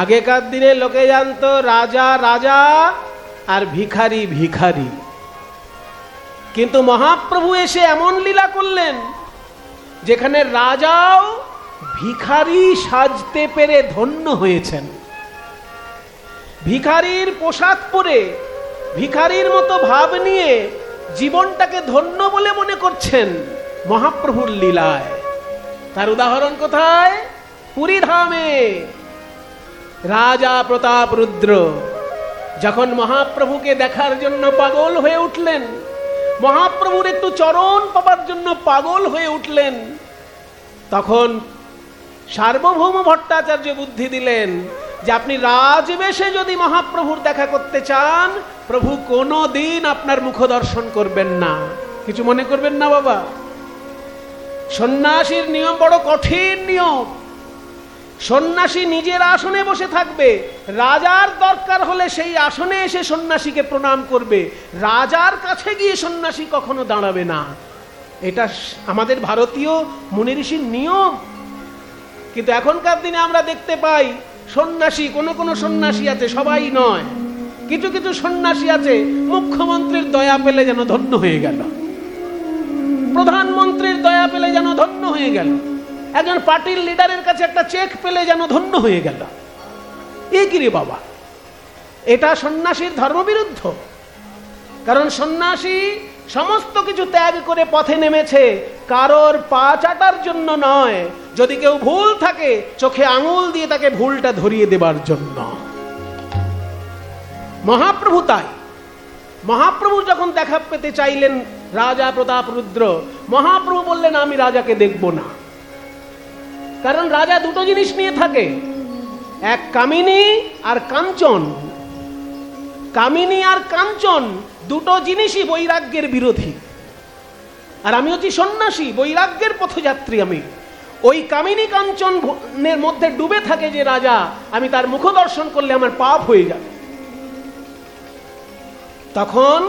আগেকার দিনে লোকে জানতো রাজা রাজা আর ভিখারি ভিখারি, কিন্তু মহাপ্রভু এসে এমন লীলা করলেন যেখানে রাজাও ভিখারি সাজতে পেরে ধন্য হয়েছেন। ভিখারির পোশাক পরে ভিখারির মতো ভাব নিয়ে জীবনটাকে ধন্য বলে মনে করছেন মহাপ্রভুর লীলায়। তার উদাহরণ কোথায়? পুরী ধামে রাজা প্রতাপ রুদ্র যখন মহাপ্রভুকে দেখার জন্য পাগল হয়ে উঠলেন, মহাপ্রভুর একটু চরণ পাবার জন্য পাগল হয়ে উঠলেন, তখন সার্বভৌম ভট্টাচার্য বুদ্ধি দিলেন যে আপনি রাজবেশে যদি মহাপ্রভুর দেখা করতে চান, প্রভু কোনো দিন আপনার মুখ দর্শন করবেন না। কিছু মনে করবেন না বাবা, সন্ন্যাসীর নিয়ম বড় কঠিন নিয়ম। সন্ন্যাসী নিজের আসনে বসে থাকবে, রাজার দরকার হলে সেই আসনে এসে সন্ন্যাসীকে প্রণাম করবে, রাজার কাছে গিয়ে সন্ন্যাসী কখনো দাঁড়াবে না। এটা আমাদের ভারতীয় মুনি ঋষির নিয়ম। কিন্তু এখনকার দিনে আমরা দেখতে পাই সন্ন্যাসী, কোন সন্ন্যাসী আছে, সবাই নয়, কিছু কিছু সন্ন্যাসী আছে মুখ্যমন্ত্রীর দয়া পেলে যেন ধন্য হয়ে গেল, প্রধানমন্ত্রীর দয়া পেলে যেন ধন্য হয়ে গেল, একজন পার্টির লিডারের কাছে একটা চেক পেলে যেন ধন্য হয়ে গেল। এ কি রে বাবা, এটা সন্ন্যাসীর ধর্মবিরুদ্ধ। কারণ সন্ন্যাসী সমস্ত কিছু ত্যাগ করে পথে নেমেছে কারোর পা চাটার জন্য নয়, যদি কেউ ভুল থাকে চোখে আঙুল দিয়ে তাকে ভুলটা ধরিয়ে দেবার জন্য। মহাপ্রভু তাই, মহাপ্রভু যখন দেখা পেতে চাইলেন রাজা প্রতাপ রুদ্র, মহাপ্রভু বললেন আমি রাজাকে দেখব না। কারণ রাজা দুটো জিনিস নিয়ে থাকে, এক কামিনী আর কাঞ্চন। কামিনী আর কাঞ্চন দুটো জিনিসই বৈরাগ্যের বিরোধী। আর আমি হচ্ছি সন্ন্যাসী, বৈরাগ্যের পথযাত্রী। আমি ওই কামিনী কাঞ্চনের মধ্যে ডুবে থাকে যে রাজা, আমি তার মুখ দর্শন করলে আমার পাপ হয়ে যাবে। তখন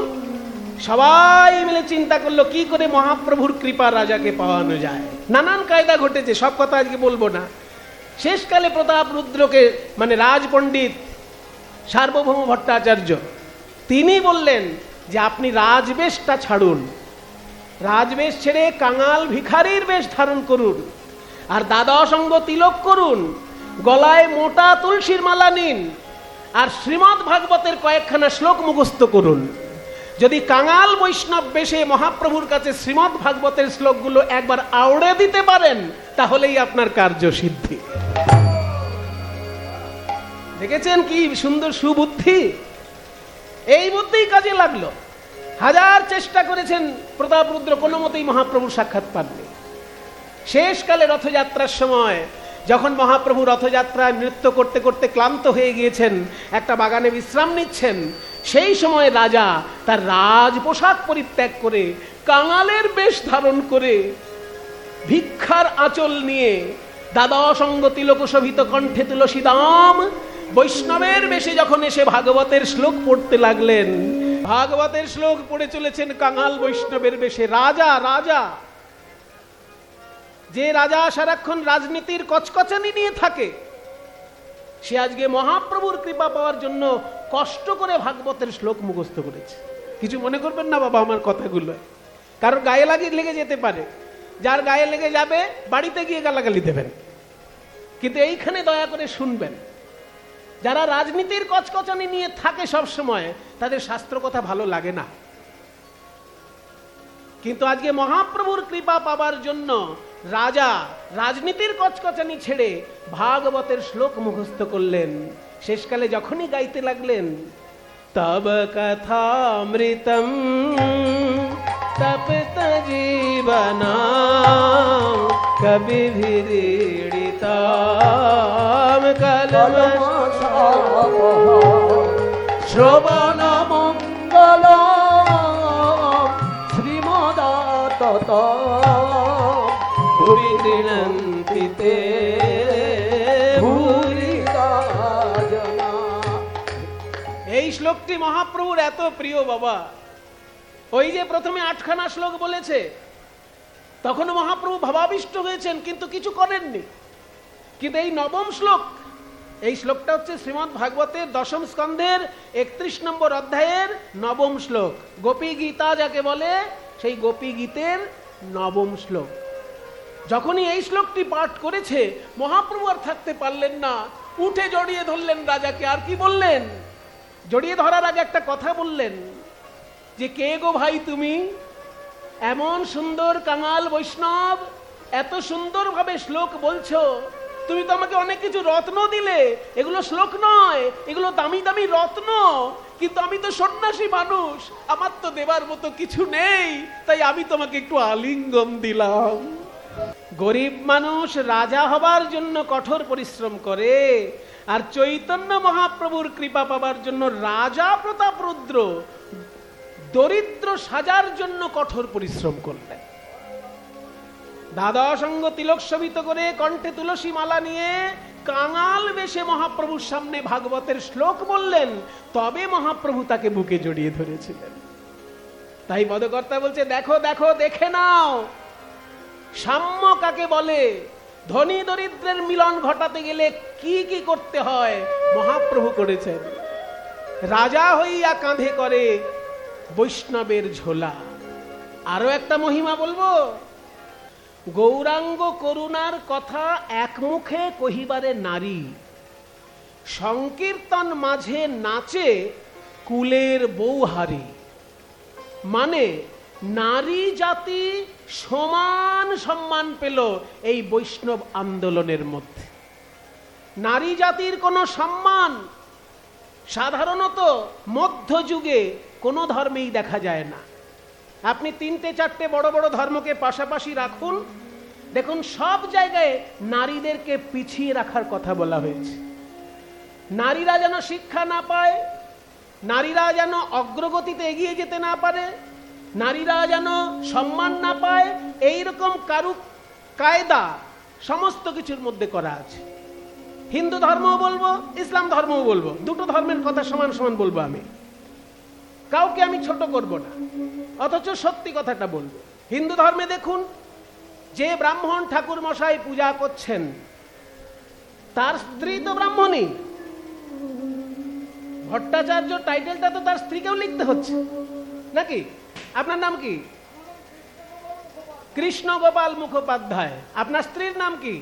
সবাই মিলে চিন্তা করলো কি করে মহাপ্রভুর কৃপা রাজাকে পাওয়ানো যায়। নানান কায়দা ঘটেছে, সব কথা আজকে বলবো না। শেষকালে প্রতাপ রুদ্রকে, মানে রাজপণ্ডিত সার্বভৌম ভট্টাচার্য, তিনি বললেন যে আপনি রাজবেশটা ছাড়ুন, রাজবেশ ছেড়ে কাঙাল ভিখারির বেশ ধারণ করুন, আর দ্বাদশ অঙ্গ তিলক করুন, গলায় মোটা তুলসীর মালা নিন, আর শ্রীমদ্ ভাগবতের কয়েকখানা শ্লোক মুখস্থ করুন। যদি কাঙাল বৈষ্ণব বেশে মহাপ্রভুর কাছে শ্রীমদ্ ভাগবতের শ্লোকগুলো একবার আওড়ে দিতে পারেন, তাহলেই আপনার কার্য সিদ্ধি। দেখেছেন কি সুন্দর সুবুদ্ধি? এই বুদ্ধিই কাজে লাগলো। হাজার চেষ্টা করেছেন প্রতাপ রুদ্র, কোনো মতেই মহাপ্রভুর সাক্ষাৎ পাননি। শেষকালে রথযাত্রার সময় যখন মহাপ্রভু রথযাত্রায় নৃত্য করতে করতে ক্লান্ত হয়ে গিয়েছেন, একটা বাগানে বিশ্রাম নিচ্ছেন, সেই সময় রাজা তার রাজ পোশাক পরিত্যাগ করে কাঙালের বেশ ধারণ করে ভিক্ষার আঁচল নিয়ে দ্বাদশ অঙ্গ তিলক শোভিত কণ্ঠে তুলসী দাম বৈষ্ণবের বেশে যখন এসে ভাগবতের শ্লোক পড়তে লাগলেন, ভাগবতের শ্লোক পড়ে চলেছেন কাঙাল বৈষ্ণবের বেশে। রাজা রাজা, যে রাজা সারাক্ষণ রাজনীতির কচকচানি নিয়ে থাকে, সে আজকে মহাপ্রভুর কৃপা পাওয়ার জন্য কষ্ট করে ভাগবতের শ্লোক মুখস্থ করেছে। কিছু মনে করবেন না বাবা আমার কথাগুলো, কারোর গায়ে লেগে যেতে পারে। যার গায়ে লেগে যাবে বাড়িতে গিয়ে গালাগালি দেবেন, কিন্তু এইখানে দয়া করে শুনবেন। যারা রাজনীতির কচকচানি নিয়ে থাকে সব সময়, তাদের শাস্ত্র কথা ভালো লাগে না। কিন্তু আজকে মহাপ্রভুর কৃপা পাবার জন্য রাজা রাজনীতির কচকচানি ছেড়ে ভাগবতের শ্লোক মুখস্থ করলেন। শেষকালে যখনই গাইতে লাগলেন, তব কথামৃতম তপ্ত জীবনা কবিভিড়িতাম কলমশ শ্রবণ মঙ্গল শ্রীমদাতত ভুবি গৃণন্তি তে ভূরিতা জনা। এই শ্লোকটি মহাপ্রভুর এত প্রিয় বাবা। ওই যে প্রথমে 8খানা শ্লোক বলেছে, তখন মহাপ্রভু ভাবাবিষ্ট হয়েছেন, কিন্তু কিছু করেননি। কিন্তু এই নবম শ্লোক, এই শ্লোকটা হচ্ছে শ্রীমদ্ ভাগবতের দশম স্কন্ধের 31 নম্বর অধ্যায়ের 9ম শ্লোক। গোপী গীতা যাকে বলে, সেই গোপী গীতের 9ম শ্লোক। যখনই এই শ্লোকটি পাঠ করেছে, মহাপ্রভু আর থাকতে পারলেন না, উঠে জড়িয়ে ধরলেন রাজাকে। আর কি বললেন? জড়িয়ে ধরার আগে একটা কথা বললেন যে, কে গো ভাই তুমি? এমন সুন্দর কাঙাল বৈষ্ণব, এত সুন্দরভাবে শ্লোক বলছো, তুমি তো আমাকে অনেক কিছু রত্ন দিলে, এগুলো শ্লোক নয়, এগুলো দামি দামি রত্ন, কিন্তু আমি তো সন্ন্যাসী মানুষ, আমার তো দেবার মতো কিছু নেই, তাই আমি তোমাকে একটু আলিঙ্গন দিলাম। গরিব মানুষ রাজা হবার জন্য কঠোর পরিশ্রম করে, আর চৈতন্য মহাপ্রভুর কৃপা পাবার জন্য রাজা প্রতাপরুদ্র দরিদ্র সাজার জন্য কঠোর পরিশ্রম করলেন। দ্বাদশ অঙ্গ তিলক শোভিত করে, কণ্ঠে তুলসী মালা নিয়ে কাঙাল বেশে মহাপ্রভুর সামনে ভাগবতের শ্লোক বললেন, তবে মহাপ্রভু তাকে বুকে জড়িয়ে ধরেছিলেন। তাই পদকর্তা বলছে, দেখো দেখো, দেখে নাও সাম্য কাকে বলে, ধনী দরিদ্রের মিলন ঘটাতে গেলে কি কি করতে হয় মহাপ্রভু করেছেন। রাজা হইয়া কাঁধে করে বৈষ্ণবের ঝোলা। আরো একটা মহিমা বলবো, গৌরাঙ্গ করুণার কথা এক মুখে কহিবারে নারী, সংকীর্তন মাঝে নাচে কুলের বৌহারি। মানে নারী জাতি সমান সম্মান পেল এই বৈষ্ণব আন্দোলনের মধ্যে। নারী জাতির কোনো সম্মান সাধারণত মধ্যযুগে কোনো ধর্মেই দেখা যায় না। আপনি 3-4টে বড় বড় ধর্মকে পাশাপাশি রাখুন, দেখুন সব জায়গায় নারীদেরকে পিছিয়ে রাখার কথা বলা হয়েছে। নারীরা যেন শিক্ষা না পায়, নারীরা যেন অগ্রগতিতে এগিয়ে যেতে না পারে, নারীরা যেন সম্মান না পায়, এইরকম কায়দা সমস্ত কিছুর মধ্যে করা আছে। হিন্দু ধর্মও বলবো, ইসলাম ধর্মও বলবো, দুটো ধর্মের কথা সমান সমান বলবো। আমি কাউকে আমি ছোট করব না, অথচ সত্যি কথাটা বলবো। হিন্দু ধর্মে দেখুন, যে ব্রাহ্মণ ঠাকুর মশাই পূজা করছেন, তার স্ত্রী তো ব্রাহ্মণী। ভট্টাচার্য টাইটেলটা তো তার স্ত্রীকেও লিখতে হচ্ছে নাকি? আপনার নাম কি? কৃষ্ণ গোপাল মুখোপাধ্যায়। আপনার স্ত্রীর নাম কি?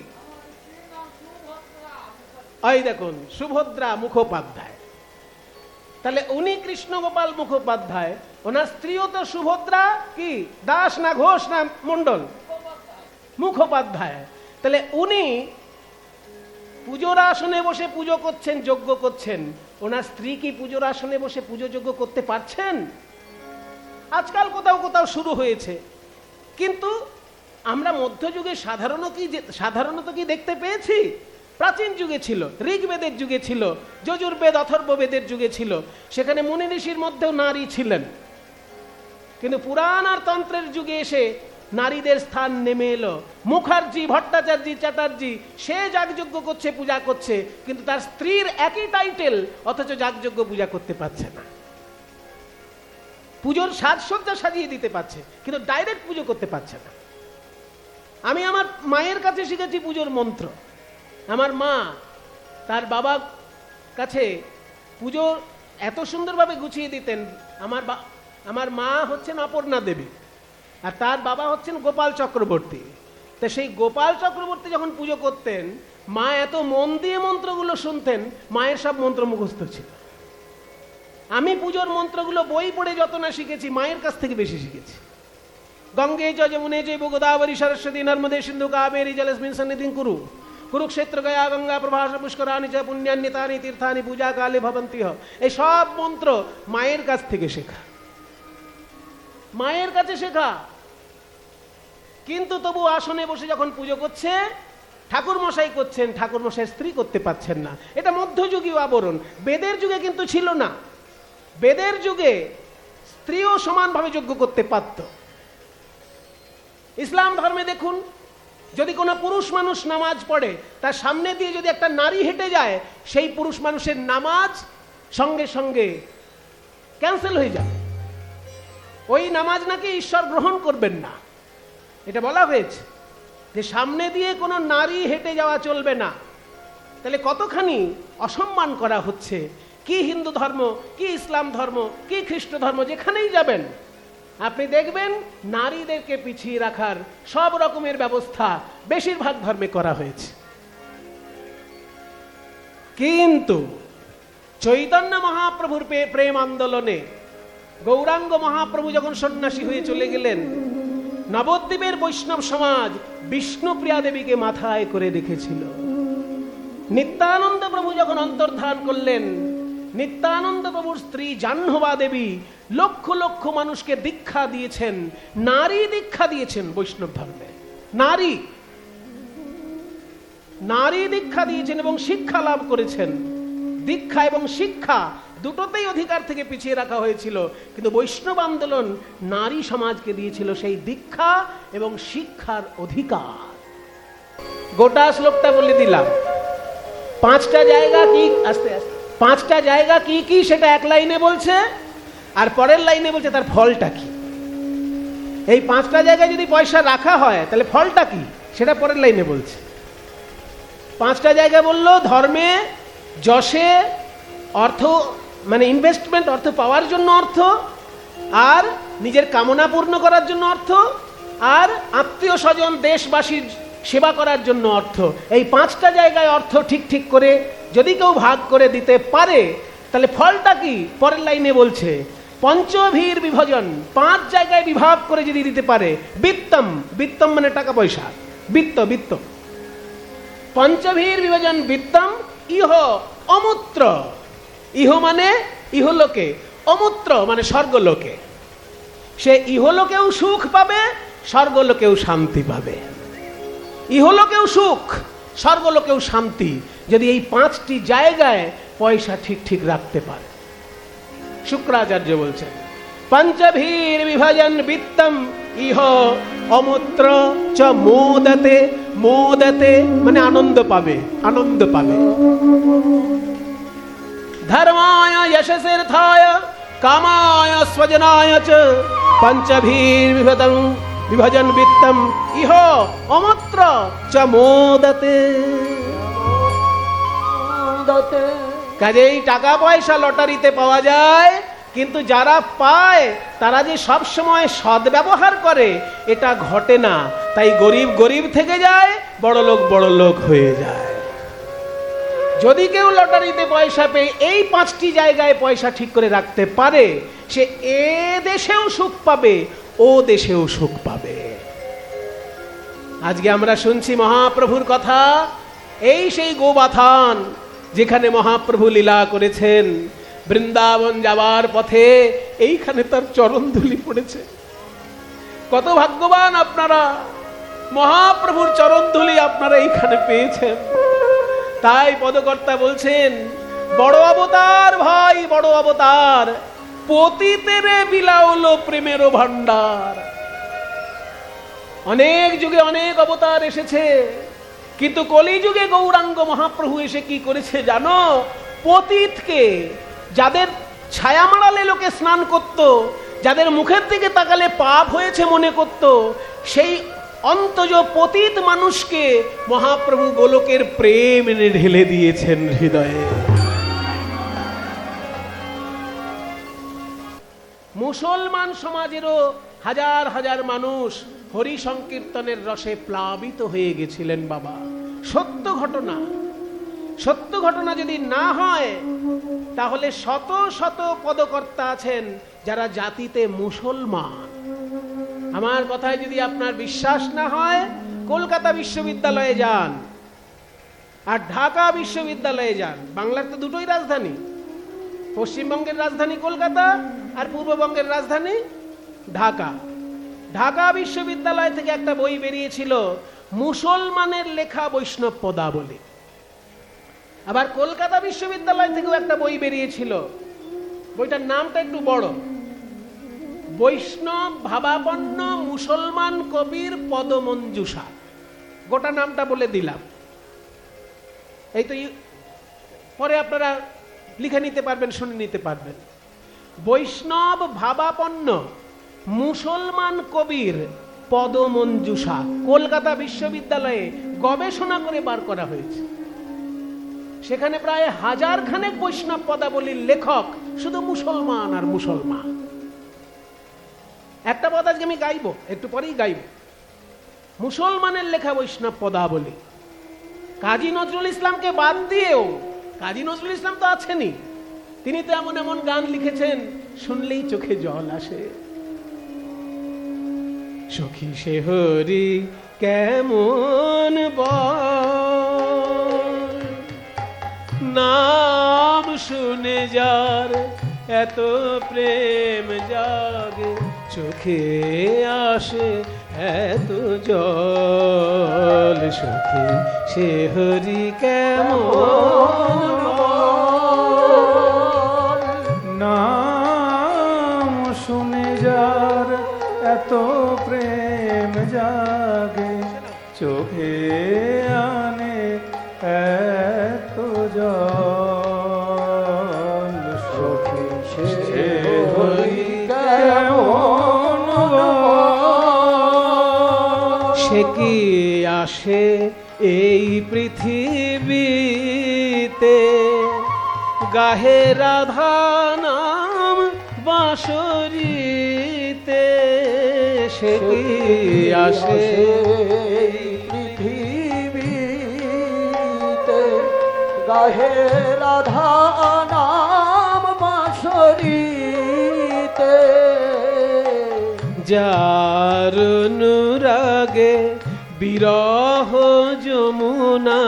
ওই দেখুন, সুভদ্রা মুখোপাধ্যায়। তাহলে উনি কৃষ্ণ গোপাল মুখোপাধ্যায়, ওনার স্ত্রীও তো সুভদ্রা কি দাস না ঘোষ না মন্ডল? মুখোপাধ্যায়। তাহলে উনি পুজোর আসনে বসে পুজো করছেন, যজ্ঞ করছেন, ওনার স্ত্রী কি পুজোর আসনে বসে পুজো যজ্ঞ করতে পারছেন? আজকাল কোথাও কোথাও শুরু হয়েছে, কিন্তু আমরা মধ্যযুগে সাধারণত কি দেখতে পেয়েছি? প্রাচীন যুগে ছিল, ঋগ্বেদের যুগে ছিল, যজুর্বেদ অথর্ববেদের যুগে ছিল, সেখানে মুনি ঋষির মধ্যেও নারী ছিলেন। কিন্তু পুরাণ আর তন্ত্রের যুগে এসে নারীদের স্থান নেমে এলো। মুখার্জি, ভট্টাচার্য, চ্যাটার্জি, সে যাগযজ্ঞ করছে, পূজা করছে, কিন্তু তার স্ত্রীর একই টাইটেল, অথচ যাগযজ্ঞ পূজা করতে পারছে না। পুজোর সাজসজ্জা সাজিয়ে দিতে পারছে, কিন্তু ডাইরেক্ট পুজো করতে পারছে না। আমি আমার মায়ের কাছে শিখেছি পুজোর মন্ত্র। আমার মা তার বাবার কাছে পুজো এত সুন্দরভাবে গুছিয়ে দিতেন। আমার মা হচ্ছেন অপর্ণা দেবী, আর তার বাবা হচ্ছেন গোপাল চক্রবর্তী। তো সেই গোপাল চক্রবর্তী যখন পুজো করতেন, মা এত মন দিয়ে মন্ত্রগুলো শুনতেন, মায়ের সব মন্ত্র মুখস্থ ছিল। আমি পুজোর মন্ত্রগুলো বই পড়ে যত না শিখেছি, মায়ের কাছ থেকে বেশি শিখেছি। গঙ্গে চ যমুনে চৈব গোদাবরী সরস্বতী নর্মদে সিন্ধু কাবেরী জলেস্মিন সন্নিধিং কুরু, কুরুক্ষেত্র গয়া গঙ্গা প্রভাস পুষ্করাণি চ পুণ্যান্বিতানি তীর্থানি পূজা কালে ভবন্তি। এই সব মন্ত্র মায়ের কাছ থেকে শেখা, মায়ের কাছে শেখা। কিন্তু তবু আসনে বসে যখন পুজো করছে, ঠাকুর মশাই করছেন, ঠাকুর মশাই স্ত্রী করতে পারছেন না। এটা মধ্যযুগীয় আবরণ, বেদের যুগে কিন্তু ছিল না। বেদের যুগে স্ত্রীও সমানভাবে যজ্ঞ করতে পারত। ইসলাম ধর্মে দেখুন, যদি কোনো পুরুষ মানুষ নামাজ পড়ে, তার সামনে দিয়ে যদি একটা নারী হেঁটে যায়, সেই পুরুষ মানুষের নামাজ সঙ্গে সঙ্গে ক্যান্সেল হয়ে যায়। ওই নামাজ নাকি ঈশ্বর গ্রহণ করবেন না, এটা বলা হয়েছে যে সামনে দিয়ে কোনো নারী হেঁটে যাওয়া চলবে না। তাহলে কতখানি অসম্মান করা হচ্ছে। কি হিন্দু ধর্ম, কি ইসলাম ধর্ম, কি খ্রিস্ট ধর্ম, যেখানেই যাবেন আপনি দেখবেন নারীদেরকে পিছিয়ে রাখার সব রকমের ব্যবস্থা বেশিরভাগ ধর্মে করা হয়েছে। কিন্তু চৈতন্য মহাপ্রভুর প্রেম আন্দোলনে গৌরাঙ্গ মহাপ্রভু যখন সন্ন্যাসী হয়ে চলে গেলেন, নবদ্বীপের বৈষ্ণব সমাজ বিষ্ণুপ্রিয়া দেবীকে মাথায় করে রেখেছিল। নিত্যানন্দ প্রভু যখন অন্তর্ধান করলেন, নিত্যানন্দ প্রভুর স্ত্রী জাহ্নবা দেবী লক্ষ লক্ষ মানুষকে দীক্ষা দিয়েছেন, নারী দীক্ষা দিয়েছেন বৈষ্ণব ধর্মে। নারী দীক্ষা দিয়েছেন এবং শিক্ষা লাভ করেছেন। দীক্ষা এবং শিক্ষা দুটোতেই অধিকার থেকে পিছিয়ে রাখা হয়েছিল, কিন্তু বৈষ্ণব আন্দোলন নারী সমাজকে দিয়েছিল সেই দীক্ষা এবং শিক্ষার অধিকার। গোটা শ্লোকটা বলে দিলাম। পাঁচটা জায়গা কি, আস্তে আস্তে, পাঁচটা জায়গা কি কি সেটা এক লাইনে বলছে, আর পরের লাইনে বলছে তার ফলটা কি। এই পাঁচটা জায়গায় যদি পয়সা রাখা হয় তাহলে ফলটা কি সেটা পরের লাইনে বলছে। পাঁচটা জায়গা বলল, ধর্মে, যশে, অর্থ মানে ইনভেস্টমেন্ট, অর্থ পাওয়ার জন্য অর্থ, আর নিজের কামনা পূর্ণ করার জন্য অর্থ, আর আত্মীয় স্বজন দেশবাসীর সেবা করার জন্য অর্থ। এই পাঁচটা জায়গায় অর্থ ঠিক ঠিক করে যদি কেউ ভাগ করে দিতে পারে তাহলে ফলটা কি পরের লাইনে বলছে। পঞ্চভীর বিভাজন, পাঁচ জায়গায় বিভাগ করে যদি দিতে পারে, বিত্তম, বিত্তম মানে টাকা পয়সা, বিত্ত, বিত্ত, পঞ্চভীর বিভাজন বিত্তম, ইহ অমূত্র, ইহ মানে ইহলোকে, অমূত্র মানে স্বর্গলোকে। সে ইহলোকেও সুখ পাবে, স্বর্গলোকেও শান্তি পাবে। ইহলোকেও সুখ, স্বর্গলোকেও শান্তি, যদি এই পাঁচটি জায়গায় পয়সা ঠিক ঠিক রাখতে পারে। শুক্রাচার্য বলছেন পঞ্চভীর বিভাজন বিত্তম ইহ অমূত্র চ মোদতে, মোদতে মানে আনন্দ পাবে, আনন্দ পাবে। ধর্মায় যশসের্থায় কামায় স্বজনায় চ পঞ্চভীর বিভাজন বিত্তম ইহ অমূত্র চ মোদতে। কাজেই টাকা পয়সা লটারিতে পাওয়া যায়, কিন্তু যারা পায় তারা যে সব সময় সদ্ব্যবহার করে এটা ঘটে না। তাই গরিব গরিব থেকে যায়, বড় লোক হয়ে যায়। যদি কেউ লটারিতে পয়সা পেয়ে এই পাঁচটি জায়গায় পয়সা ঠিক করে রাখতে পারে, সে এ দেশেও সুখ পাবে, ও দেশেও সুখ পাবে। আজকে আমরা শুনছি মহাপ্রভুর কথা, এই সেই গোবাথান যেখানে মহাপ্রভু লীলা করেছেন। বৃন্দাবন যাওয়ার পথে এইখানে তার চরণ ধুলি পড়েছে। কত ভাগ্যবান আপনারা, মহাপ্রভুর চরণ ধুলি আপনারা এইখানে পেয়েছেন। তাই পদকর্তা বলছেন, বড় অবতার ভাই, বড় অবতার, পতিতেরে বিলাউল প্রেমের ভান্ডার। অনেক যুগে অনেক অবতার এসেছে, কিন্তু কলিযুগে গৌরাঙ্গ মহাপ্রভু এসে কি করেছে জানো? পতিতকে, যাদের ছায়া মাড়ালে লোকে স্নান করত, যাদের মুখের দিকে তাকালে পাপ হয়েছে মনে করত, সেই অন্তজ পতিত মানুষকে মহাপ্রভু গোলকের প্রেম এনে ঢেলে দিয়েছেন হৃদয়ে। মুসলমান সমাজেরও হাজার হাজার মানুষ হরি সংকীর্তনের রসে প্লাবিত হয়ে গেছিলেন বাবা। সত্য ঘটনা, সত্য ঘটনা যদি না হয় তাহলে শত শত পদকর্তা আছেন যারা জাতিতে মুসলমান। আমার কথায় যদি আপনার বিশ্বাস না হয়, কলকাতা বিশ্ববিদ্যালয়ে যান আর ঢাকা বিশ্ববিদ্যালয়ে যান। বাংলার তো দুটোই রাজধানী, পশ্চিমবঙ্গের রাজধানী কলকাতা আর পূর্ববঙ্গের রাজধানী ঢাকা। ঢাকা বিশ্ববিদ্যালয় থেকে একটা বই বেরিয়েছিল, মুসলমানের লেখা বৈষ্ণব পদাবলী। আবার কলকাতা বিশ্ববিদ্যালয় থেকেও একটা বই বেরিয়েছিল, বইটার নামটা একটু বড়, বৈষ্ণব ভাবাপন্ন মুসলমান কবির পদমঞ্জুষা। গোটা নামটা বলে দিলাম, এই তো পরে আপনারা লিখে নিতে পারবেন, শুনে নিতে পারবেন। বৈষ্ণব ভাবাপন্ন মুসলমান কবির পদমঞ্জুষা কলকাতা বিশ্ববিদ্যালয়ে গবেষণা করে বার করা হয়েছে। সেখানে প্রায় 1000 খানেক বৈষ্ণব পদাবলীর লেখক শুধু মুসলমান আর মুসলমান। একটা পদ আজকে আমি গাইবো, একটু পরেই গাইব, মুসলমানের লেখা বৈষ্ণব পদাবলী। কাজী নজরুল ইসলামকে বাদ দিয়েও, কাজী নজরুল ইসলাম তো আছেনই, তিনি তো এমন এমন গান লিখেছেন শুনলেই চোখে জল আসে। সখী সে হরি কেমন বল, নাম শুনে যার এত প্রেম জাগে, চোখে আসে এত জল। সখী সে হরি কেমন বল, নাম শুনে যার এত প্রেম জাগে, চোখে আনে এত জল। সখী সে হরি কেমন বল, সে কি আসে এই পৃথিবীতে, গাহে রাধা নাম বাঁশরীতে। সে কি আসে এই পৃথিবীতে, গাহে রাধা নাম বাঁশরীতে। যার অনুরাগে বিরহ যমুনা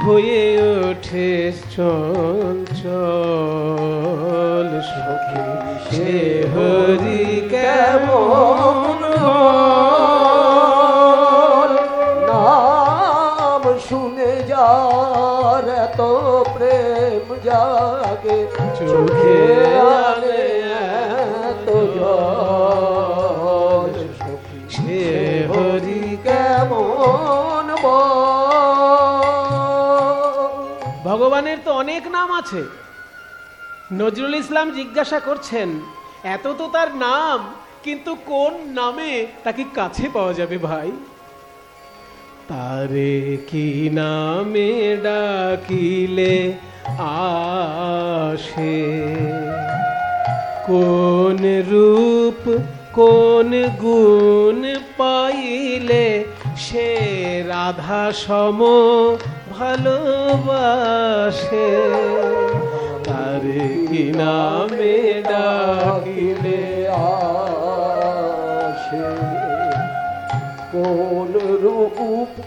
হয়ে ওঠে চঞ্চল। সখী সে হরি কেমন বল, নাম শুনে যার এত প্রেম জাগে, চোখে আনে এত জল। সে হরি কেমন বল। ভগবানের তো অনেক নাম আছে। নজরুল ইসলাম জিজ্ঞাসা করছেন, এত তো তার নাম, কিন্তু কোন নামে তাকে কাছে পাওয়া যাবে ভাই? তারে কি নামে ডাকিলে আসে, কোন রূপ কোন গুণ পাইলে সে রাধা সম ভালোবাসে। তারে কি নামে ডাকিলে আসে, কোন রূপ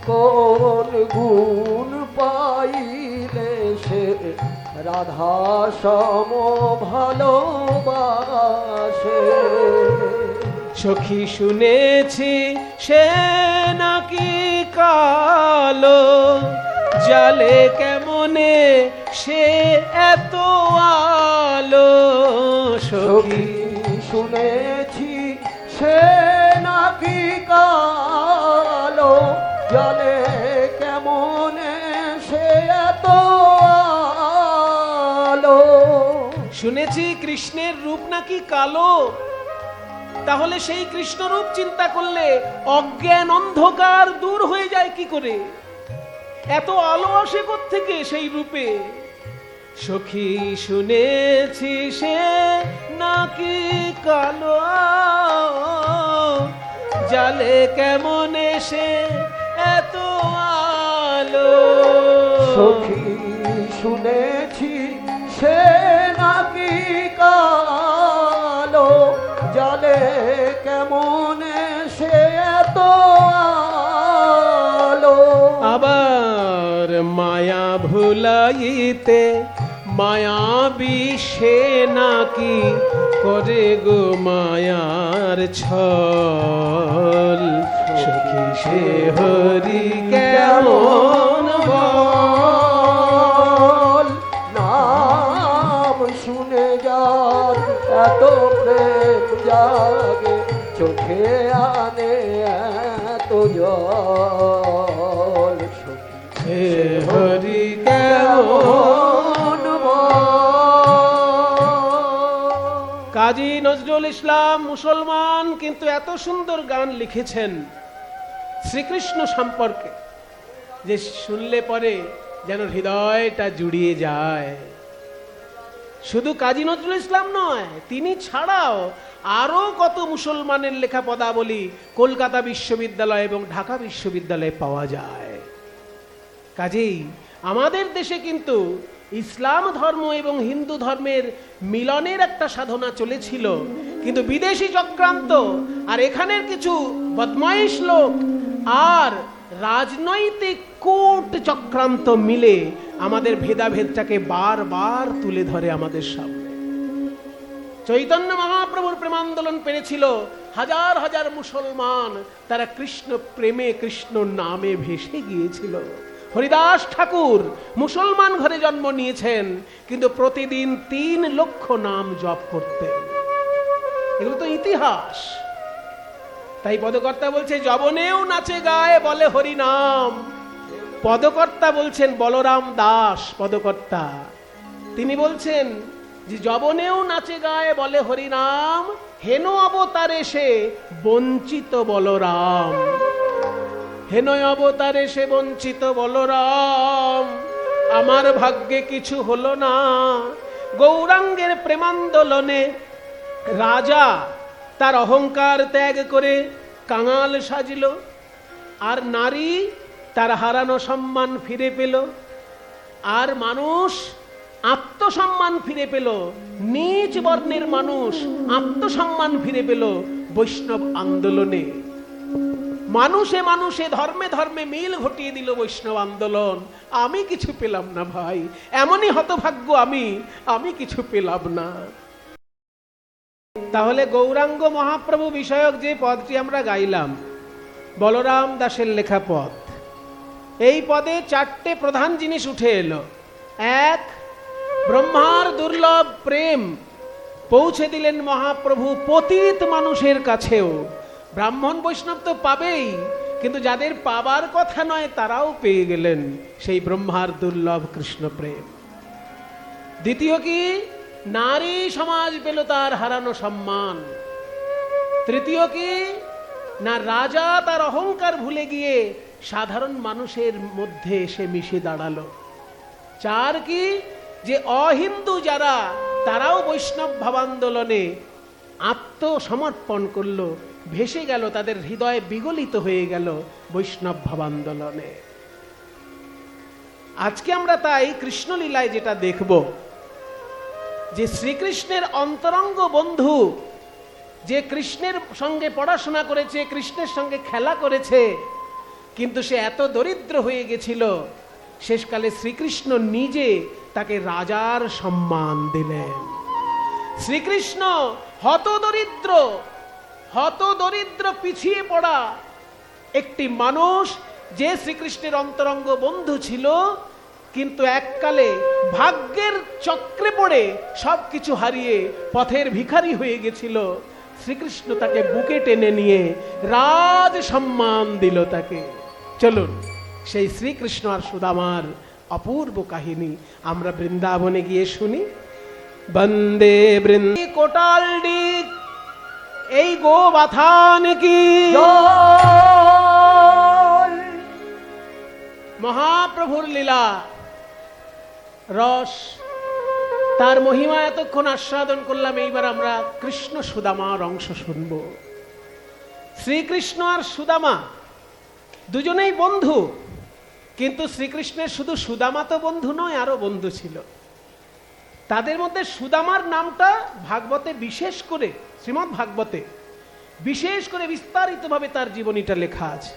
কোন গুণ পাইলে সে রাধা সম ভালোবাসে। সখী শুনেছি সে নাকি কালো, জালে কেমনে সে এত আলো। সখী শুনেছি সে নাকি কালো, জলে কেমন সে এত আলো। শুনেছি কৃষ্ণের রূপ নাকি কালো, তাহলে সেই কৃষ্ণ রূপ চিন্তা করলে অজ্ঞান অন্ধকার দূর হয়ে যায় কি করে? এত আলো আসে কোত্থেকে সেই রূপে? সখী শুনেছি সে নাকি কালো, জালে কেমন সে এত আলো। সখী শুনেছি সে নাকি কালো, জলে কেমন সে এত আলো। আবার মায়া ভুলাইতে মায়াবী সে নাকি করে গো মায়ার ছল। সখী সে হরি কেমন বল, নাম শুনে যার এত প্রেম জাগে, চোখে আনে এত জল। সে হরি কেমন কাজী নজরুল ইসলাম মুসলমান, কিন্তু এত সুন্দর গান লিখেছেন শ্রীকৃষ্ণ সম্পর্কে যে শুনলে পরে যেন হৃদয়টা জুড়িয়ে যায়। শুধু কাজী নজরুল ইসলাম নয়, তিনি ছাড়াও আরো কত মুসলমানের লেখা পদাবলী কলকাতা বিশ্ববিদ্যালয় এবং ঢাকা বিশ্ববিদ্যালয়ে পাওয়া যায়। কাজেই আমাদের দেশে কিন্তু ইসলাম ধর্ম এবং হিন্দু ধর্মের মিলনের একটা সাধনা চলেছিল, কিন্তু বিদেশি চক্রান্ত আর এখানের কিছু বদমাইশ লোক আর রাজনৈতিক কূট চক্রান্ত মিলে আমাদের ভেদাভেদটাকে বারবার তুলে ধরে আমাদের সামনে। চৈতন্য মহাপ্রভুর প্রেমান্দোলন পেরেছিল হাজার হাজার মুসলমান, তারা কৃষ্ণ প্রেমে কৃষ্ণ নামে ভেসে গিয়েছিল। হরিদাস ঠাকুর মুসলমান ঘরে জন্ম নিয়েছেন, কিন্তু প্রতিদিন 3 লক্ষ নাম জপ করতেন। এগুলো তো ইতিহাস। তাই পদকর্তা বলছে যবনেও নাচে গায়ে বলে হরি নাম। পদকর্তা বলছেন বলরাম দাস পদকর্তা, তিনি বলছেন যে যবনেও নাচে গায়ে বলে হরি নাম, হেন অবতারে সে বঞ্চিত বলরাম। হেন অবতারে সে বঞ্চিত বলরাম, আমার ভাগ্যে কিছু হলো না। গৌরাঙ্গের প্রেমান্দোলনে রাজা তার অহংকার ত্যাগ করে কাঙাল সাজিল, আর নারী তার হারানো সম্মান ফিরে পেল, আর মানুষ আত্মসম্মান ফিরে পেল। নিচ বর্ণের মানুষ আত্মসম্মান ফিরে পেল বৈষ্ণব আন্দোলনে। মানুষে মানুষে ধর্মে ধর্মে মিল ঘটিয়ে দিল বৈষ্ণব আন্দোলন। আমি কিছু পেলাম না ভাই, এমনই হতভাগ্য আমি কিছু পেলাম না। তাহলে গৌরাঙ্গ মহাপ্রভু বিষয়ক যে পদটি আমরা গাইলাম, বলরাম দাসের লেখা পদ, এই পদে 4টে প্রধান জিনিস উঠে এলো। 1, ব্রহ্মার দুর্লভ প্রেম পৌঁছে দিলেন মহাপ্রভু পতিত মানুষের কাছেও। ব্রাহ্মণ বৈষ্ণব তো পাবেই, কিন্তু যাদের পাবার কথা নয় তারাও পেয়ে গেলেন সেই ব্রহ্মার দুর্লভ কৃষ্ণ প্রেম। দ্বিতীয় কি, নারী সমাজ পেল তার হারানো সম্মান। তৃতীয় কি না, রাজা তার অহংকার ভুলে গিয়ে সাধারণ মানুষের মধ্যে এসে মিশে দাঁড়ালো। 4 কি, যে অহিন্দু যারা তারাও বৈষ্ণব ভাবান্দোলনে আত্মসমর্পণ করলো, ভেসে গেল, তাদের হৃদয় বিগলিত হয়ে গেল বৈষ্ণব ভাবান্দোলনে। আজকে আমরা তাই কৃষ্ণলীলায় যেটা দেখব, যে শ্রীকৃষ্ণের অন্তরঙ্গ বন্ধু, যে কৃষ্ণের সঙ্গে পড়াশোনা করেছে, কৃষ্ণের সঙ্গে খেলা করেছে, কিন্তু সে এত দরিদ্র হয়ে গেছিল, শেষকালে শ্রীকৃষ্ণ নিজে তাকে রাজার সম্মান দিলেন। শ্রীকৃষ্ণ হতদরিদ্র পিছিয়ে পড়া একটি মানুষ, যে শ্রীকৃষ্ণের অন্তরঙ্গ বন্ধু ছিল, কিন্তু এককালে ভাগ্যের চক্রে পড়ে সবকিছু হারিয়ে পথের ভিখারি হয়ে গেছিল। শ্রীকৃষ্ণ তাকে বুকে টেনে নিয়ে রাজ সম্মান দিল তাকে। চলুন সেই শ্রীকৃষ্ণ আর সুদামার অপূর্ব কাহিনী আমরা বৃন্দাবনে গিয়ে শুনি। বন্দে বৃন্দে কোটালডি এই গো বাথান কি মহাপ্রভুর লীলা রস, তার মহিমা এতক্ষণ আস্বাদন করলাম। এইবার আমরা কৃষ্ণ সুদামার অংশ শুনব। শ্রীকৃষ্ণ আর সুদামা দুজনেই বন্ধু, কিন্তু শ্রীকৃষ্ণের শুধু সুদামা তো বন্ধু নয়, আরো বন্ধু ছিল। তাদের মধ্যে সুদামার নামটা ভাগবতে বিশেষ করে, শ্রীমদ্ ভাগবতে বিশেষ করে বিস্তারিতভাবে তার জীবনীটা লেখা আছে।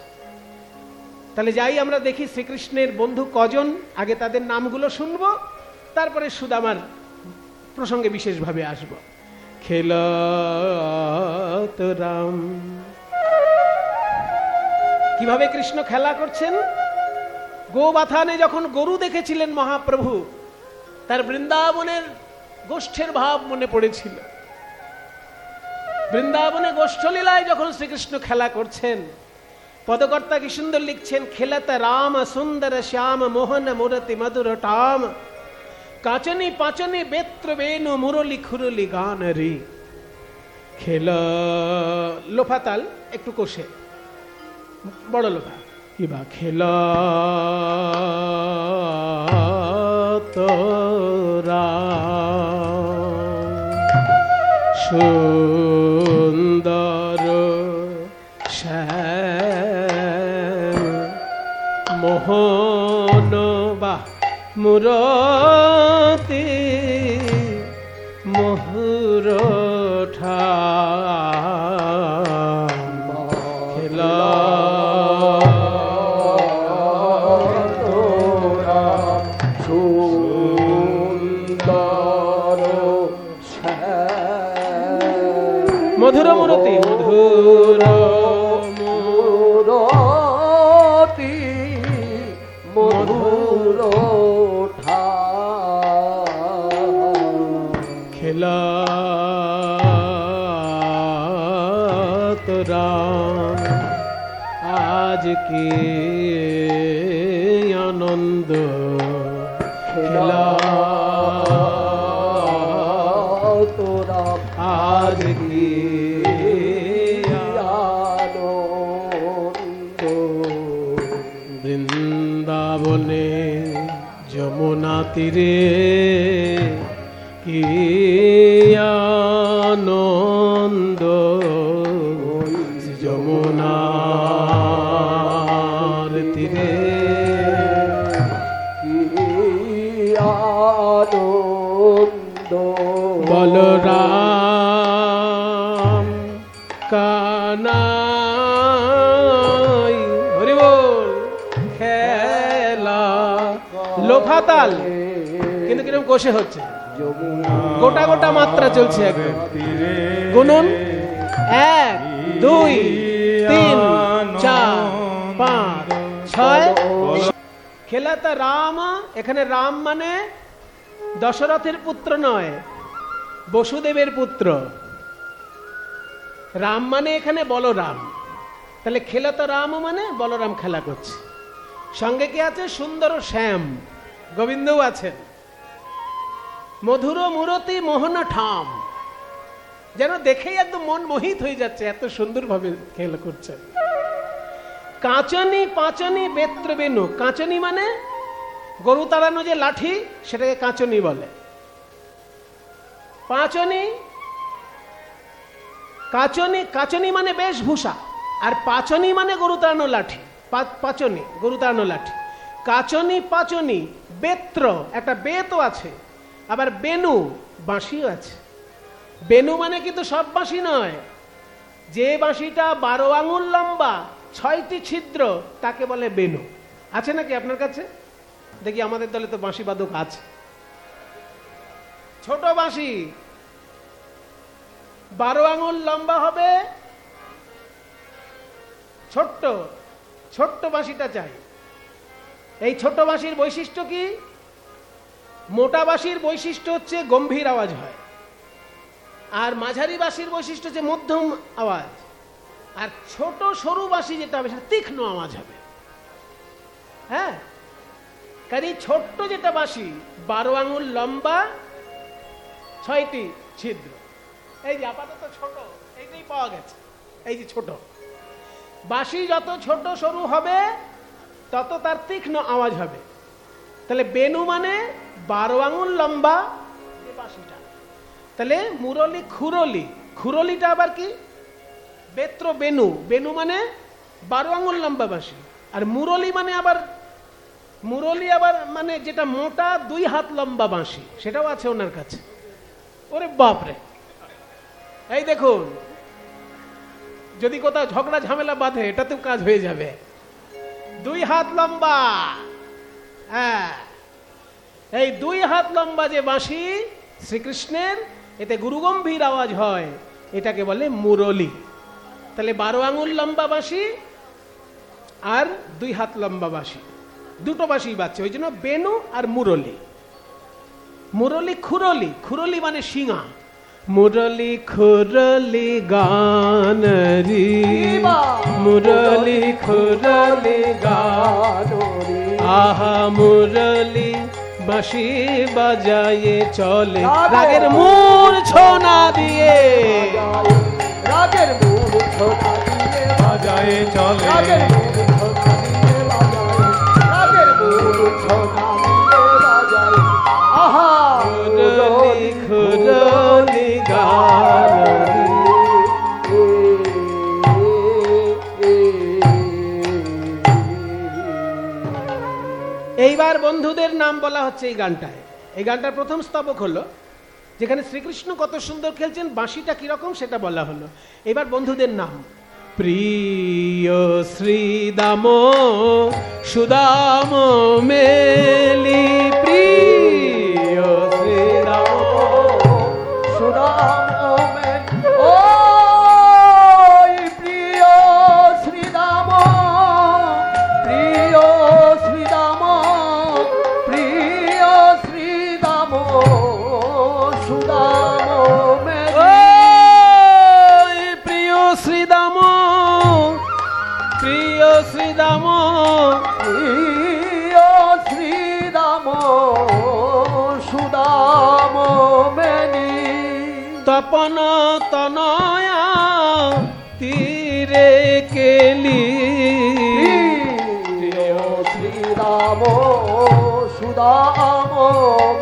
তাহলে যাই আমরা দেখি শ্রীকৃষ্ণের বন্ধু কজন, আগে তাদের নামগুলো শুনবো, তারপরে সুদামার প্রসঙ্গে বিশেষভাবে আসব। খেলত রাম, কিভাবে কৃষ্ণ খেলা করছেন। গোবাথানে যখন গরু দেখেছিলেন মহাপ্রভু, তার বৃন্দাবনের গোষ্ঠের ভাব মনে পড়েছিল। বৃন্দাবনে গোষ্ঠলীলায় যখন শ্রীকৃষ্ণ খেলা করছেন, পদকর্তা কি সুন্দর লিখছেন, খেলত রাম সুন্দর শ্যাম মোহন মুরতি মধুর টাম, কাচনি পাচনি বেত্র বেনু মুরলি খুরলি গান রে। খেল লোফাতাল একটু কষে, বড় লোফা, কিবা খেল তোরা সুন্দর শ্যাম মোহন বা মুরতি মুহুরঠা খেলা তোরা সুন্দর মধুর মূরতি মধুর মূরতি মধুর খেলা তোরা আজ কি আনন্দ খেলা তোরা আজ কি আনন্দ বৃন্দাবনে যমুনা তীরে কি আনন্দ যমুনার তীরে কি আনন্দ বলরাম কানাই হরি বল খেলা লোফাতাল কিন্তু কিরকম কষে হচ্ছে গোটা গোটা মাত্রা চলছে একদম গুনুন 1 2 3 4 5 6 খেলাতা রাম এখানে রাম মানে দশরথের পুত্র নয় বসুদেবের পুত্র রাম মানে এখানে বলরাম তাহলে খেলাতা রাম মানে বলরাম খেলা করছে সঙ্গে কি আছে সুন্দর শ্যাম গোবিন্দও আছেন মধুর মূরতি মোহন ঠাম যেন দেখেই একদম মন মোহিত হয়ে যাচ্ছে এত সুন্দরভাবে খেলা করছেন কাঁচনি পাঁচনি বেত্র বেনু কাঁচনি মানে গরু তাড়ানো যে লাঠি সেটাকে কাঁচনি বলে পাঁচনি কাঁচনি কাঁচনি মানে বেশভূষা আর পাঁচনি মানে গরু তাড়ানো লাঠি পাঁচনি গরু তাড়ানো লাঠি কাঁচনি পাঁচনি বেত্র একটা বেতও আছে আবার বেনু বাঁশিও আছে বেনু মানে কিন্তু সব বাঁশি নয় যে বাঁশিটা 12 আঙুল লম্বা 6টি ছিদ্র তাকে বলে বেনু আছে নাকি আপনার কাছে দেখি আমাদের দলে তো বাঁশি বাদক আছে ছোট বাঁশি 12 আঙুল লম্বা হবে ছোট্ট ছোট্ট বাঁশিটা চাই এই ছোট বাঁশির বৈশিষ্ট্য কি মোটা বাঁশির বৈশিষ্ট্য হচ্ছে গম্ভীর আওয়াজ হয় আর মাঝারি বাঁশির বৈশিষ্ট্য হচ্ছে মধ্যম আওয়াজ আর ছোট সরু বাঁশি যেটা হবে সেটা তীক্ষ্ণ আওয়াজ হবে হ্যাঁ কারণ ছোট্ট যেটা বাঁশি 12 আঙুল লম্বা 6টি ছিদ্র এই যে আপাতত ছোট এইটাই পাওয়া গেছে এই যে ছোট বাঁশি যত ছোট সরু হবে তত তার তীক্ষ্ণ আওয়াজ হবে তাহলে বেনু মানে 12 আঙুল লম্বা যে বাঁশিটা তাহলে মুরলি খুরলি খুরলিটা আবার কি বেত্র বেনু বেনু মানে 12 আঙুল লম্বা বাঁশি আর মুরলি মানে আবার মুরলি আবার মানে যেটা মোটা 2 হাত লম্বা বাঁশি সেটাও আছে ওনার কাছে ওরে বাপরে এই দেখুন যদি কোথাও ঝগড়া ঝামেলা বাঁধে এটাতেও কাজ হয়ে যাবে 2 হাত লম্বা হ্যাঁ এই 2 হাত লম্বা যে বাঁশি শ্রীকৃষ্ণের এতে গুরুগম্ভীর আওয়াজ হয় এটাকে বলে মুরলি তাহলে 12 আঙুল লম্বা বাঁশি আর 2 হাত লম্বা বাঁশি দুটো বাঁশি বাজছে ওই জন্য বেনু আর মুরলি মুরলি খুরলি খুরলি মানে শিঙা মুরলি খুরলি গানরি মুরলি খুরলি গানরি আহা মুরলি বাঁশি বাজায়ে চলে রাগের মূর্ছনা দিয়ে রাগের মূর্ছনা দিয়ে বাজায়ে চলে রাগের মূর্ছনা দিয়ে বাজায় রাগের মূর্ছনা দিয়ে বাজায় নাম বলা হচ্ছে এই গানটায়। এই গানটার প্রথম স্তবক হলো যেখানে শ্রীকৃষ্ণ কত সুন্দর খেলছেন, বাঁশিটা কিরকম সেটা বলা হলো। এবার বন্ধুদের নাম, প্রিয় শ্রীদাম সুদাম মেলি, প্রিয় শ্রীদাম সুদাম ও প্রিয় শ্রীদাম, প্রিয় শ্রীদাম, প্রিয় শ্রীদাম সুদাম প্রিয় শ্রীদাম, প্রিয় শ্রীদাম, প্রিয় শ্রীদাম সুদাম মেনি, তপন তনয়া তীরে কেলি, প্রিয় শ্রীরাম সুদাম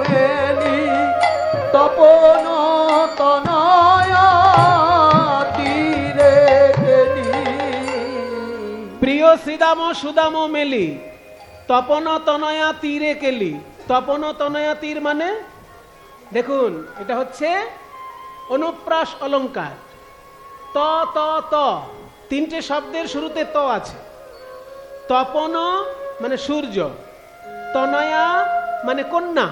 মেনি, তপন তনয়া তীরে গেলি। প্রিয় শ্রীদাম সুদাম মেলি, তপন তনয়া তীরে কেলি। তপন তনয়া তীর মানে দেখুন, এটা হচ্ছে অনুপ্রাস অলংকার। ত ত ত, তিনটে শব্দের শুরুতে ত আছে। তপন মানে সূর্য, তনয়া মানে কন্যা,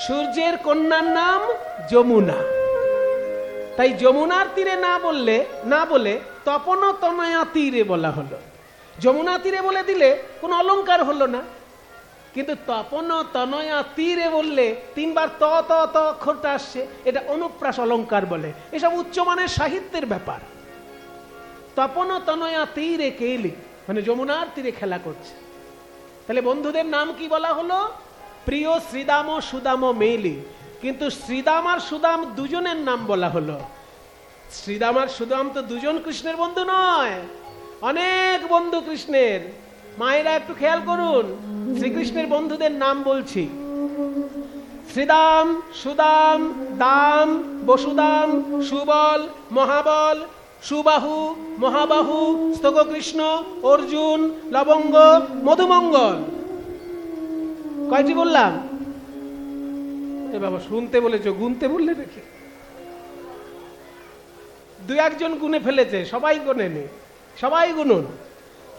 সূর্যের কন্যার নাম যমুনা। তাই যমুনার তীরে না বলে তপন তনয়া তীরে বলা হলো। যমুনা তীরে বলে দিলে কোনো অলংকার হলো না, কিন্তু তপন তনয়া তীরে বললে তিনবার ত ত ত অক্ষরটা আসছে, এটা অনুপ্রাস অলংকার বলে। এসব উচ্চমানের সাহিত্যের ব্যাপার। তপন তনয়া তীরে কেলি মানে যমুনার তীরে খেলা করছে। তাহলে বন্ধুদের নাম কি বলা হলো? প্রিয় শ্রীদাম সুদাম মেলি। কিন্তু শ্রীদাম আর সুদাম দুজনের নাম বলা হলো। শ্রীদাম আর সুদাম তো দুজন কৃষ্ণের বন্ধু নয়, অনেক বন্ধু কৃষ্ণের। মায়েরা একটু খেয়াল করুন, শ্রীকৃষ্ণের বন্ধুদের নাম বলছি। শ্রীদাম, সুদাম, দাম, বসুদাম, সুবল, মহাবল, সুবাহু, মহাবাহু, স্তককৃষ্ণ, অর্জুন, লবঙ্গ, মধুমঙ্গল। কয়টি বললাম? এ বাবা, শুনতে বলেছ, গুনতে বললে দেখি। দু একজন গুনে ফেলেছে, সবাই গুনেনি, সবাই গুনুন।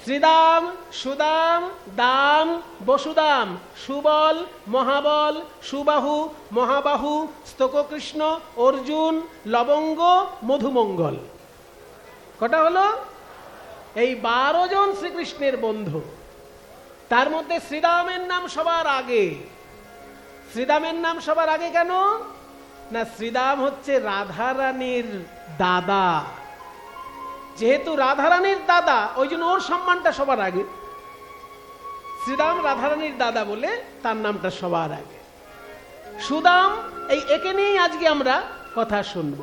শ্রীদাম, সুদাম, দাম, বসুদাম, সুবল, মহাবল, সুবাহু, মহাবাহু, স্তককৃষ্ণ, অর্জুন, লবঙ্গ, মধুমঙ্গল। কটা হলো? এই 12 জন শ্রীকৃষ্ণের বন্ধু। তার মধ্যে শ্রীদামের নাম সবার আগে। শ্রীদামের নাম সবার আগে কেন? না, শ্রীদাম হচ্ছে রাধারানীর দাদা। যেহেতু রাধারানীর দাদা, ওই জন্য ওর সম্মানটা সবার আগে। শ্রীদাম রাধারানীর দাদা বলে তার নামটা সবার আগে। সুদাম, একে নিয়েই আজকে আমরা কথা শুনব।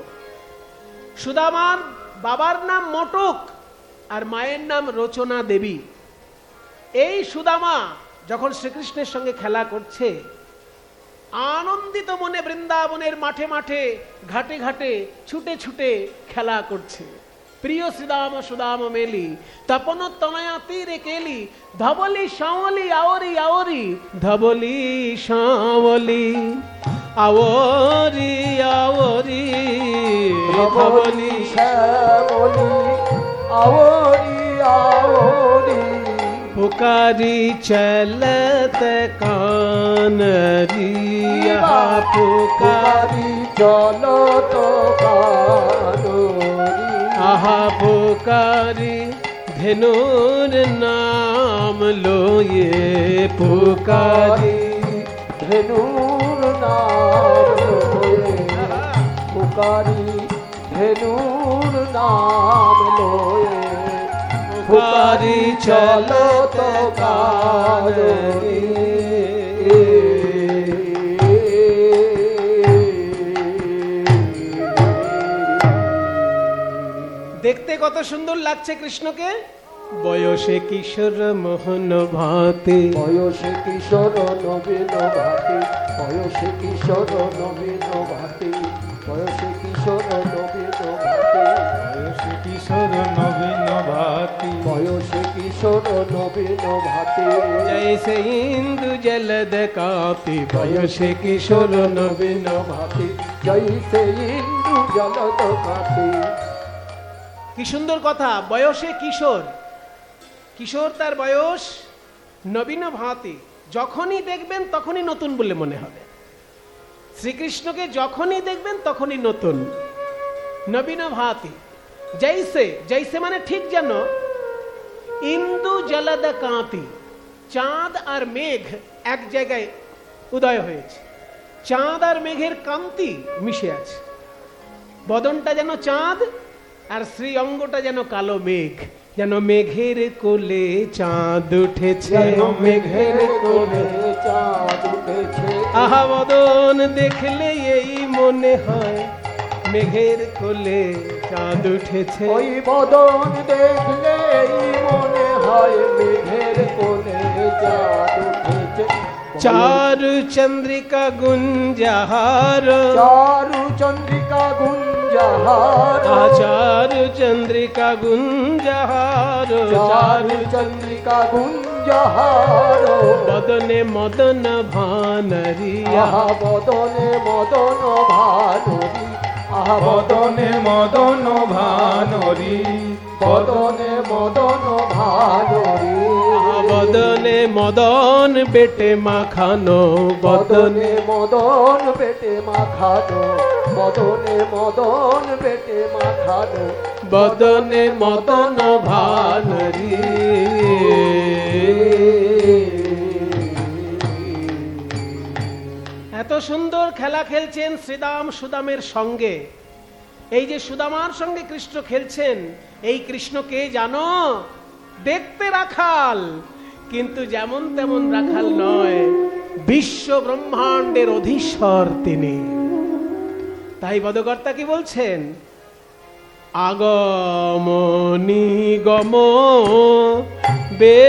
সুদামার বাবার নাম মটক আর মায়ের নাম রচনা দেবী। এই সুদামা যখন শ্রীকৃষ্ণের সঙ্গে খেলা করছে, আনন্দিত মনে বৃন্দাবনের মাঠে মাঠে, ঘাটে ঘাটে, ছুটে ছুটে খেলা করছে। প্রিয় শ্রীদাম সুদাম মেলি, তপন তনয়া তীরে কেলি, ধবলি শাওলি আওরি আওরি, ধবলি শাওলি আওরি আওরি, ধবলি শ্যামলি আওরি আওরি, पुकारी चलत कानरी, पुकारी चलो तो कानरी, आहा पुकारी धेनुर नाम लो, ये पुकारी धेनुर नाम लोए, पुकारी धेनुर नाम लोए, पुकारी चलो तो कानरी। দেখতে কত সুন্দর লাগছে কৃষ্ণকে। বয়সে কিশোর মোহন ভাতে, বয়সে কিশোর নবীন ভাতে, বয়সে কিশোর নবীন ভাতে, বয়সে কিশোর নবীন ভাতে, বয়সে কিশোর নবীন ভাতি, বয়সে কিশোর কিশোর নবীন ভাতি जैसे इंदु जलद कांति बयसे किशोर नवीन ভাতি জৈসে ইন্দু জলদ কাতি। কি সুন্দর কথা, বয়সে কিশোর, কিশোর তার বয়স, নবীন ভাতি, যখনই দেখবেন তখনই নতুন বলে মনে হবে। শ্রীকৃষ্ণকে যখনই দেখবেন তখনই নতুন, নবীন ভাতি। জৈসে, জৈসে মানে ঠিক যেন, ইন্দু জলদ কাঁতি, চাঁদ আর মেঘ এক জায়গায় উদয় হয়েছে, চাঁদ আর মেঘের কান্তি মিশে আছে। বদনটা যেন চাঁদ আর শ্রী অঙ্গটা যেন কালো মেঘ, যেন মেঘের কোলে চাঁদ উঠেছে, মেঘের কোলে চাঁদ উঠেছে। আহা বদন দেখলে এই মনে হয় মেঘের কোলে চাঁদ উঠেছে। ওই বদন দেখলেই মনে হয় মেঘের কোলে চাঁদ উঠেছে। চারু চন্দ্রিকা গুঞ্জাহার, চারু চন্দ্রিকা গুঞ্জাহার, চারু চন্দ্রিকা গুঞ্জাহার, চারু চন্দ্রিকা গুঞ্জাহার। বদনে মদন ভানরি, আহা বদনে মদন ভানুরি, আহা বদনে মদন ভানরি, বদনে মদন ভানুরি, বদনে মদন বেটে মাখানো, বদনে বদনে মদন পেটে মাখানো, বদনে মদন পেটে মাখানো, বদনে মদন ভানরি। এত সুন্দর খেলা খেলছেন শ্রীদাম সুদামের সঙ্গে। এই যে সুদামার সঙ্গে কৃষ্ণ খেলছেন, এই কৃষ্ণকে জানো, দেখতে রাখাল, কিন্তু যেমন তেমন রাখাল নয়, বিশ্ব ব্রহ্মাণ্ডের অধীশ্বর তিনি। তাই বদকর্তা কি বলছেন? আগম নিগম বেদসার,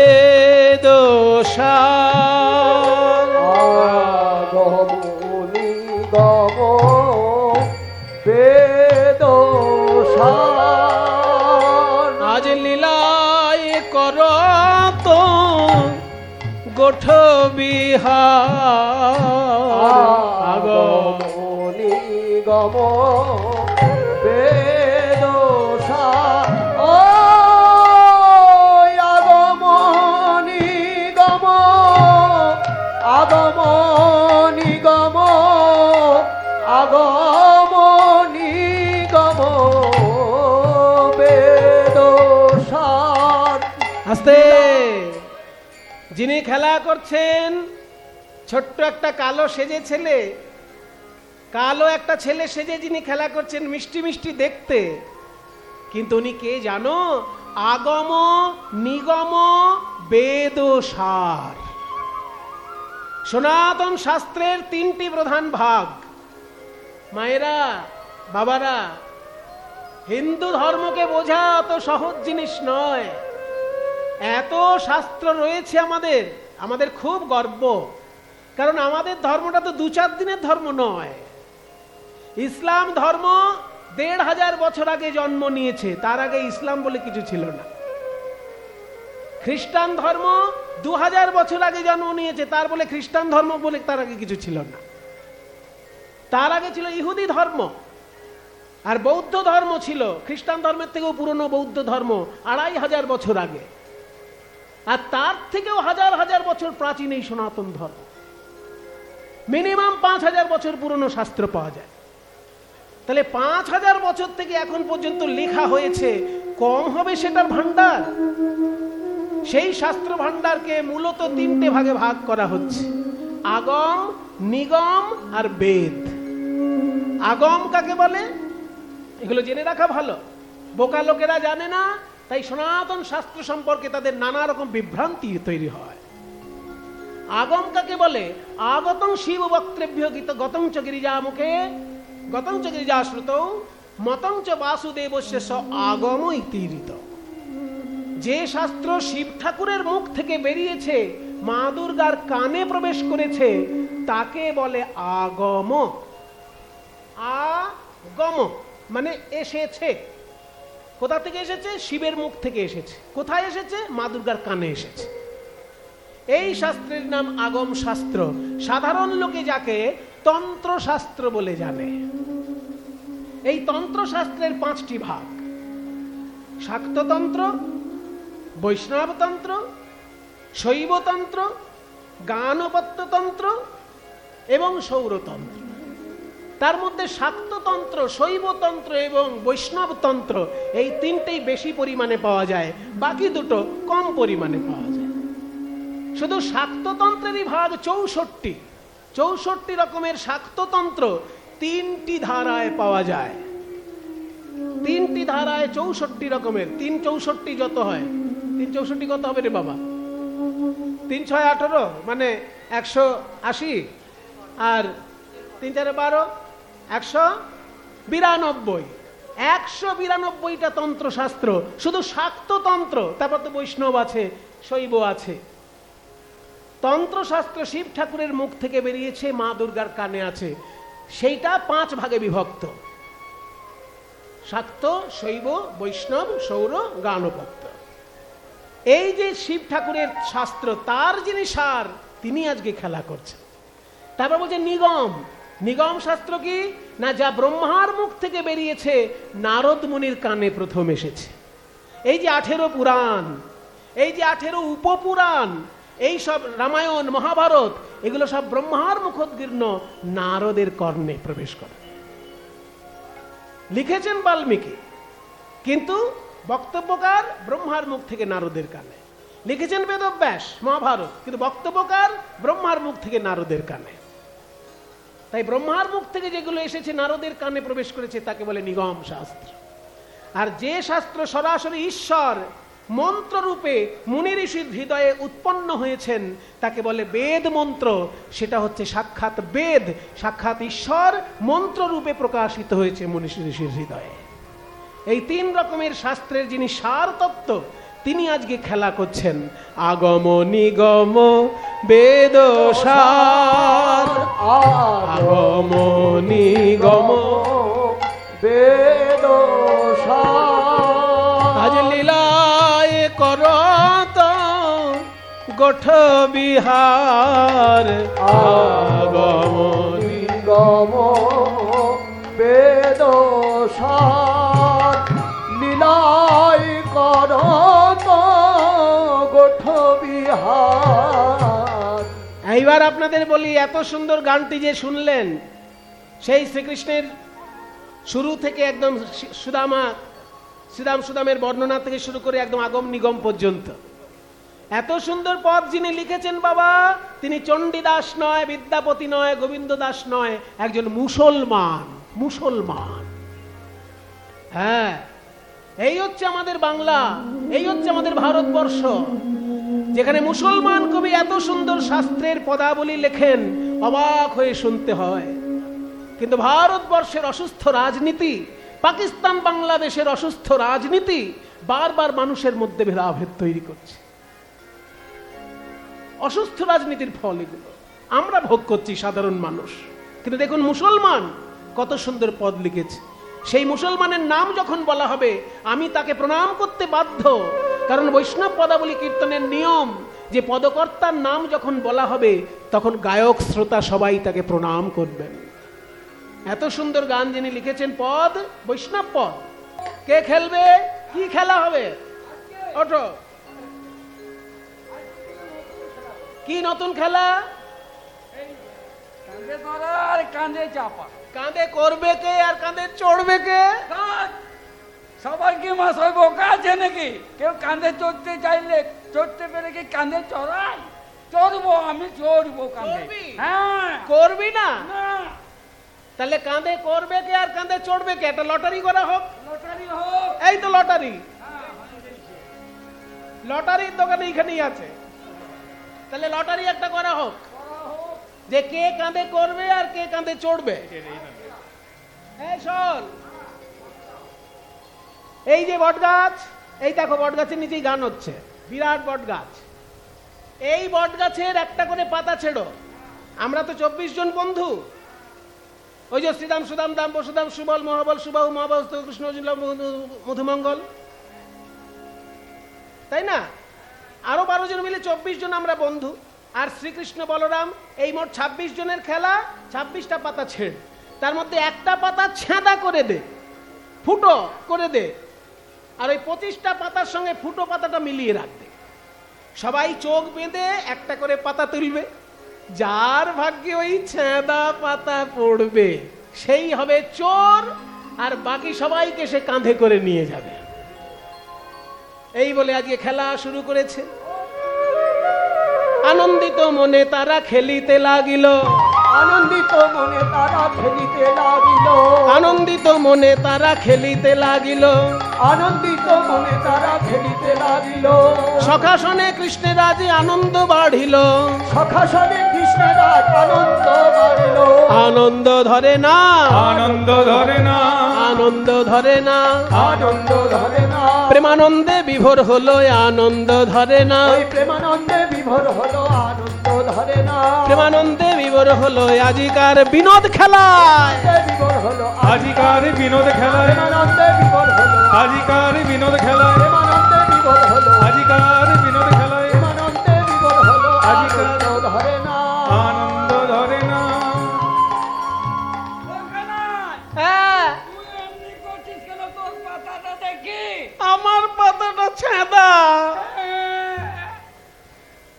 আগম নিগম বেদসার। আজ লীলায় করত গোঠ বিহার। আগম আগম নিগম বেদসার। ও আগম নিগম, আগম নিগম, আগম নিগম বেদসার। আস্তে, যিনি খেলা করছেন ছোট্ট একটা কালো সেজে ছেলে, কালো একটা ছেলে সেজে যিনি খেলা করছেন, মিষ্টি মিষ্টি দেখতে, কিন্তু উনি কে জানো? আগম নিগম বেদসার। সনাতন শাস্ত্রের তিনটি প্রধান ভাগ। মায়েরা, বাবারা, হিন্দু ধর্মকে বোঝা অত সহজ জিনিস নয়। এত শাস্ত্র রয়েছে আমাদের, আমাদের খুব গর্ব, কারণ আমাদের ধর্মটা তো 2-4 দিনের ধর্ম নয়। ইসলাম ধর্ম 1500 বছর আগে জন্ম নিয়েছে, তার আগে ইসলাম বলে কিছু ছিল না। খ্রিস্টান ধর্ম 2000 বছর আগে জন্ম নিয়েছে, তার বলে খ্রিস্টান ধর্ম বলে তার আগে কিছু ছিল না। তার আগে ছিল ইহুদি ধর্ম, আর বৌদ্ধ ধর্ম ছিল খ্রিস্টান ধর্মের থেকেও পুরনো। বৌদ্ধ ধর্ম 2500 বছর আগে, আর তার থেকেও হাজার হাজার বছর প্রাচীন এই সনাতন ধর্ম। মিনিমাম 5000 বছর পুরনো শাস্ত্র পাওয়া যায়। তাহলে 5000 বছর থেকে এখন পর্যন্ত লেখা হয়েছে, কম হবে সেটার ভান্ডার? সেই শাস্ত্র ভান্ডারকে মূলত 3টে ভাগে ভাগ করা হচ্ছে, আগম, নিগম আর বেদ। আগম কাকে বলে? এগুলো জেনে রাখা ভালো। বোকা লোকেরা জানে না, তাই সনাতন শাস্ত্র সম্পর্কে তাদের নানা রকম বিভ্রান্তি তৈরি হয়। আগম কাকে বলে? আগতং শিব বক্তব্য গীত গতং চ গিরিজা মুখে গতং চ গিরিজা শ্রুত মতং চ বাসুদেবস্য স আগম ইতিরিত। যে শাস্ত্র শিব ঠাকুরের মুখ থেকে বেরিয়েছে, মা দুর্গার কানে প্রবেশ করেছে, তাকে বলে আগম। আগম মানে এসেছে। কোথা থেকে এসেছে? শিবের মুখ থেকে এসেছে। কোথায় এসেছে? মা দুর্গার কানে এসেছে। এই শাস্ত্রের নাম আগম শাস্ত্র। সাধারণ লোকে যাকে তন্ত্র শাস্ত্র বলে জানে। এই তন্ত্র শাস্ত্রের 5টি ভাগ: শাক্ততন্ত্র, বৈষ্ণবতন্ত্র, শৈবতন্ত্র, গানপত্যতন্ত্র এবং সৌরতন্ত্র। তার মধ্যে শাক্ততন্ত্র, শৈবতন্ত্র এবং বৈষ্ণবতন্ত্র এই 3টেই বেশি পরিমাণে পাওয়া যায়, বাকি দুটো কম পরিমাণে পাওয়া যায়। শুধু শাক্ততন্ত্রেরই ভাগ 64। 64 রকমের শাক্ততন্ত্র 3টি ধারায় পাওয়া যায়। 3টি ধারায় 64 রকমের। 3 64 যত হয়, 3 64 কত হবে রে বাবা? 3 6 18 মানে 180, আর 3 4 12 192। 192টা তন্ত্রশাস্ত্র শুধু শাক্ততন্ত্র। তারপর তো বৈষ্ণব আছে, শৈব আছে। তন্ত্রশাস্ত্র শিব ঠাকুরের মুখ থেকে বেরিয়েছে, মা দুর্গার কানে আছে। সেইটা 5 ভাগে বিভক্ত: শাক্ত, শৈব, বৈষ্ণব, সৌর, গানপত্য। এই যে শিব ঠাকুরের শাস্ত্র, তার যিনি সার, তিনি আজকে খেলা করছেন। তারপর বলছে নিগম। নিগম শাস্ত্র কি না? যা ব্রহ্মার মুখ থেকে বেরিয়েছে, নারদ মুনির কানে প্রথম এসেছে। এই যে 18 পুরাণ, এই যে 18 উপপুরাণ, এই সব রামায়ণ, মহাভারত, এগুলো সব ব্রহ্মার মুখোদ্গীর্ণ নারদের কর্ণে প্রবেশ করে। লিখেছেন বাল্মীকি, কিন্তু বক্তব্যকার ব্রহ্মার মুখ থেকে নারদের কানে। লিখেছেন বেদব্যাস মহাভারত, কিন্তু বক্তব্যকার ব্রহ্মার মুখ থেকে নারদের কানে। তাই ব্রহ্মার মুখ থেকে যেগুলো এসেছে, নারদের কানে প্রবেশ করেছে, তাকে বলে নিগম শাস্ত্র। আর যে শাস্ত্র সরাসরি ঈশ্বর মন্ত্ররূপে মুনি ঋষির হৃদয়ে উৎপন্ন হয়েছেন, তাকে বলে বেদ মন্ত্র। সেটা হচ্ছে সাক্ষাৎ বেদ, সাক্ষাৎ ঈশ্বর মন্ত্ররূপে প্রকাশিত হয়েছে মুনি ঋষির হৃদয়ে। এই 3 রকমের শাস্ত্রের যিনি সার তত্ত্ব, তিনি আজকে খেলা করছেন। আগম নিগম বেদ সার, আগম নিগম বেদ সার। আজ লীলায় করত গোঠ বিহার, আগম নিগম বেদ সার। লীলাই করত গোঠ বিহার। এইবার আপনাদের বলি, এত সুন্দর গানটি যে শুনলেন, সেই শ্রীকৃষ্ণের শুরু থেকে একদম সুদামের বর্ণনা থেকে শুরু করে একদম আগম নিগম পর্যন্ত এত সুন্দর পদ যিনি লিখেছেন বাবা, তিনি চণ্ডীদাস নয়, বিদ্যাপতি নয়, গোবিন্দ দাস নয়, একজন মুসলমান। মুসলমান, হ্যাঁ, এই হচ্ছে আমাদের বাংলা, এই হচ্ছে আমাদের ভারতবর্ষ, যেখানে মুসলমান কবি এত সুন্দর শাস্ত্রের পদাবলী লেখেন, অবাক হয়ে শুনতে হয়। কিন্তু ভারতবর্ষের অসুস্থ রাজনীতি, পাকিস্তান বাংলাদেশের অসুস্থ রাজনীতি বারবার মানুষের মধ্যে ভেদাভেদ তৈরি করছে। অসুস্থ রাজনীতির ফল এগুলো আমরা ভোগ করছি সাধারণ মানুষ। কিন্তু দেখুন মুসলমান কত সুন্দর পদ লিখেছে। সেই মুসলমানের নাম যখন বলা হবে, আমি তাকে প্রণাম করতে বাধ্য, কারণ বৈষ্ণব পদাবলী কীর্তনের নিয়ম যে পদকর্তার নাম যখন বলা হবে, তখন গায়ক শ্রোতা সবাই তাকে প্রণাম করবেন। এত সুন্দর গান যিনি লিখেছেন, পদ বৈষ্ণব পদ। কে খেলবে? কি খেলা হবে? ওঠো। কি নতুন খেলা? কাঁধে ধরা আর কাঁধে চাপা। কাঁধে করবে কে আর কাঁধে চড়বে কে? সবার কি মাসায় বোকা আছে নাকি? কেউ কাঁধে চড়তে চাইলে চড়তে পেরে কি কাঁধে চড়ায়? চড়বো, আমি চড়বো কাঁধে। হ্যাঁ, করবি না? না। তাহলে কাঁধে করবে কে আর কাঁধে চড়বে কে? একটা লটারি করা হোক। লটারি হোক। এই তো লটারি, লটারির দোকানে এখানেই আছে। তাহলে লটারি একটা করা হোক, যে কে কাঁধে করবে আর কে কাঁধে চড়বে। এই শোন, এই যে বট গাছ, এই দেখো বট গাছের নিচেই গান হচ্ছে, বিরাট বট গাছ। এই বট গাছের একটা করে পাতা ছেড়ো। আমরা তো 24 জন বন্ধু, ওই যে শ্রীদাম সুদাম দাম বসুদাম সুবল মহাবল সুবাহু মহাবল কৃষ্ণ মধুমঙ্গল, তাই না? আরো 12 জন মিলে 24 জন আমরা বন্ধু, আর শ্রীকৃষ্ণ বলরাম, এই মোট 26 জনের খেলা। 26টা পাতা ছেড়, তার মধ্যে একটা পাতা ছেঁদা করে দে, ফুটো করে দে, আর ওই 25টা পাতার সঙ্গে ফুটো পাতাটা মিলিয়ে রাখবে। সবাই চোখ বেঁধে একটা করে পাতা তুলবে, যার ভাগ্যে ওই ছেঁদা পাতা পড়বে সেই হবে চোর, আর বাকি সবাইকে সে কাঁধে করে নিয়ে যাবে। এই বলে আজকে খেলা শুরু করেছে। আনন্দিত মনে তারা খেলিতে লাগিল, আনন্দিত মনে তারা খেলিতে লাগিল, আনন্দিত মনে তারা খেলিতে লাগিল, আনন্দিত মনে তারা খেলিতে লাগিল। সখাসনে কৃষ্ণের রাজে আনন্দ বাড়িল, সখাসনে কৃষ্ণের রাজ আনন্দ বাড়িল। আনন্দ ধরে না, আনন্দ ধরে না, আনন্দ ধরে না, আনন্দ ধরে না, প্রেমানন্দে বিভোর হলো আনন্দ ধরে না, ওই প্রেমানন্দে বিভোর হলো আনন্দ ধরে না, প্রেমানন্দে বিভোর হলো আজিকার বিনোদ খেলায়, বিভোর হলো আজিকার বিনোদ খেলায়, প্রেমানন্দে বিভোর হলো, আজিকার বিনোদ খেলায়, প্রেমানন্দে বিভোর হলো, আজিকার বিনোদ খেলায়, প্রেমানন্দে বিভোর হলো আজিকার আনন্দ ধরে না, আনন্দ ধরে না। হ্যাঁ, তুই এমনি করছিস কেন? তোর পাতাটা দেখি। আমার পাতাটা ছেঁদা,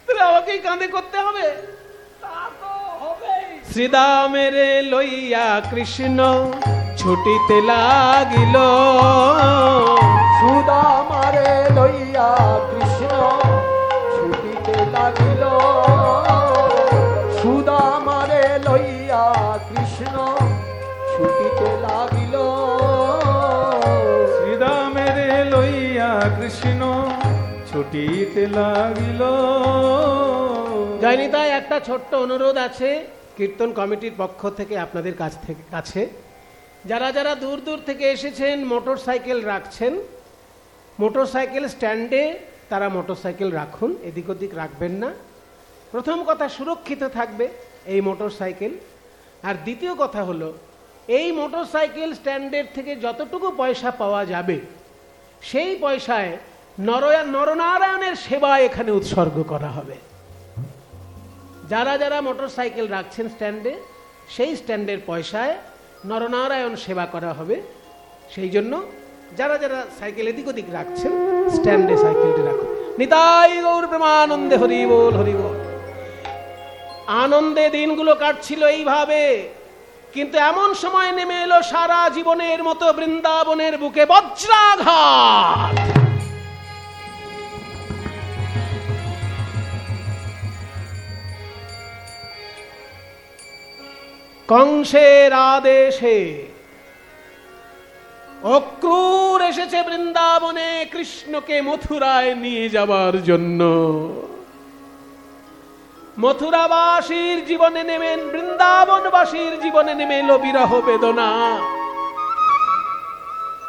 তাহলে আমাকেই কাঁধে করতে হবে। তা তো হবেই। শ্রীদামের লইয়া কৃষ্ণ ছুটিতে লাগিল, সুদামারে লইয়া কৃষ্ণ ছুটিতে লাগিল, সুদামারে লইয়া কৃষ্ণ ছুটিতে লাগিল, শ্রীদামের লইয়া কৃষ্ণ ছুটিতে লাগিল। জয়নিতাই, একটা ছোট্ট অনুরোধ আছে কীর্তন কমিটির পক্ষ থেকে আপনাদের কাছে, যারা যারা দূর দূর থেকে এসেছেন মোটর সাইকেল রাখছেন, মোটর সাইকেল স্ট্যান্ডে তারা মোটর সাইকেল রাখুন, এদিক ওদিক রাখবেন না। প্রথম কথা, সুরক্ষিত থাকবে এই মোটর সাইকেল। আর দ্বিতীয় কথা হলো, এই মোটর সাইকেল স্ট্যান্ডের থেকে যতটুকু পয়সা পাওয়া যাবে সেই পয়সায় নরনারায়ণের সেবা এখানে উৎসর্গ করা হবে। যারা যারা মোটর সাইকেল রাখছেন স্ট্যান্ডে, সেই স্ট্যান্ডের পয়সায় নরনারায়ণ সেবা করা হবে। সেই জন্য যারা যারা সাইকেল এদিক ওদিক রাখছেন স্ট্যান্ডে সাইকেলটি রাখুন। নিতাই গৌর প্রেমানন্দে হরি বল, হরি বল। আনন্দে দিনগুলো কাটছিল এইভাবে, কিন্তু এমন সময় নেমে এলো সারা জীবনের মতো বৃন্দাবনের বুকে বজ্রাঘাত। কংসের আদেশে অক্রূর এসেছে বৃন্দাবনে কৃষ্ণকে মথুরায় নিয়ে যাবার জন্য। মথুরাবাসীর জীবনে নেমেন, বৃন্দাবনবাসীর জীবনে নেমে এলো বিরহ বেদনা।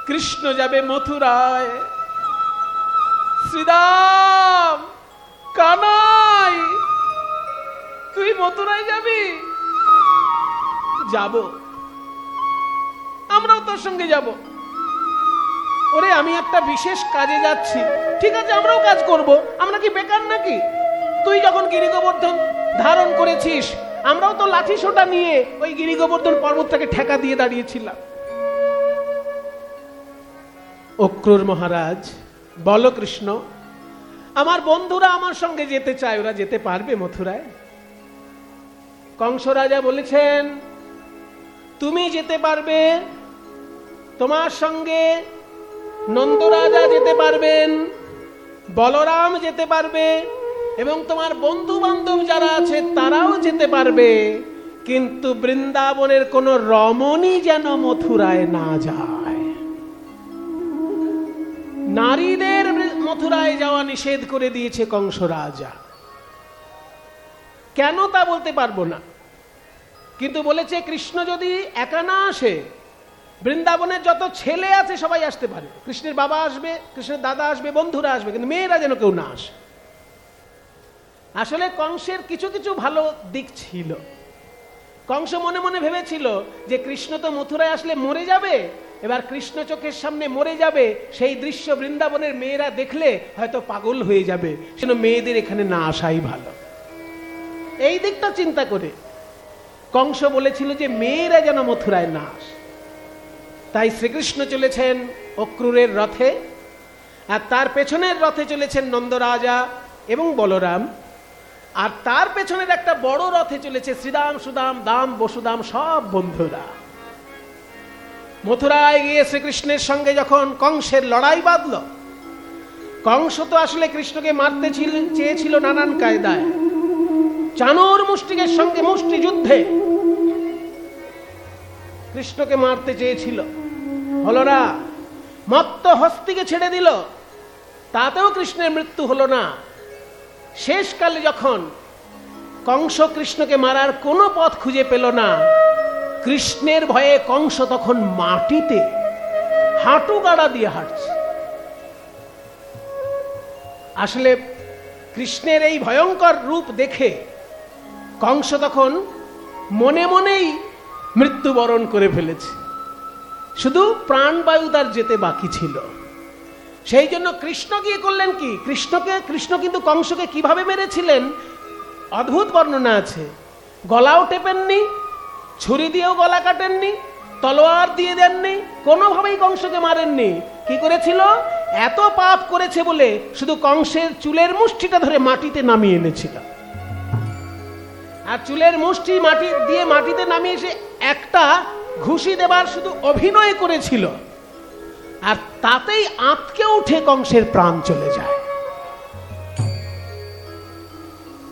কৃষ্ণ যাবে মথুরায়। শ্রীদাম, কানাই, তুই মথুরায় যাবি? যাব, আমরাও তোর সঙ্গে যাব। ওরে, আমি একটা বিশেষ কাজে যাচ্ছি। ঠিক আছে, আমরাও কাজ করব, আমরা কি বেকার নাকি? তুই যখন গিরি গোবর্ধন ধারণ করেছিস, আমরাও তো লাঠি সোটা নিয়ে ওই গিরি গোবর্ধন পর্বতটাকে ঠেকা দিয়ে দাঁড়িয়েছিলাম। অক্রূর মহারাজ, বলো কৃষ্ণ, আমার বন্ধুরা আমার সঙ্গে যেতে চায়, ওরা যেতে পারবে মথুরায়? কংস রাজা বলেছেন, তুমি যেতে পারবে, তোমার সঙ্গে নন্দরাজা যেতে পারবেন, বলরাম যেতে পারবে, এবং তোমার বন্ধু বান্ধব যারা আছে তারাও যেতে পারবে, কিন্তু বৃন্দাবনের কোন রমণী যেন মথুরায় না যায়। নারীদের মথুরায় যাওয়া নিষেধ করে দিয়েছে কংস রাজা। কেন তা বলতে পারবো না, কিন্তু বলেছে কৃষ্ণ যদি একা না আসে, বৃন্দাবনের যত ছেলে আছে সবাই আসতে পারে। কৃষ্ণের বাবা আসবে, কৃষ্ণের দাদা আসবে, বন্ধুরা আসবে, কিন্তু মেয়েরা যেন কেউ না আসে। আসলে কংসের কিছু কিছু ভালো দিক ছিল। কংস মনে মনে ভেবেছিল যে কৃষ্ণ তো মথুরায় আসলে মরে যাবে, এবার কৃষ্ণ চোখের সামনে মরে যাবে, সেই দৃশ্য বৃন্দাবনের মেয়েরা দেখলে হয়তো পাগল হয়ে যাবে, সেজন্য মেয়েদের এখানে না আসাই ভালো। এই দিকটা চিন্তা করে কংস বলেছিল যে মেয়েরা যেন মথুরায় না আসে। তাই শ্রীকৃষ্ণ চলেছেন অক্রূরের রথে, আর তার পেছনের রথে চলেছেন নন্দরাজা এবং বলরাম, আর তার পেছনের একটা বড় রথে চলেছে শ্রীদাম, সুদাম, দাম, বসুদাম, সব বন্ধুরা। মথুরায় গিয়ে শ্রীকৃষ্ণের সঙ্গে যখন কংসের লড়াই বাঁধল, কংস তো আসলে কৃষ্ণকে মারতে চেয়েছিল নানান কায়দায়, চাণুর মুষ্টিকের সঙ্গে মুষ্টি যুদ্ধে কৃষ্ণকে মারতে চেয়েছিল। হলো না, মত্ত হস্তিকে ছেড়ে দিল, তাতেও কৃষ্ণের মৃত্যু হলো না। শেষকালে যখন কংস কৃষ্ণকে মারার কোনো পথ খুঁজে পেল না, কৃষ্ণের ভয়ে কংস তখন মাটিতে হাঁটু গাড়া দিয়ে হাঁটছে। আসলে কৃষ্ণের এই ভয়ঙ্কর রূপ দেখে কংস তখন মনে মনেই মৃত্যুবরণ করে ফেলেছে, শুধু প্রাণবায়ু তার যেতে বাকি ছিল। সেই জন্য কৃষ্ণ গিয়ে করলেন কি, কৃষ্ণ কিন্তু কংসকে কিভাবে মেরেছিলেন অদ্ভুত বর্ণনা আছে। গলাও টেপেননি, ছুরি দিয়েও গলা কাটেননি, তলোয়ার দিয়ে দেননি, কোনোভাবেই কংসকে মারেননি। কি করেছিল, এত পাপ করেছে বলে শুধু কংসের চুলের মুষ্টিটা ধরে মাটিতে নামিয়ে এনেছিল, আর চুলের মুষ্টি মাটিতে নামিয়ে এসে একটা ঘুষি দেবার শুধু অভিনয় করেছিল, আর তাতেই আঁতকে উঠে কংসের প্রাণ চলে যায়।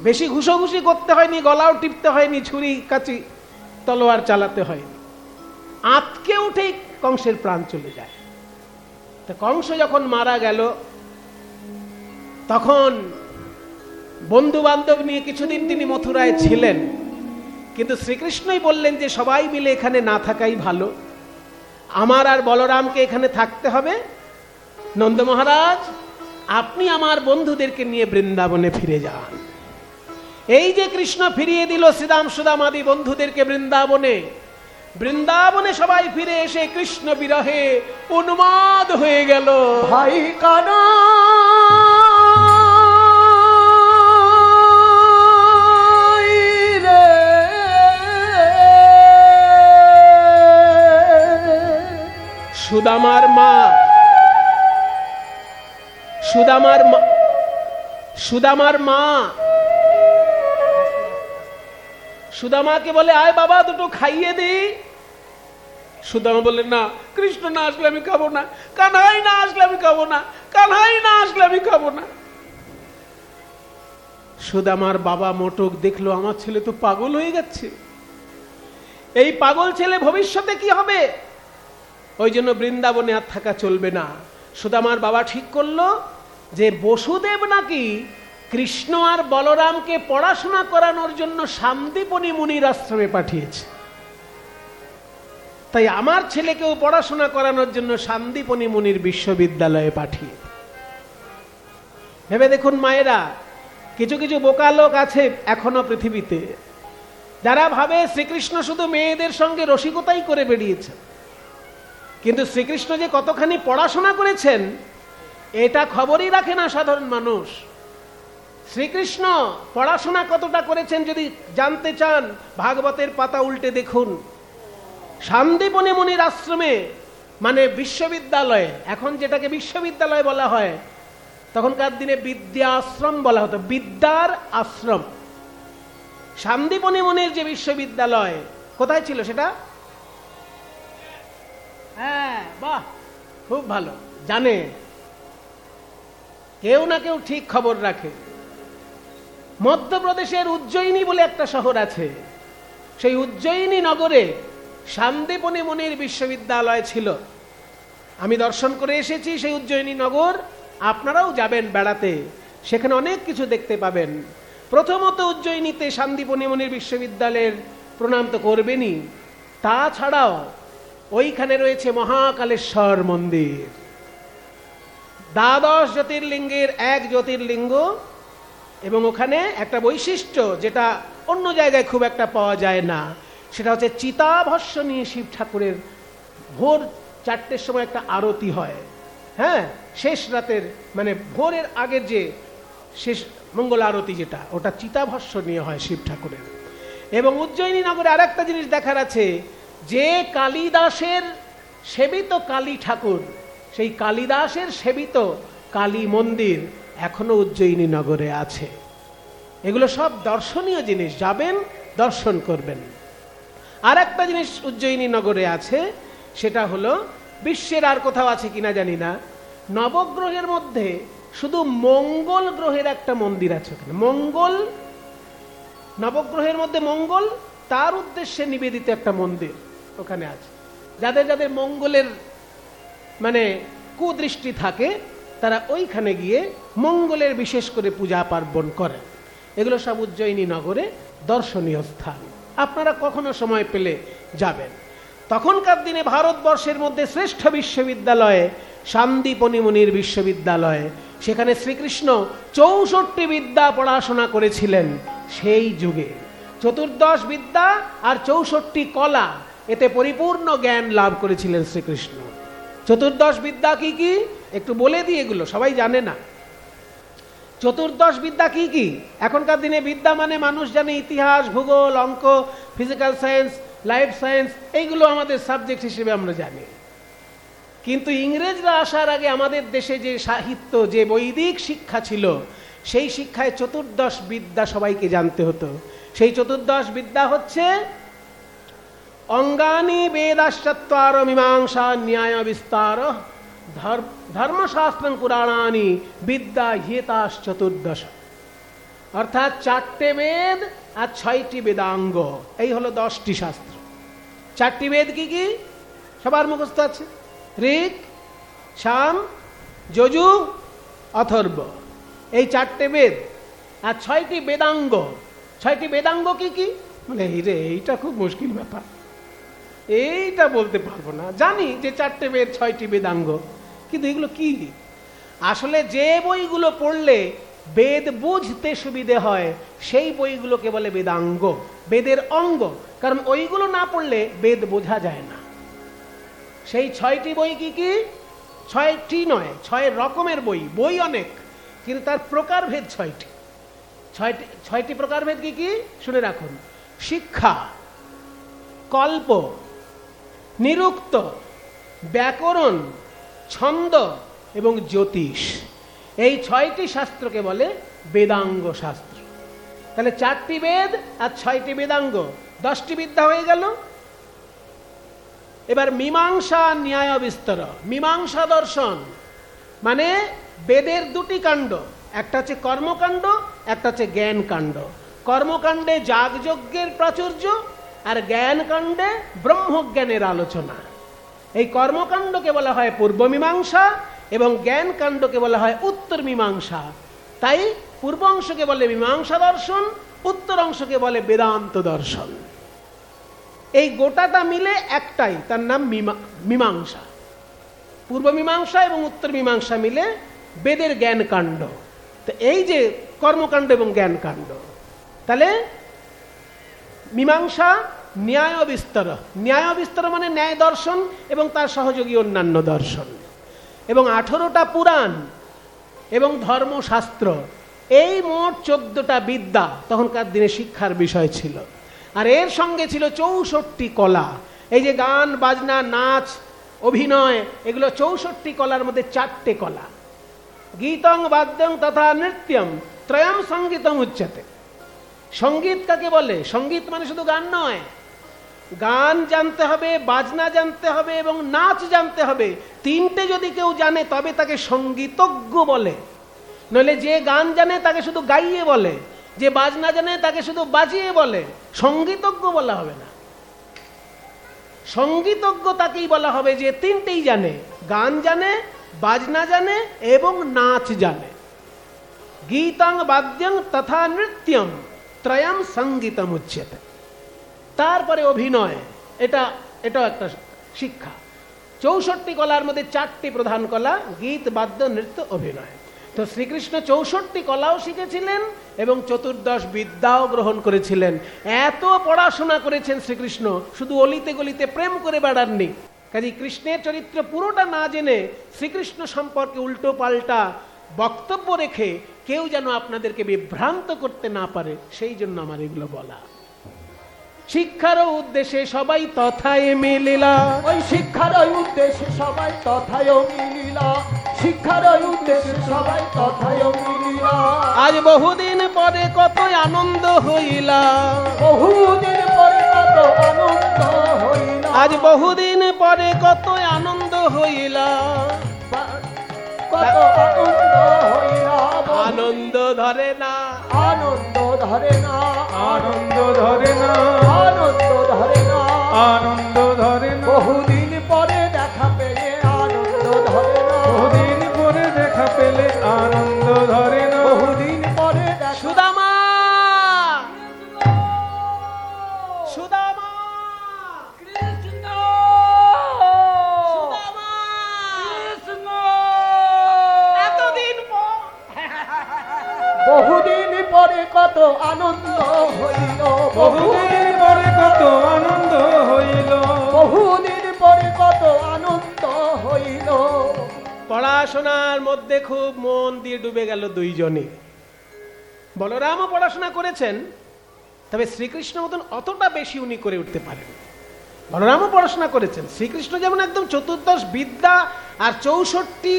বেশি ঘুষোঘুষি করতে হয়নি, গলাও টিপতে হয়নি, ছুরি কাচি তলোয়ার চালাতে হয়নি, আঁতকে উঠেই কংসের প্রাণ চলে যায়। তো কংস যখন মারা গেল, তখন বন্ধু বান্ধব নিয়ে কিছুদিন তিনি মথুরায় ছিলেন, কিন্তু শ্রীকৃষ্ণই বললেন যে সবাই মিলে এখানে না থাকাই ভালো, আমার আর বলরামকে এখানে থাকতে হবে। নন্দ মহারাজ, আপনি আমার বন্ধুদেরকে নিয়ে বৃন্দাবনে ফিরে যান। এই যে কৃষ্ণ ফিরিয়ে দিল শ্রীদাম, সুদাম আদি বন্ধুদেরকে বৃন্দাবনে সবাই ফিরে এসে কৃষ্ণ বিরহে উন্মাদ হয়ে গেল। ভাই কানা সুদামার মা সুদামাকে বলে, আয় বাবা দুটো খাইয়ে দি। সুদামা বললেন, না, কৃষ্ণ না আসলে আমি খাবো না, কানহাই না আসলে আমি খাবো না, কানহাই না আসলে আমি খাবো না। সুদামার বাবা মোটক দেখলো, আমার ছেলে তো পাগল হয়ে যাচ্ছে, এই পাগল ছেলে ভবিষ্যতে কি হবে, ওই জন্য বৃন্দাবনে আর থাকা চলবে না। সুদামার বাবা ঠিক করলো যে বসুদেব নাকি কৃষ্ণ আর বলরামকে পড়াশোনা করানোর জন্য সান্দীপনী মুনির আশ্রমে পাঠিয়েছে, তাই আমার ছেলেকেও পড়াশোনা করানোর জন্য সান্দীপনী মুনির বিশ্ববিদ্যালয়ে পাঠিয়ে। ভেবে দেখুন মায়েরা, কিছু কিছু বোকা লোক আছে এখনো পৃথিবীতে, যারা ভাবে শ্রীকৃষ্ণ শুধু মেয়েদের সঙ্গে রসিকতাই করে বেরিয়েছে, কিন্তু শ্রীকৃষ্ণ যে কতখানি পড়াশোনা করেছেন এটা খবরই রাখে না সাধারণ মানুষ। শ্রীকৃষ্ণ পড়াশোনা কতটা করেছেন যদি জানতে চান, ভাগবতের পাতা উল্টে দেখুন। সান্দীপনী মুনির আশ্রমে, মানে বিশ্ববিদ্যালয়ে, এখন যেটাকে বিশ্ববিদ্যালয় বলা হয়, তখনকার দিনে বিদ্যা আশ্রম বলা হতো, বিদ্যার আশ্রম। সান্দীপনী মুনির যে বিশ্ববিদ্যালয় কোথায় ছিল সেটা? হ্যাঁ, বাহ, খুব ভালো, জানে কেউ না কেউ ঠিক খবর রাখে। মধ্যপ্রদেশের উজ্জয়িনী বলে একটা শহর আছে, সেই উজ্জয়িনী নগরে সান্দীপনী মুনির বিশ্ববিদ্যালয় ছিল। আমি দর্শন করে এসেছি সেই উজ্জয়িনী নগর, আপনারাও যাবেন বেড়াতে, সেখানে অনেক কিছু দেখতে পাবেন। প্রথমত উজ্জয়িনীতে সান্দীপনী মুনির বিশ্ববিদ্যালয়ের প্রণাম তো করবেনই, তাছাড়াও ওইখানে রয়েছে মহাকালেশ্বর মন্দির, দ্বাদশ জ্যোতির্লিঙ্গের এক জ্যোতির্লিঙ্গ, এবং ওখানে একটা বৈশিষ্ট্য যেটা অন্য জায়গায় খুব একটা পাওয়া যায় না, সেটা হচ্ছে চিতাভস্য নিয়ে শিব ঠাকুরের ভোর 4টের সময় একটা আরতি হয়, হ্যাঁ, শেষ রাতের মানে ভোরের আগের যে শেষ মঙ্গল আরতি যেটা, ওটা চিতাভস্য নিয়ে হয় শিব ঠাকুরের। এবং উজ্জয়িনী নগরে আর একটা জিনিস দেখার আছে, যে কালিদাসের সেবিত কালী ঠাকুর, সেই কালিদাসের সেবিত কালী মন্দির এখনো উজ্জয়িনী নগরে আছে। এগুলো সব দর্শনীয় জিনিস, যাবেন দর্শন করবেন। আর একটা জিনিস উজ্জয়িনী নগরে আছে, সেটা হলো বিশ্বের আর কোথাও আছে কিনা জানি না, নবগ্রহের মধ্যে শুধু মঙ্গল গ্রহের একটা মন্দির আছে ওখানে। মঙ্গল, নবগ্রহের মধ্যে মঙ্গল, তার উদ্দেশ্যে নিবেদিত একটা মন্দির ওখানে আছে। যাদের যাদের মঙ্গলের মানে কুদৃষ্টি থাকে তারা ওইখানে গিয়ে মঙ্গলের বিশেষ করে পূজা পার্বণ করেন। এগুলো সব উজ্জয়িনী নগরে দর্শনীয় স্থান, আপনারা কখনো সময় পেলে যাবেন। তখনকার দিনে ভারতবর্ষের মধ্যে শ্রেষ্ঠ বিশ্ববিদ্যালয়ে শান্তিপনি মুনির বিশ্ববিদ্যালয়, সেখানে শ্রীকৃষ্ণ 64 বিদ্যা পড়াশোনা করেছিলেন সেই যুগে। 14 বিদ্যা আর 64 কলা, এতে পরিপূর্ণ জ্ঞান লাভ করেছিলেন শ্রীকৃষ্ণ। 14 বিদ্যা কি কি একটু বলে দিই, এগুলো সবাই জানে না। 14 বিদ্যা কি কি? এখনকার দিনে বিদ্যা মানে মানুষ জানে ইতিহাস, ভূগোল, অঙ্ক, ফিজিক্যাল সায়েন্স, লাইফ সায়েন্স, এইগুলো আমাদের সাবজেক্ট হিসেবে আমরা জানি। কিন্তু ইংরেজরা আসার আগে আমাদের দেশে যে সাহিত্য, যে বৈদিক শিক্ষা ছিল, সেই শিক্ষায় 14 বিদ্যা সবাইকে জানতে হতো। সেই 14 বিদ্যা হচ্ছে অঙ্গানি বেদাশ্চত্বার মীমাংসা ন্যায় বিস্তার ধর্মশাস্ত্রং পুরাণানি বিদ্যা হিতাস 14। অর্থাৎ 4টে বেদ আর 6টি বেদাঙ্গ, এই হলো 10টি শাস্ত্র। 4টি বেদ কি কি সবার মুখস্থ আছে? ঋক, সাম, যজু, অথর্ব, এই 4টে বেদ আর 6টি বেদাঙ্গ। 6টি বেদাঙ্গ কি কি? মানে এইটা খুব মুশকিল ব্যাপার, এইটা বলতে পারবো না। জানি যে 4টে বেদ, 6টি বেদাঙ্গ, কিন্তু এগুলো কি? আসলে যে বইগুলো পড়লে বেদ বুঝতে সুবিধে হয় সেই বইগুলোকে বলে বেদাঙ্গ, বেদের অঙ্গ। কারণ ওইগুলো না পড়লে বেদ বোঝা যায় না। সেই 6টি বই কি কি? 6টি নয়, 6 রকমের বই। বই অনেক, কিন্তু তার প্রকারভেদ 6টি। 6টি প্রকারভেদ কি কি শুনে রাখুন: শিক্ষা, কল্প, নিরুক্ত, ব্যাকরণ, ছন্দ এবং জ্যোতিষ। এই 6টি শাস্ত্রকে বলে বেদাঙ্গ শাস্ত্র। তাহলে 4টি বেদ আর 6টি বেদাঙ্গ, 10টি বিদ্যা হয়ে গেল। এবার মীমাংসা ন্যায় বিস্তর। মীমাংসা দর্শন মানে বেদের 2টি কাণ্ড, একটা হচ্ছে কর্মকাণ্ড, একটা হচ্ছে জ্ঞান কাণ্ড। কর্মকাণ্ডে যাগযজ্ঞের প্রাচুর্য, আর জ্ঞান কাণ্ডে ব্রহ্মজ্ঞানের আলোচনা। এই কর্মকাণ্ডকে বলা হয় পূর্ব মীমাংসা এবং জ্ঞান কাণ্ডকে বলা হয় উত্তর মীমাংসা। তাই পূর্ব অংশকে বলে মীমাংসা দর্শন, উত্তর অংশকে বলে বেদান্ত দর্শন। এই গোটাটা মিলে একটাই, তার নাম মীমাংসা। পূর্ব মীমাংসা এবং উত্তর মীমাংসা মিলে বেদের জ্ঞান কাণ্ড। তো এই যে কর্মকাণ্ড এবং জ্ঞান কাণ্ড, তাহলে মীমাংসা ন্যায় বিস্তর। ন্যায় বিস্তর মানে ন্যায় দর্শন এবং তার সহযোগী অন্যান্য দর্শন, এবং 18টা পুরাণ এবং ধর্মশাস্ত্র। এই মোট 14টা বিদ্যা তখনকার দিনে শিক্ষার বিষয় ছিল। আর এর সঙ্গে ছিল 64টি কলা। এই যে গান, বাজনা, নাচ, অভিনয়, এগুলো 64টি কলার মধ্যে 4টে কলা: গীতং, বাদ্যং তথা নৃত্যম ত্রয়ম সঙ্গীতম উচ্যতে। সঙ্গীত কাকে বলে? সঙ্গীত মানে শুধু গান নয়, গান জানতে হবে, বাজনা জানতে হবে এবং নাচ জানতে হবে। 3টে যদি কেউ জানে তবে তাকে সঙ্গীতজ্ঞ বলে। নইলে যে গান জানে তাকে শুধু গাইয়ে বলে, যে বাজনা জানে তাকে শুধু বাজিয়ে বলে, সঙ্গীতজ্ঞ বলা হবে না। সঙ্গীতজ্ঞ তাকেই বলা হবে যে 3টেই জানে, গান জানে, বাজনা জানে এবং নাচ জানে। গীতং বাদ্যং তথা নৃত্যম ত্রয়ম সঙ্গীতম উচ্যতে। তারপরে অভিনয়, এটাও একটা শিক্ষা। 64টি কলার মধ্যে 4টি প্রধান কলা: গীত, বাদ্য, নৃত্য, অভিনয়। তো শ্রীকৃষ্ণ 64 কলাও শিখেছিলেন এবং 14 বিদ্যাও গ্রহণ করেছিলেন। এত পড়াশোনা করেছেন শ্রীকৃষ্ণ, শুধু অলিতে গলিতে প্রেম করে বেড়াননি। কাজে কৃষ্ণের চরিত্র পুরোটা না জেনে শ্রীকৃষ্ণ সম্পর্কে উল্টো পাল্টা বক্তব্য রেখে কেউ যেন আপনাদেরকে বিভ্রান্ত করতে না পারে, সেই জন্য আমার এগুলো বলা। শিক্ষার উদ্দেশ্যে সবাই তথায় মিলিলা, ওই শিক্ষার উদ্দেশ্যে সবাই তথায় মিলিলা, শিক্ষার উদ্দেশ্যে সবাই তথায় মিলিলা। আজ বহুদিন পরে কত আনন্দ হইলা, বহুদিন পরে কত আনন্দ হইলা, আজ বহুদিন পরে কত আনন্দ হইলা। কত আনন্দ হইলা, আনন্দ ধরে না, আনন্দ ধরে না, আনন্দ ধরে না, আনন্দ ধরে না, আনন্দ ধরে না, বহুদিন পরে দেখা পেয়ে আনন্দ ধরে না, বহুদিন পরে দেখা পেলে আনন্দ ধরে না, বহুদিন পরে দেখা। সুদামা, সুদামা, কৃষ্ণ সুদামা, কৃষ্ণ এতদিন পর বহুদিন পরে কত আনন্দ হইল, বহুদিন পরে কত আনন্দ হইল, বহুদিন পরে কত আনন্দ হইল। পড়াশোনার মধ্যে খুব মন দিয়ে ডুবে গেল দুইজনে। বলরামও পড়াশোনা করেছেন, তবে শ্রীকৃষ্ণ মতন অতটা বেশি উনি করে উঠতে পারেন। বলরামও পড়াশোনা করেছেন, শ্রীকৃষ্ণ যেমন একদম 14 বিদ্যা আর 64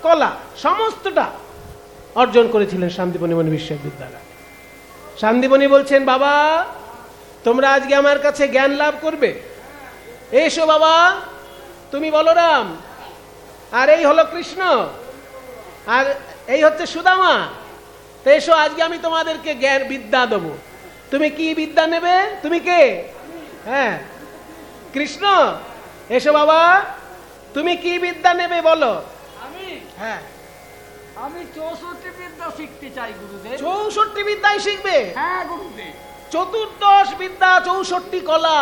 কলা সমস্তটা অর্জন করেছিলেন শান্তিবনী মণি বিশ্ববিদ্যালয়। শান্তিবনী বলছেন, বাবা তোমরা আজকে আমার কাছে জ্ঞান লাভ করবে, এসো বাবা, তুমি বলরাম, আর এই হলো কৃষ্ণ, আর এই হচ্ছে সুদামা, তো এসো আজকে আমি তোমাদেরকে জ্ঞান বিদ্যা দেবো। তুমি কি বিদ্যা নেবে? তুমি কে? হ্যাঁ কৃষ্ণ, এসো বাবা, তুমি কি বিদ্যা নেবে বলো। আমি হ্যাঁ আমি 64 বিদ্যা শিখতে চাই গুরুদেব। 64 বিদ্যাই শিখবে? হ্যাঁ গুরুদেব, 14 বিদ্যা 64 কলা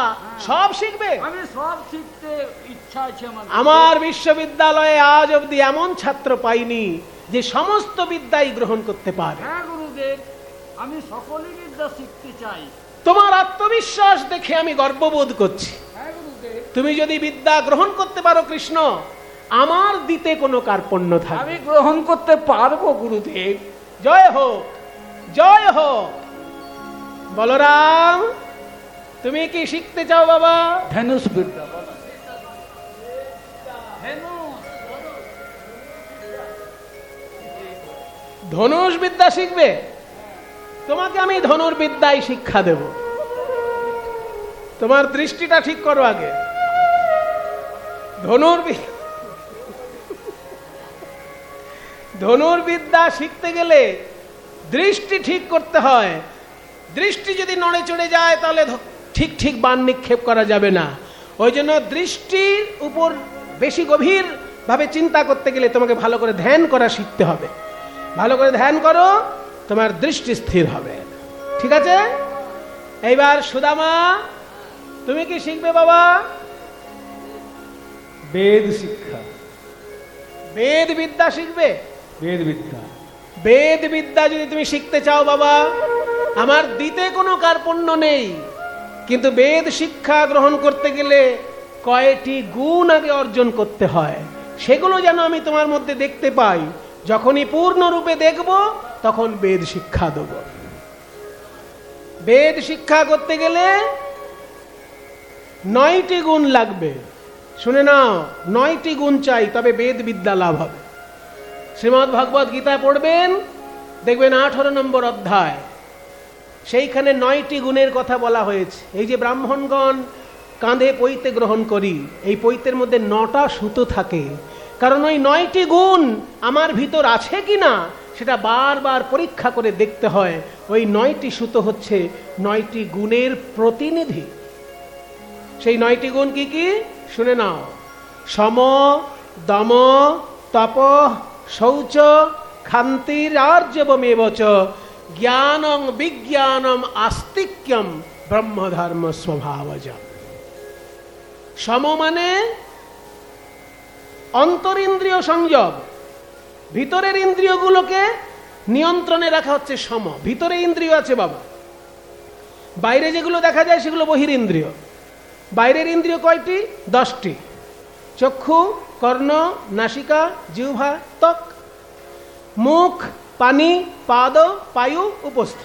সব শিখবে? আমি সব শিখতে ইচ্ছা আছে আমার। আমার বিশ্ববিদ্যালয়ে আজ অবধি এমন ছাত্র পাইনি যে সমস্ত বিদ্যাই গ্রহণ করতে পারে। হ্যাঁ গুরুদেব, আমি সকলই বিদ্যা শিখতে চাই। তোমার আত্মবিশ্বাস দেখে আমি গর্ববোধ করছি। হ্যাঁ গুরুদেব, তুমি যদি বিদ্যা গ্রহণ করতে পারো কৃষ্ণ, আমার দিতে কোনো কার্পণ্য থাকবে। আমি গ্রহণ করতে পারবো গুরুদেব। জয় হোক, জয় হোক। বলরাম, তুমি কি শিখতে চাও বাবা? ধনুষ বিদ্যা বলো। ধনুষ, ধনুষ বিদ্যা শিখবে? তোমাকে আমি ধনুর্বিদ্যায় শিক্ষা দেব। তোমার দৃষ্টিটা ঠিক করো আগে। ধনুর্বিদ্যা শিখতে গেলে দৃষ্টি ঠিক করতে হয়। দৃষ্টি যদি নড়ে চড়ে যায় তাহলে ঠিক ঠিক বাণ নিক্ষেপ করা যাবে না। ওই জন্য দৃষ্টির উপর বেশি গভীর ভাবে চিন্তা করতে গেলে তোমাকে ভালো করে ধ্যান করা শিখতে হবে। ভালো করে ধ্যান করো, তোমার দৃষ্টি স্থির হবে। ঠিক আছে? এইবার সুদামা, তুমি কি শিখবে বাবা? বেদ শিক্ষা, বেদ বিদ্যা শিখবে? বেদ বিদ্যা, বেদ বিদ্যা যদি তুমি শিখতে চাও বাবা, আমার দিতে কোনো কার্পণ্য নেই, কিন্তু বেদ শিক্ষা গ্রহণ করতে গেলে কয়টি গুণ আগে অর্জন করতে হয়, সেগুলো যেন আমি তোমার মধ্যে দেখতে পাই। যখনই পূর্ণরূপে দেখব তখন বেদ শিক্ষা দেব। বেদ শিক্ষা করতে গেলে 9টি গুণ লাগবে। শুনে নাও, 9টি গুণ চাই, তবে বেদ বিদ্যা লাভ হবে। শ্রীমদ্ ভগবদ গীতা পড়বেন, দেখবেন 18 নম্বর অধ্যায়, সেইখানে 9টি গুণের কথা বলা হয়েছে। এই যে ব্রাহ্মণগণ কাঁধে পৈতে গ্রহণ করি, এই পৈতের মধ্যে 9টা সুতো থাকে, কারণ ওই 9টি গুণ আমার ভিতর আছে কিনা সেটা বারবার পরীক্ষা করে দেখতে হয়। ওই 9টি সুতো হচ্ছে 9টি গুণের প্রতিনিধি। সেই 9টি গুণ কি কি শুনে নাও। সম, দম, তপ, শৌচ, ক্ষান্তিরার্জবমেব চ, জ্ঞানং বিজ্ঞানম আস্তিক্যম ব্রহ্মধর্ম স্বভাবজম। সম মানে অন্তরিন্দ্রিয় সংযম, ভিতরের ইন্দ্রিয়গুলোকে নিয়ন্ত্রণে রাখা হচ্ছে সম। ভিতরে ইন্দ্রিয় আছে বাবা, বাইরে যেগুলো দেখা যায় সেগুলো বহির ইন্দ্রিয়। বাইরের ইন্দ্রিয় কয়টি? 10টি। চক্ষু, কর্ণ, নাসিকা, জিহ্বা, ত্বক, মুখ, পানি, পাদ, পায়ু, উপস্থ।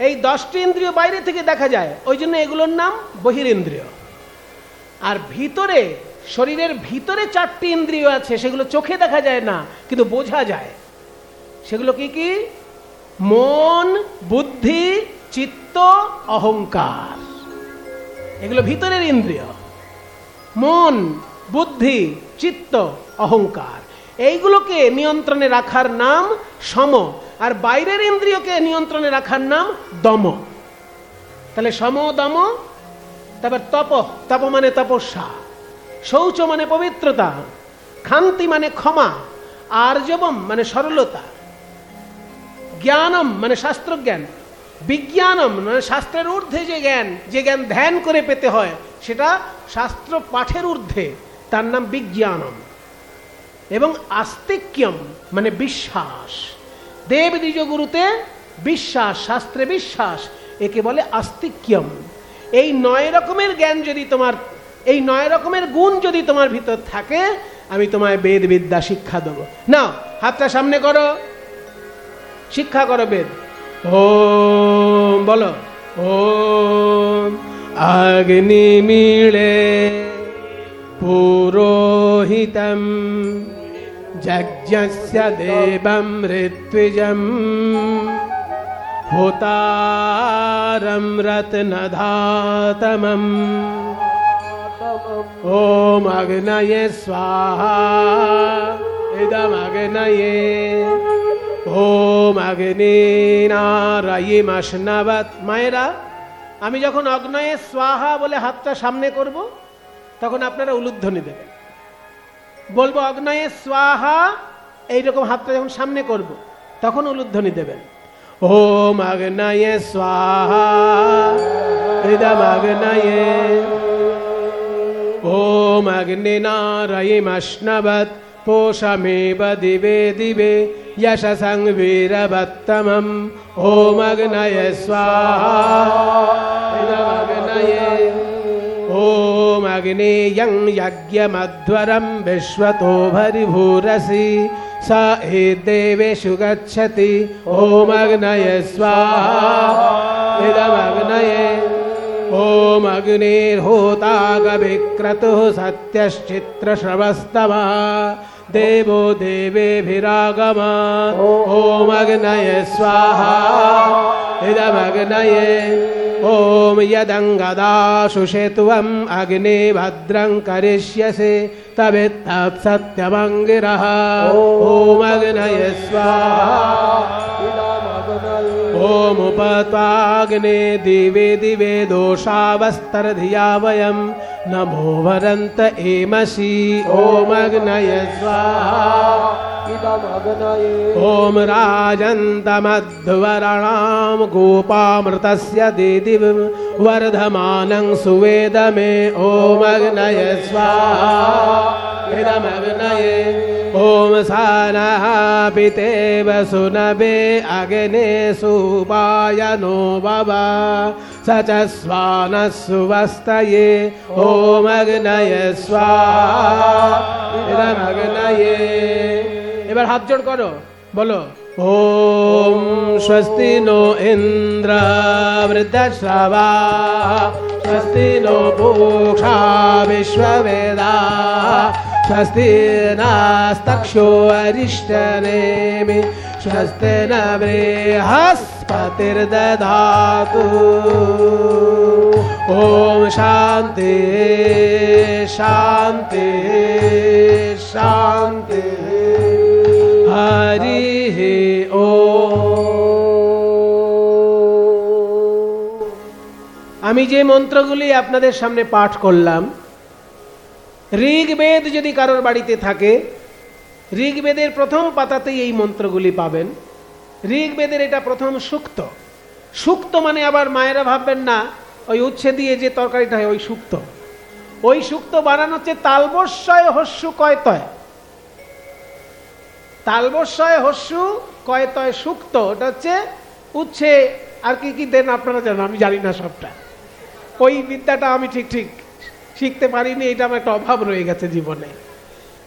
এই 10টি ইন্দ্রিয় বাইরে থেকে দেখা যায়, ওই জন্য এগুলোর নাম বহির ইন্দ্রিয়। আর ভিতরে, শরীরের ভিতরে 4টি ইন্দ্রিয় আছে, সেগুলো চোখে দেখা যায় না কিন্তু বোঝা যায়। সেগুলো কি কি? মন, বুদ্ধি, চিত্ত, অহংকার। এগুলো ভিতরের ইন্দ্রিয়। মন, বুদ্ধি, চিত্ত, অহংকার, এইগুলোকে নিয়ন্ত্রণে রাখার নাম সম। আর বাইরের ইন্দ্রিয়কে নিয়ন্ত্রণে রাখার নাম দম। তাহলে সম, দম। তারপর তপ, তপ মানে তপস্যা। শৌচ মানে পবিত্রতা। ক্ষান্তি মানে ক্ষমা। আর্জবম মানে সরলতা। জ্ঞানম মানে শাস্ত্রজ্ঞান। বিজ্ঞানম মানে শাস্ত্রের ঊর্ধ্বে যে জ্ঞান, যে জ্ঞান ধ্যান করে পেতে হয়, সেটা শাস্ত্র পাঠের ঊর্ধ্বে, তার নাম বিজ্ঞানম। এবং আস্তিক্যম মানে বিশ্বাস। দেব দ্বিজ গুরুতে বিশ্বাস, শাস্ত্রে বিশ্বাস, একে বলে আস্তিক্যম। এই 9 রকমের জ্ঞান যদি তোমার, এই 9 রকমের গুণ যদি তোমার ভিতর থাকে, আমি তোমায় বেদ বিদ্যা শিক্ষা দেবো। না, হাতটা সামনে করো, শিক্ষা করো বেদ। ওম বলো, ওম অগ্নিমিলে পুরোহিতম যজ্ঞস্য দেবম ঋত্বিজম হোতারম রত্নধাতমম ওম অগ্নয়ে স্বাহা ইদম অগ্নয়ে ওম অগ্নিনারায়িমশ্নবৎ। মায়েরা, আমি যখন অগ্নয়ে স্বাহা বলে হাতটা সামনে করব, তখন আপনারা উলুধ্বনি দেবেন। বলবো অগ্নয়ে স্বাহা, এইরকম হাতটা যখন সামনে করব, তখন উলুধ্বনি দেবেন। ওম অগ্নয়ে স্বাহা ইদম অগ্নয়ে ওম অগ্নিনারায়িমশ্নবৎ পোষমেব দিবে দিবে यशसं वीरवत्तमं ओम अग्नये स्वाहा इदमग्नये ओम अग्नेयं यज्ञमध्वरं विश्वतो भरिभूरसि स एदेवेषु गच्छति ओम अग्नये स्वाहा इदमग्नये ओम अग्निर्होतागविक्रतुः सत्यश्चित्रश्रवस्तमः देवो देवेभिरागमा ओम अग्नये स्वाहा इदमग्नये ओम यदंगदाशु शेतुवम् अग्ने भद्रं करिष्यसि तवित्तत् सत्यमङ्गिरः ओम अग्नये स्वाहा ओम उपत्वाग्ने दिवे दिवे दोषावस्तरधिया वयं नमो वरन्त एमसि ओम अग्नये स्वाहा ओम राजन्तमध्वराणां गोपामृतस्य दिदिव वर्धमानं सुवेदमे ओम अग्नये स्वाहा इदमग्नये ओम सानः पितेव सुनवे अग्ने सुपायनो भव स च स्वानः सुवस्तये ओम अग्नये स्वाहा इदमग्नये। এবার হাত জোড় করো, বলো ওম স্বস্তি নো ইন্দ্র বৃদ্ধশ্রবা স্বস্তি নো পূষা বিশ্ববেদা স্বস্তি নস্তক্ষো অরিষ্টনেমি স্বস্তি ন বৃহস্পতির্দধাতু ওম শান্তি শান্তি শান্তি হরি ও। আমি যে মন্ত্রগুলি আপনাদের সামনে পাঠ করলাম, ঋগ্বেদ যদি কারোর বাড়িতে থাকে, ঋগ্বেদের প্রথম পাতাতেই এই মন্ত্রগুলি পাবেন। ঋগ্বেদের এটা প্রথম সূক্ত। সূক্ত মানে আবার মায়েরা ভাববেন না ওই উচ্ছে দিয়ে যে তরকারিটা হয় ওই সূক্ত। ওই সূক্ত বানানো হচ্ছে তালবস্যয় হস্যু কয়তয়। তালবস্যয় হস্যু কয়তয় সুক্ত, ওটা হচ্ছে উচ্ছে। আর কি কি দেন আপনারা জানেন, আমি জানি না সবটা। ওই বিদ্যাটা আমি ঠিক ঠিক শিখতে পারিনি, এটা আমার একটা অভাব রয়ে গেছে জীবনে।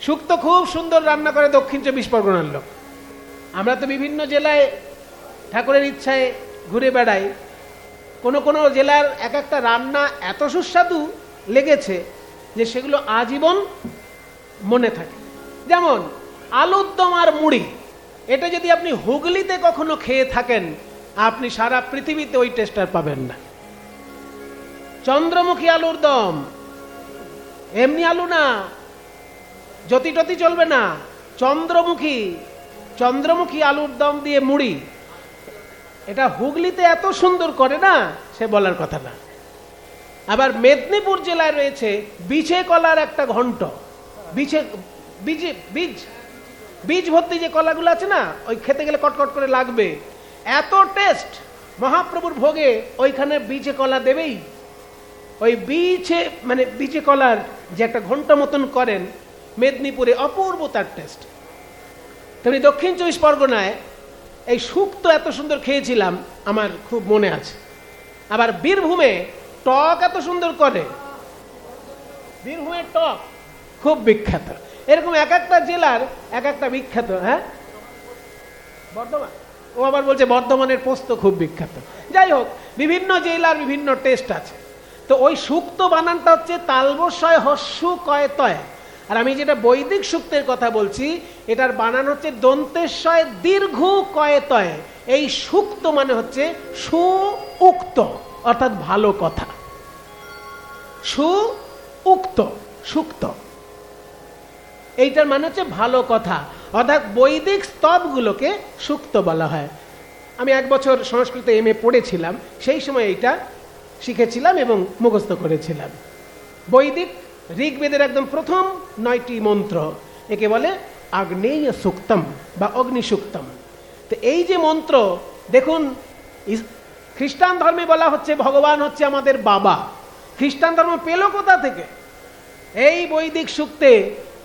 সুক্ত খুব সুন্দর রান্না করে দক্ষিণ 24 পরগনার লোক। আমরা তো বিভিন্ন জেলায় ঠাকুরের ইচ্ছায় ঘুরে বেড়াই, কোনো কোনো জেলার এক একটা রান্না এত সুস্বাদু লেগেছে যে সেগুলো আজীবন মনে থাকে। যেমন আলুর দম আর মুড়ি, এটা যদি আপনি হুগলিতে কখনো খেয়ে থাকেন, আপনি সারা পৃথিবীতে ওই টেস্ট আর পাবেন না। চন্দ্রমুখী আলুর দম, এমনি আলু না, জ্যোতি টতি চলবে না, চন্দ্রমুখী চন্দ্রমুখী আলুর দম দিয়ে মুড়ি, এটা হুগলিতে এত সুন্দর করে না, সে বলার কথা না। আবার মেদিনীপুর জেলায় রয়েছে বিছে কলার একটা ঘন্ট, বিছে বীজে বীজ বীজ ভর্তি যে কলাগুলো আছে না, ওই খেতে গেলে কটকট করে লাগবে, এত টেস্ট। মহাপ্রভুর ভোগে ওইখানে বিছে কলা দেবেই। ওই বিছে মানে বিছে কলার যে একটা ঘন্ট মতন করেন মেদিনীপুরে, অপূর্ব তার টেস্ট। তেমনি দক্ষিণ 24 পরগনায় এই শুক্তো এত সুন্দর খেয়েছিলাম, আমার খুব মনে আছে। আবার বীরভূমে টক এত সুন্দর করে, বীরভূমের টক খুব বিখ্যাত। এরকম এক একটা জেলার এক একটা বিখ্যাত। হ্যাঁ, বর্ধমান, ও আবার বলছে বর্ধমানের পোস্ত খুব বিখ্যাত। যাই হোক, বিভিন্ন জেলার বিভিন্ন টেস্ট আছে। তো ওই শুক্তো বানানটা হচ্ছে তালবস্যয় হস্যু কয়তয়। আর আমি যেটা বৈদিক সূক্তের কথা বলছি, এটার বানান হচ্ছে দন্তেশ্বয় দীর্ঘ কয়তয়। এই সূক্ত মানে হচ্ছে সু উক্ত, অর্থাৎ ভালো কথা। সু উক্ত, সুক্ত, এইটার মানে হচ্ছে ভালো কথা। অর্থাৎ বৈদিক স্তবগুলোকে সুক্ত বলা হয়। আমি 1 বছর সংস্কৃত MA পড়েছিলাম, সেই সময় এইটা শিখেছিলাম এবং মুখস্থ করেছিলাম। বৈদিক ঋগ্বেদের একদম প্রথম 9টি মন্ত্র, একে বলে আগ্নেয় সুক্তম বা অগ্নি সুক্তম। তো এই যে মন্ত্র দেখুন, খ্রিস্টান ধর্মে বলা হচ্ছে ভগবান হচ্ছে আমাদের বাবা। খ্রিস্টান ধর্ম পেল কোথা থেকে? এই বৈদিক সূক্তে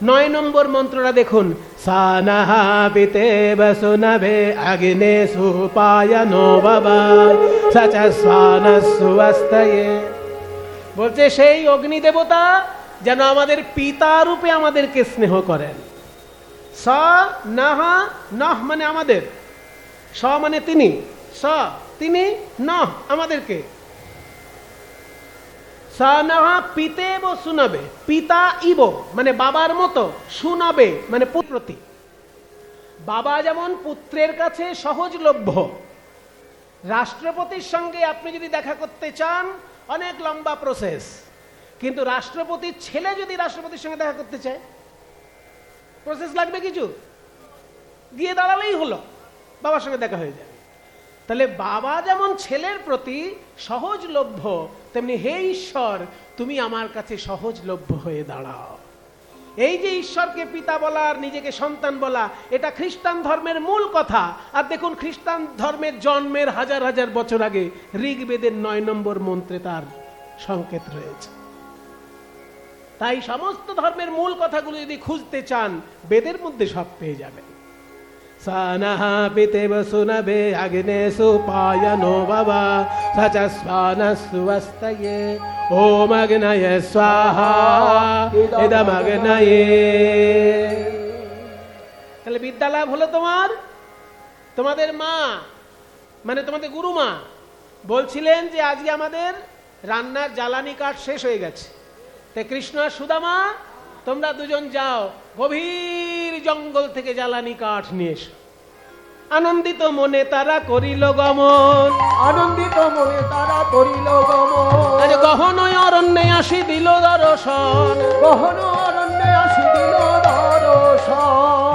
9 নম্বর মন্ত্রটা দেখুন, সানাহা পিতে বসুনভে আগ্নে সুপায়নো বাবা সচস্বানস্বস্তয়ে। বলছে সেই অগ্নি দেবতা যেন আমাদের পিতা রূপে আমাদেরকে স্নেহ করেন। স নাহা, নহ মানে আমাদের, স মানে তিনি, স তিনি, নহ আমাদেরকে। সানাহা পিতেব শুনাবে, পিতা ইব মানে বাবার মতো, শুনাবে মানে পুত্রতি। বাবা যেমন পুত্রের কাছে সহজলভ্য। রাষ্ট্রপতির সঙ্গে আপনি যদি দেখা করতে চান, অনেক লম্বা প্রসেস, কিন্তু রাষ্ট্রপতির ছেলে যদি রাষ্ট্রপতির সঙ্গে দেখা করতে চায়, প্রসেস লাগবে কিছু, গিয়ে দাঁড়ালেই হলো, বাবার সঙ্গে দেখা হয়ে যাবে। তাহলে বাবা যেমন ছেলের প্রতি সহজলভ্য, তেমনি হে ঈশ্বর তুমি আমার কাছে সহজলভ্য হয়ে দাঁড়াও। এই যে ঈশ্বরকে পিতা বলা আর নিজেকে সন্তান বলা, এটা খ্রিস্টান ধর্মের মূল কথা। আর দেখুন, খ্রিস্টান ধর্মের জন্মের হাজার হাজার বছর আগে ঋগ্বেদের 9 নম্বর মন্ত্রে তার সংকেত রয়েছে। তাই সমস্ত ধর্মের মূল কথাগুলো যদি খুঁজতে চান, বেদের মধ্যে সব পেয়ে যাবেন। সানাহা পিতেব শুনবে আগ্নে সুপায়নো বাবা সচস্বানস্বস্তয়ে ওম অগ্নয়ে স্বাহা ইদম অগ্নয়ে। তাহলে বিদ্যালাভ হলো তোমার, তোমাদের মা মানে তোমাদের গুরুমা বলছিলেন যে আজকে আমাদের রান্নার জ্বালানি কাঠ শেষ হয়ে গেছে, তাই কৃষ্ণ আর সুদামা তোমরা দুজন যাও গভীর জঙ্গল থেকে জ্বালানি কাঠ নিয়ে এসো। আনন্দিত মনে তারা করিল গমন, আনন্দিত মনে তারা করিল গমন। আজ গহন অরণ্যে আসি দিল দর্শন, গহন অরণ্যে আসি দিল দর্শন।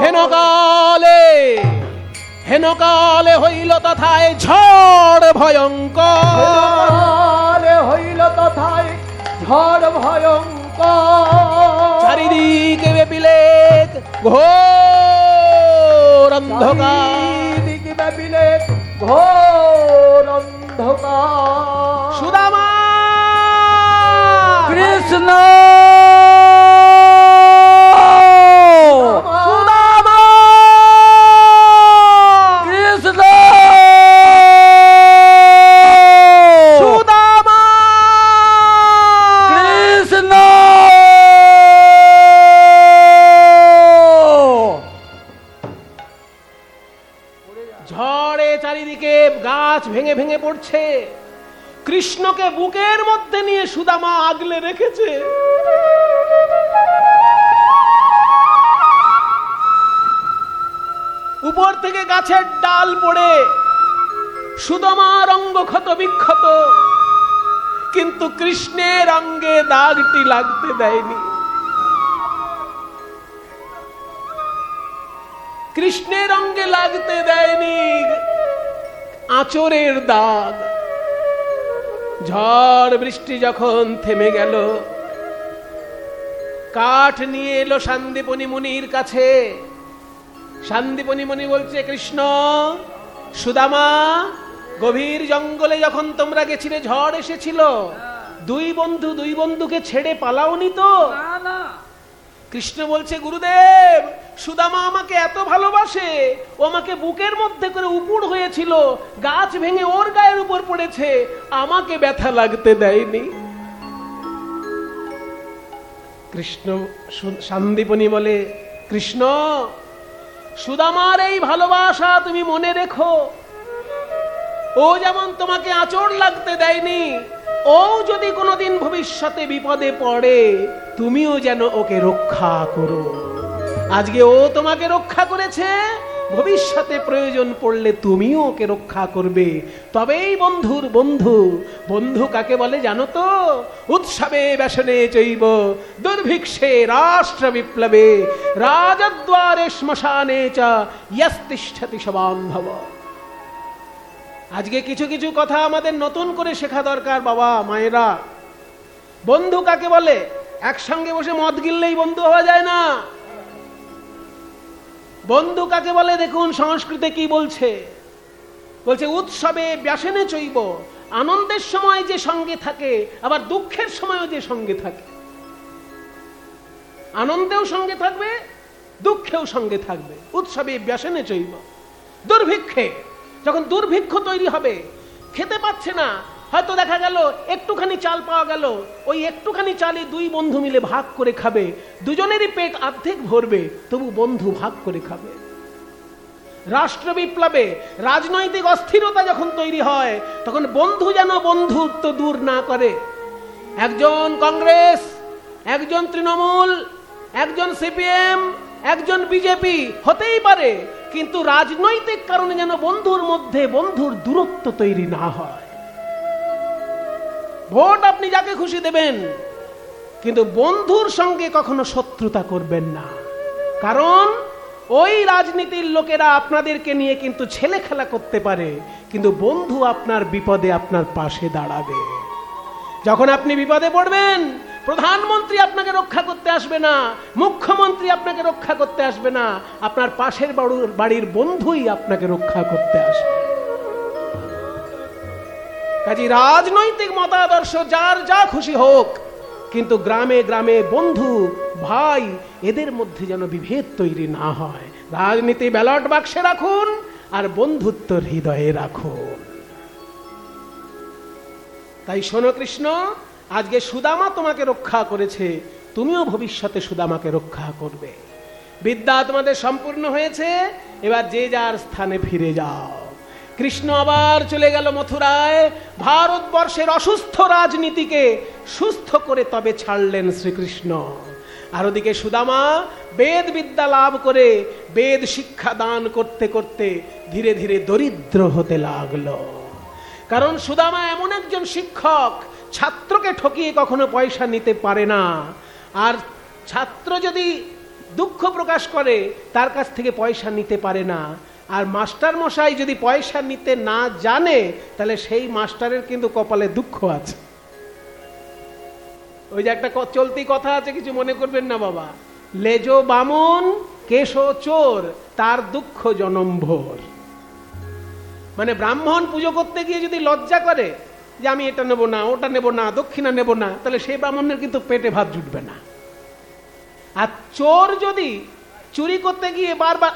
হেন কালে হইল তথায় ঝড় ভয়ঙ্কর, হইল তথায় ঝড় ভয়ঙ্কর। চারিদিকে বিলেক ঘোর অন্ধকার, চারিদিকে বিলেক ঘোর অন্ধকার। সুদামা কৃষ্ণ সুদামা গাছ ভেঙে ভেঙে পড়ছে। কৃষ্ণকে বুকের মধ্যে নিয়ে সুদামা আগলে রেখেছে। উপর থেকে গাছের ডাল পড়ে সুদামার অঙ্গ ক্ষত বিক্ষত, কিন্তু কৃষ্ণের অঙ্গে দাগটি লাগতে দেয়নি। কৃষ্ণের অঙ্গে লাগতে দেয়নি আঁচড়ের দাগ। ঝড় বৃষ্টি যখন থেমে গেল, কাঠ নিয়ে এলো সান্দীপনী মুনির কাছে। সান্দীপনী মুনি বলছে, কৃষ্ণ, সুদামা, গভীর জঙ্গলে যখন তোমরা গেছিলে, ঝড় এসেছিল, দুই বন্ধুকে ছেড়ে পালাওনি তো? না না। কৃষ্ণ বলছে, গুরুদেব, সুদামা আমাকে এত ভালোবাসে, ও আমাকে বুকের মধ্যে করে উপুড় হয়েছিল, গাছ ভেঙে ওর গায়ের উপর পড়েছে, আমাকে ব্যথা লাগতে দেয়নি। কৃষ্ণ সান্দীপনী বলে, কৃষ্ণ, সুদামার এই ভালোবাসা তুমি মনে রেখো। ও যেমন তোমাকে আঁচড় লাগতে দেয়নি, ও যদি কোনোদিন ভবিষ্যতে বিপদে পড়ে, তুমিও যেন ওকে রক্ষা করো। আজকে ও তোমাকে রক্ষা করেছে, ভবিষ্যতে প্রয়োজন পড়লে তুমিও ওকে রক্ষা করবে। তবেই বন্ধুর বন্ধু। বন্ধু কাকে বলে জানো তো? উৎসবে ব্যসনে চৈব দুর্ভিক্ষে রাষ্ট্র বিপ্লবে রাজদ্বারে শ্মশানে চ ইয়স্তিষ্ঠতি সবান্ধব। আজকে কিছু কিছু কথা আমাদের নতুন করে শেখা দরকার বাবা মায়েরা। বন্ধু কাকে বলে? একসঙ্গে বসে মদ গিললেই বন্ধু হওয়া যায় না। বন্ধু কাকে বলে দেখুন সংস্কৃতে কি বলছে, বলছে উৎসবে ব্যাসনে চৈব, আনন্দের সময় যে সঙ্গে থাকে, আবার দুঃখের সময়ও যে সঙ্গে থাকে। আনন্দেও সঙ্গে থাকবে, দুঃখেও সঙ্গে থাকবে। উৎসবে ব্যাসনে চৈব দুর্ভিক্ষে, যখন দুর্ভিক্ষ তৈরি হবে, খেতে পাচ্ছে না, হয়তো দেখা গেল একটুখানি চাল পাওয়া গেল, ওই একটুখানি চালে দুই বন্ধু মিলে ভাগ করে খাবে, দুজনেরই পেট অর্ধেক ভরবে, তবু বন্ধু ভাগ করে খাবে। রাষ্ট্র বিপ্লবে রাজনৈতিক অস্থিরতা যখন তৈরি হয়, তখন বন্ধু যেন বন্ধুত্ব দূর না করে। একজন কংগ্রেস, একজন তৃণমূল, একজন সিপিএম, একজন বিজেপি হতেই পারে, কিন্তু রাজনৈতিক কারণে যেন বন্ধুর মধ্যে বন্ধুর দূরত্ব তৈরি না হয়। ভোট আপনি যাকে খুশি দেবেন, কিন্তু বন্ধুর সঙ্গে কখনো শত্রুতা করবেন না। কারণ ওই রাজনীতির লোকেরা আপনাদেরকে নিয়ে কিন্তু ছেলে খেলা করতে পারে, কিন্তু বন্ধু আপনার বিপদে আপনার পাশে দাঁড়াবে। যখন আপনি বিপদে পড়বেন, প্রধানমন্ত্রী আপনাকে রক্ষা করতে আসবে না, মুখ্যমন্ত্রী আপনাকে রক্ষা করতে আসবে না, আপনার পাশের বাড়ির বন্ধুই আপনাকে রক্ষা করতে আসবে। কাজে রাজনৈতিক মতাদর্শ যার যা খুশি হোক, কিন্তু গ্রামে গ্রামে বন্ধু ভাই এদের মধ্যে যেন বিভেদ তৈরি না হয়। রাজনীতি ব্যালট বাক্সে রাখুন, আর বন্ধুত্ব হৃদয়ে রাখুন। তাই শোনো কৃষ্ণ, আজকে সুদামা তোমাকে রক্ষা করেছে, তুমিও ভবিষ্যতে সুদামাকে রক্ষা করবে। বিদ্যা তোমাদের সম্পূর্ণ হয়েছে, এবার যে যার স্থানে ফিরে যাও। কৃষ্ণ আবার চলে গেল মথুরায়। ভারতবর্ষের অসুস্থ রাজনীতিকে সুস্থ করে তবে ছাড়লেন শ্রীকৃষ্ণ। আর ওদিকে সুদামা বেদ বিদ্যা লাভ করে বেদ শিক্ষা দান করতে করতে ধীরে ধীরে দরিদ্র হতে লাগলো। কারণ সুদামা এমন একজন শিক্ষক, ছাত্রকে ঠকিয়ে কখনো পয়সা নিতে পারে না। আর ছাত্র যদি দুঃখ প্রকাশ করে, তার কাছ থেকে পয়সা নিতে পারে না। আর মাস্টার মশাই যদি পয়সা নিতে না জানে, তাহলে সেই মাস্টারের কিন্তু কপালে দুঃখ আছে। ওই যে একটা চলতি কথা আছে, কিছু মনে করবেন না বাবা, লেজো বামন কেশো চোর, তার দুঃখ জনমভর। মানে ব্রাহ্মণ পুজো করতে গিয়ে যদি লজ্জা করে যে আমি এটা নেব না, ওটা নেব না, দক্ষিণা নেব না, তাহলে সেই ব্রাহ্মণের কিন্তু পেটে ভাত জুটবে না। আর চোর যদি চুরি করতে গিয়ে বারবার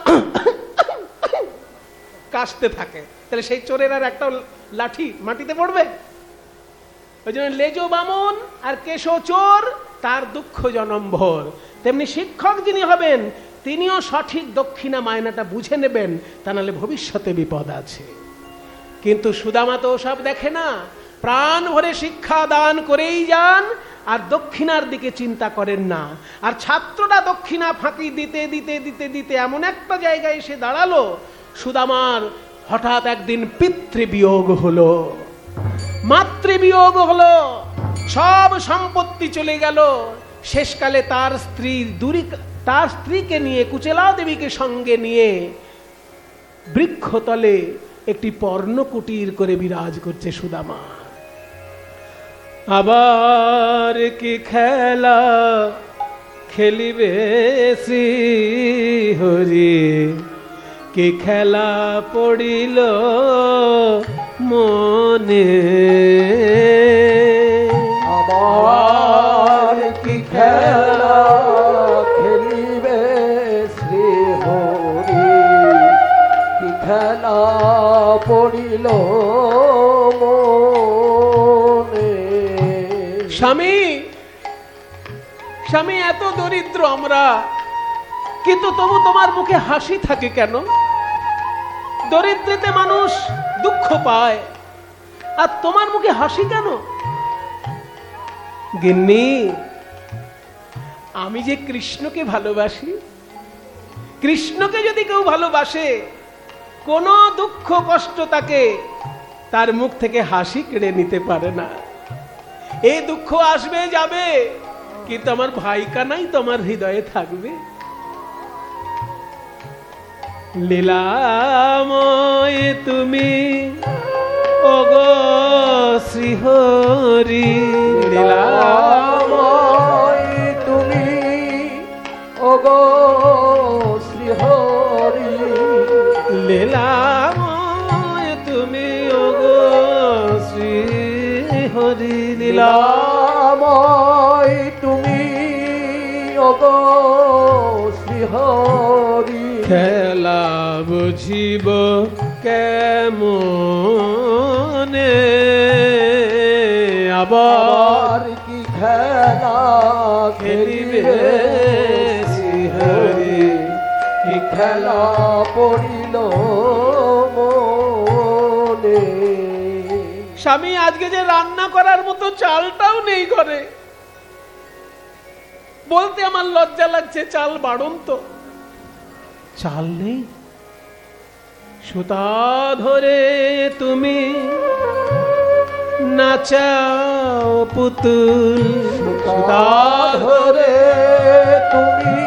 কাশতে থাকে, তাহলে সেই চোরের আর একটা লাঠি মাটিতে পড়বে? ওই জন্য লেজো বামন আর কেশো চোর, তার দুঃখ জনমভর। তেমনি শিক্ষক যিনি হবেন, তিনিও সঠিক দক্ষিণা মায়নাটা বুঝে নেবেন, তা নাহলে ভবিষ্যতে বিপদ আছে। কিন্তু সুদামা তো সব দেখে না, প্রাণ ভরে শিক্ষা দান করেই যান, আর দক্ষিণার দিকে চিন্তা করেন না। আর ছাত্ররা দক্ষিণা ফাঁকি দিতে দিতে দিতে দিতে এমন একটা জায়গায় এসে দাঁড়ালো, সুদামার হঠাৎ একদিন পিতৃবিয়োগ হলো, মাতৃবিয়োগ হলো, সব সম্পত্তি চলে গেল। শেষকালে তার স্ত্রীকে নিয়ে, কুচেলা দেবীকে সঙ্গে নিয়ে বৃক্ষতলে একটি পর্ণকুটির করে বিরাজ করছে সুদামা। আবার কি খেলা খেলিবে শ্রী হরি, কি খেলা পড়িল মনে, আবার কি খেলা খেলিবে শ্রী হরি, কি খেলা পড়িল মনে। স্বামী, স্বামী এত দরিদ্র আমরা, কিন্তু তবু তোমার মুখে হাসি থাকে কেন? দরিদ্রতে মানুষ দুঃখ পায়, আর তোমার মুখে হাসি কেন? গিন্নি, আমি যে কৃষ্ণকে ভালোবাসি, কৃষ্ণকে যদি কেউ ভালোবাসে, কোনো দুঃখ কষ্ট তাকে তার মুখ থেকে হাসি কেড়ে নিতে পারে না। এই দুঃখ আসবে যাবে, কিন্তু আমার ভাই কানাই তোমার হৃদয়ে থাকবে। লীলাময় তুমি ওগো শ্রীহরি, লীলাময় তুমি ওগো শ্রীহরি, লীলাময় তুমি ওগো শ্রীহরি, লীলাময় তুমি ওগো শ্রীহরি। খেলা বুঝিব কেমনে, আবার কি খেলা খেলিবে শ্রীহরি, কি খেলা পড়িল মনে। স্বামী, আজকে যে রান্না করার মতো চালটাও নেই ঘরে, বলতে আমার লজ্জা লাগছে, চাল বাড়ন্ত, চাল নেই। সুতা ধরে তুমি নাচাও পুতুল, সুতা ধরে তুমি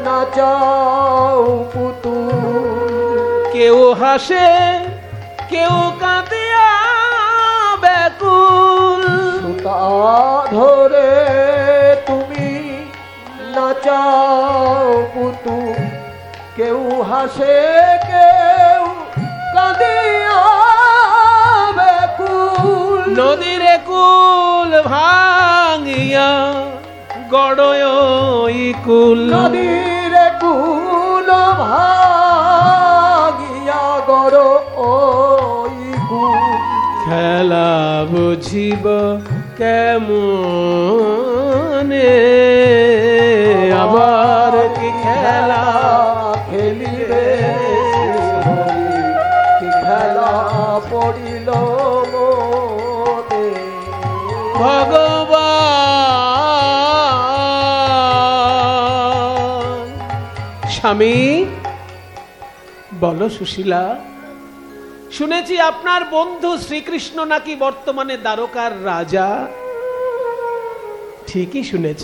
নাচাও পুতুল, কেউ হাসে কেউ কাঁদিয়া ব্যাকুল। সুতা ধরে তুমি নাচাও পুতুল, কেউ হাসে কেউ কাঁদিয়া ব্যাকুল। নদীর কুল ভাঙিয়া গড়ই কুল, নদীর কুল ভাগিয়া গড় ওই কুল। খেলা বুঝিব কেমনে, আবার কি খেলা খেলিবে কি খেলা পড়িল মনে। ভগবান। স্বামী, বলো সুশীলা, শুনেছি আপনার বন্ধু শ্রীকৃষ্ণ নাকি বর্তমানে দ্বারকার রাজা। ঠিকই শুনেছ।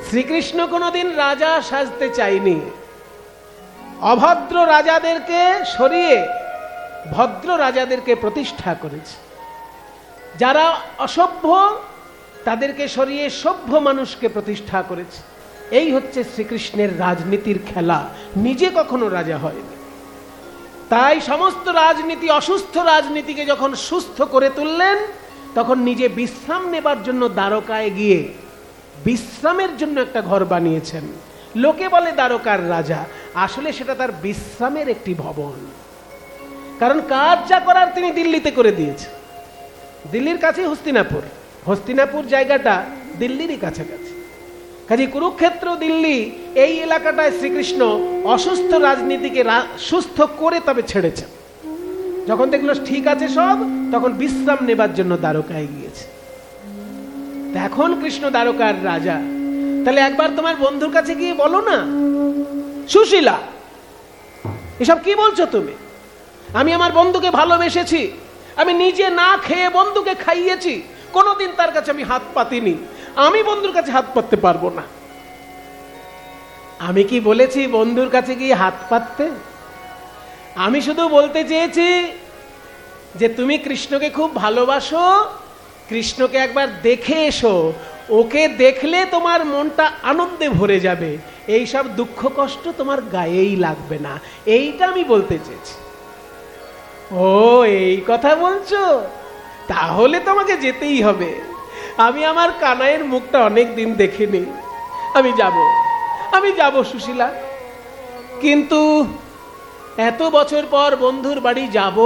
শ্রীকৃষ্ণ কোনোদিন রাজা সাজতে চাইনি, অভদ্র রাজাদেরকে সরিয়ে ভদ্র রাজাদেরকে প্রতিষ্ঠা করেছে। যারা অসভ্য তাদেরকে সরিয়ে সভ্য মানুষকে প্রতিষ্ঠা করেছে। এই হচ্ছে শ্রীকৃষ্ণের রাজনীতির খেলা। নিজে কখনো রাজা হয়নি, তাই সমস্ত রাজনীতি, অসুস্থ রাজনীতিকে যখন সুস্থ করে তুললেন, তখন নিজে বিশ্রাম নেবার জন্য দ্বারকায় গিয়ে বিশ্রামের জন্য একটা ঘর বানিয়েছেন। লোকে বলে দ্বারকার রাজা, আসলে সেটা তার বিশ্রামের একটি ভবন। কারণ কাজ যা করার তিনি দিল্লিতে করে দিয়েছেন। দিল্লির কাছে হস্তিনাপুর, হস্তিনাপুর জায়গাটা দিল্লিরই কাছাকাছি। কাজে কুরুক্ষেত্র, দিল্লি, এই এলাকাটায় শ্রীকৃষ্ণ অসুস্থ রাজনীতিকে সুস্থ করে তবে ছেড়েছেন। যখন দেখলো ঠিক আছে সব, তখন বিশ্রাম নেবার জন্য দ্বারকায় গিয়েছে। এখন কৃষ্ণ দ্বারকার রাজা। তাহলে একবার তোমার বন্ধুর কাছে গিয়ে বলো না, সুশীলা এসব কি বলছো তুমি? আমি আমার বন্ধুকে ভালোবেসেছি, আমি নিজে না খেয়ে বন্ধুকে খাইয়েছি, কোনোদিন তার কাছে আমি হাত পাতিনি, আমি বন্ধুর কাছে হাত পাততে পারবো না। আমি কি বলেছি বন্ধুর কাছে গিয়ে হাত পাততে? আমি শুধু বলতে চেয়েছি যে তুমি কৃষ্ণকে খুব ভালোবাসো, কৃষ্ণকে একবার দেখে এসো, ওকে দেখলে তোমার মনটা আনন্দে ভরে যাবে, এই সব দুঃখ কষ্ট তোমার গায়েই লাগবে না, এইটা আমি বলতে চেয়েছি। ও এই কথা বলছো, তাহলে তোমাকে যেতেই হবে। আমি আমার কানাইয়ের মুখটা অনেক দিন দেখিনি, আমি যাব সুশীলা, কিন্তু এত বছর পর বন্ধুর বাড়ি যাব,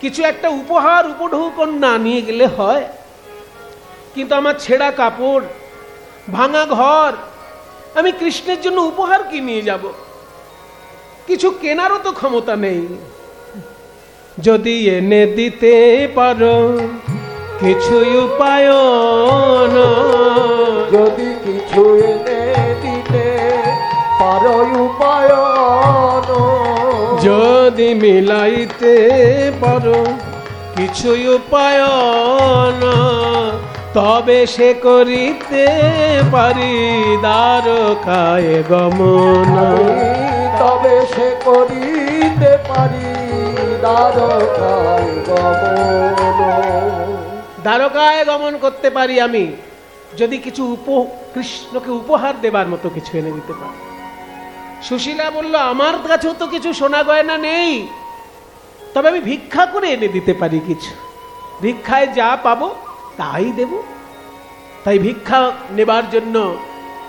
কিছু একটা উপহার উপঢৌকন না নিয়ে গেলে হয়? কিন্তু আমার ছেঁড়া কাপড়, ভাঙা ঘর, আমি কৃষ্ণের জন্য উপহার কি নিয়ে যাব? কিছু কেনারও তো ক্ষমতা নেই। যদি এনে দিতে পারো কিছু উপায়, যদি কিছু এনে দিতে পারো উপায়, যদি মিলাইতে পারো কিছু উপায়, তবে সে করিতে পারি দ্বারকায় গমন, তবে সে করিতে পারি দ্বারকায় গমন। দ্বারকায় গমন করতে পারি আমি যদি কিছু কৃষ্ণকে উপহার দেবার মতো কিছু এনে দিতে পারি। সুশীলা বলল, আমার কাছেও তো কিছু সোনা গয়না নেই, তবে আমি ভিক্ষা করে এনে দিতে পারি কিছু, ভিক্ষায় যা পাবো তাই দেব। তাই ভিক্ষা নেবার জন্য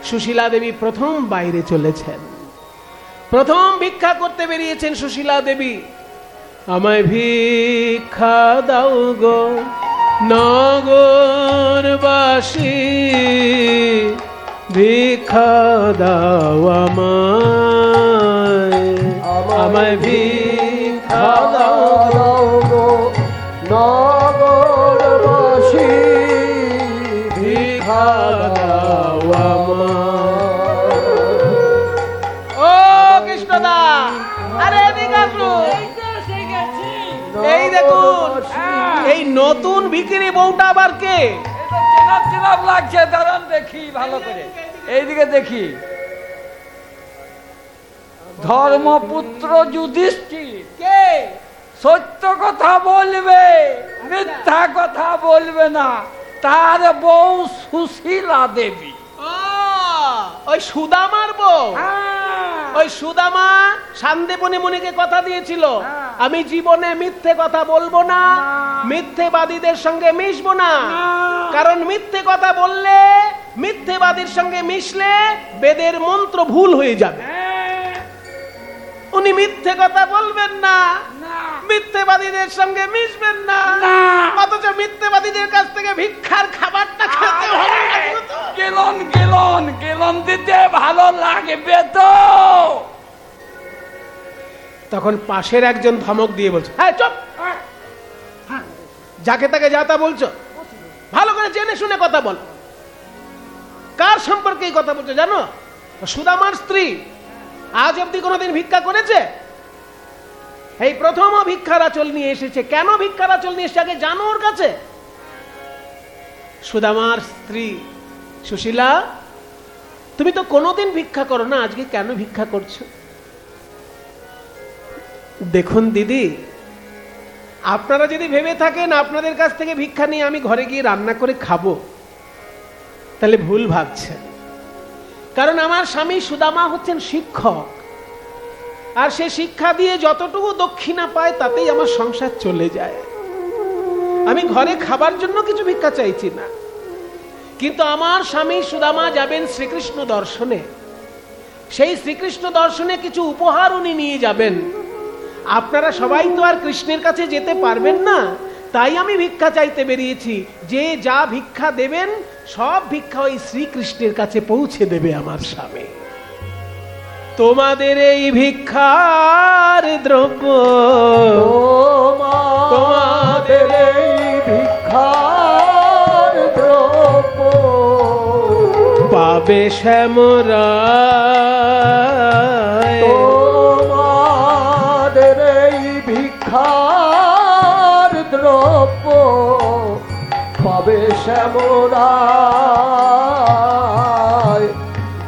সুশীলা দেবী প্রথম বাইরে চলেছেন, প্রথম ভিক্ষা করতে বেরিয়েছেন সুশীলা দেবী। আমায় ভিক্ষা দাও গো নগরবাসী, ভিক্ষা দাও আমায় ভিক্ষা দাও গো নগরবাসী, ভিক্ষা দাও ও কৃষ্ণদা, আরে এদিকে আসুন। এই দেখুন, এই নতুন ভিখিরি বউটা আবার কে? চিনাপ লাগছে, দাঁড়ান দেখি ভালো করে, এইদিকে দেখি। ধর্মপুত্র যুধিষ্ঠির। কে? সত্য কথা বলবে, মিথ্যা কথা বলবে না, তার বউ সুশীলা দেবী। ওই সুদামার বউ। হ্যাঁ। ওই সুদামা সান্দেপনি মুনিকে কথা দিয়েছিল, হ্যাঁ। আমি জীবনে মিথ্যে কথা বলবো না, না। মিথ্যেবাদীদের সঙ্গে মিশবো না, না। কারণ মিথ্যে কথা বললে, মিথ্যেবাদীর সঙ্গে মিশলে বেদের মন্ত্র ভুল হয়ে যাবে। হ্যাঁ। উনি মিথ্যে কথা বলবেন না, না। মিথ্যেবাদীদের সঙ্গে মিশবেন না, না। অথচ মিথ্যেবাদীদের কাছ থেকে ভিক্ষার খাবারটা খেতে হবে না। গেলন গেলন গেলন দিতে ভালো লাগবে তো। তখন পাশের একজন ধমক দিয়ে বলছে, হ্যাঁ চুপ, যাকে তাকে যা তা বলছো, ভালো করে জেনে শুনে কথা বল। কার সম্পর্কে এই কথা বলছো জানো? সুদামার স্ত্রী। আজ অব্দি কোনোদিন ভিক্ষা করেছে? এই প্রথম ভিক্ষার আঁচল নিয়ে এসেছে। কেন ভিক্ষার আঁচল নিয়ে এসেছে আগে জানো ওর কাছে? সুদামার স্ত্রী সুশীলা, তুমি তো কোনোদিন ভিক্ষা করো না, আজকে কেন ভিক্ষা করছো? দেখুন দিদি, আপনারা যদি ভেবে থাকেন আপনাদের কাছ থেকে ভিক্ষা নিয়ে আমি ঘরে গিয়ে রান্না করে খাবো, তাহলে ভুল ভাবছেন। কারণ আমার স্বামী সুদামা হচ্ছেন শিক্ষক, আর সে শিক্ষা দিয়ে যতটুকু দক্ষিণা পায় তাতেই আমার সংসার চলে যায়। আমি ঘরে খাবার জন্য কিছু ভিক্ষা চাইছি না। কিন্তু আমার স্বামী সুদামা যাবেন শ্রীকৃষ্ণ দর্শনে, সেই শ্রীকৃষ্ণ দর্শনে কিছু উপহার উনি নিয়ে যাবেন। আপনারা সবাই তো আর কৃষ্ণের কাছে যেতে পারবেন না, তাই আমি ভিক্ষা চাইতে বেরিয়েছি। যে যা ভিক্ষা দেবেন সব ভিক্ষা ওই শ্রীকৃষ্ণের কাছে পৌঁছে দেবে আমার স্বামী। তোমাদের এই ভিক্ষার দ্রব্য তোমাদের এই ভিক্ষার দ্রব্য পাবে শ্যামরায়। তোমাদের এই ভিক্ষার দ্রব্য পাবে শ্যামরায়।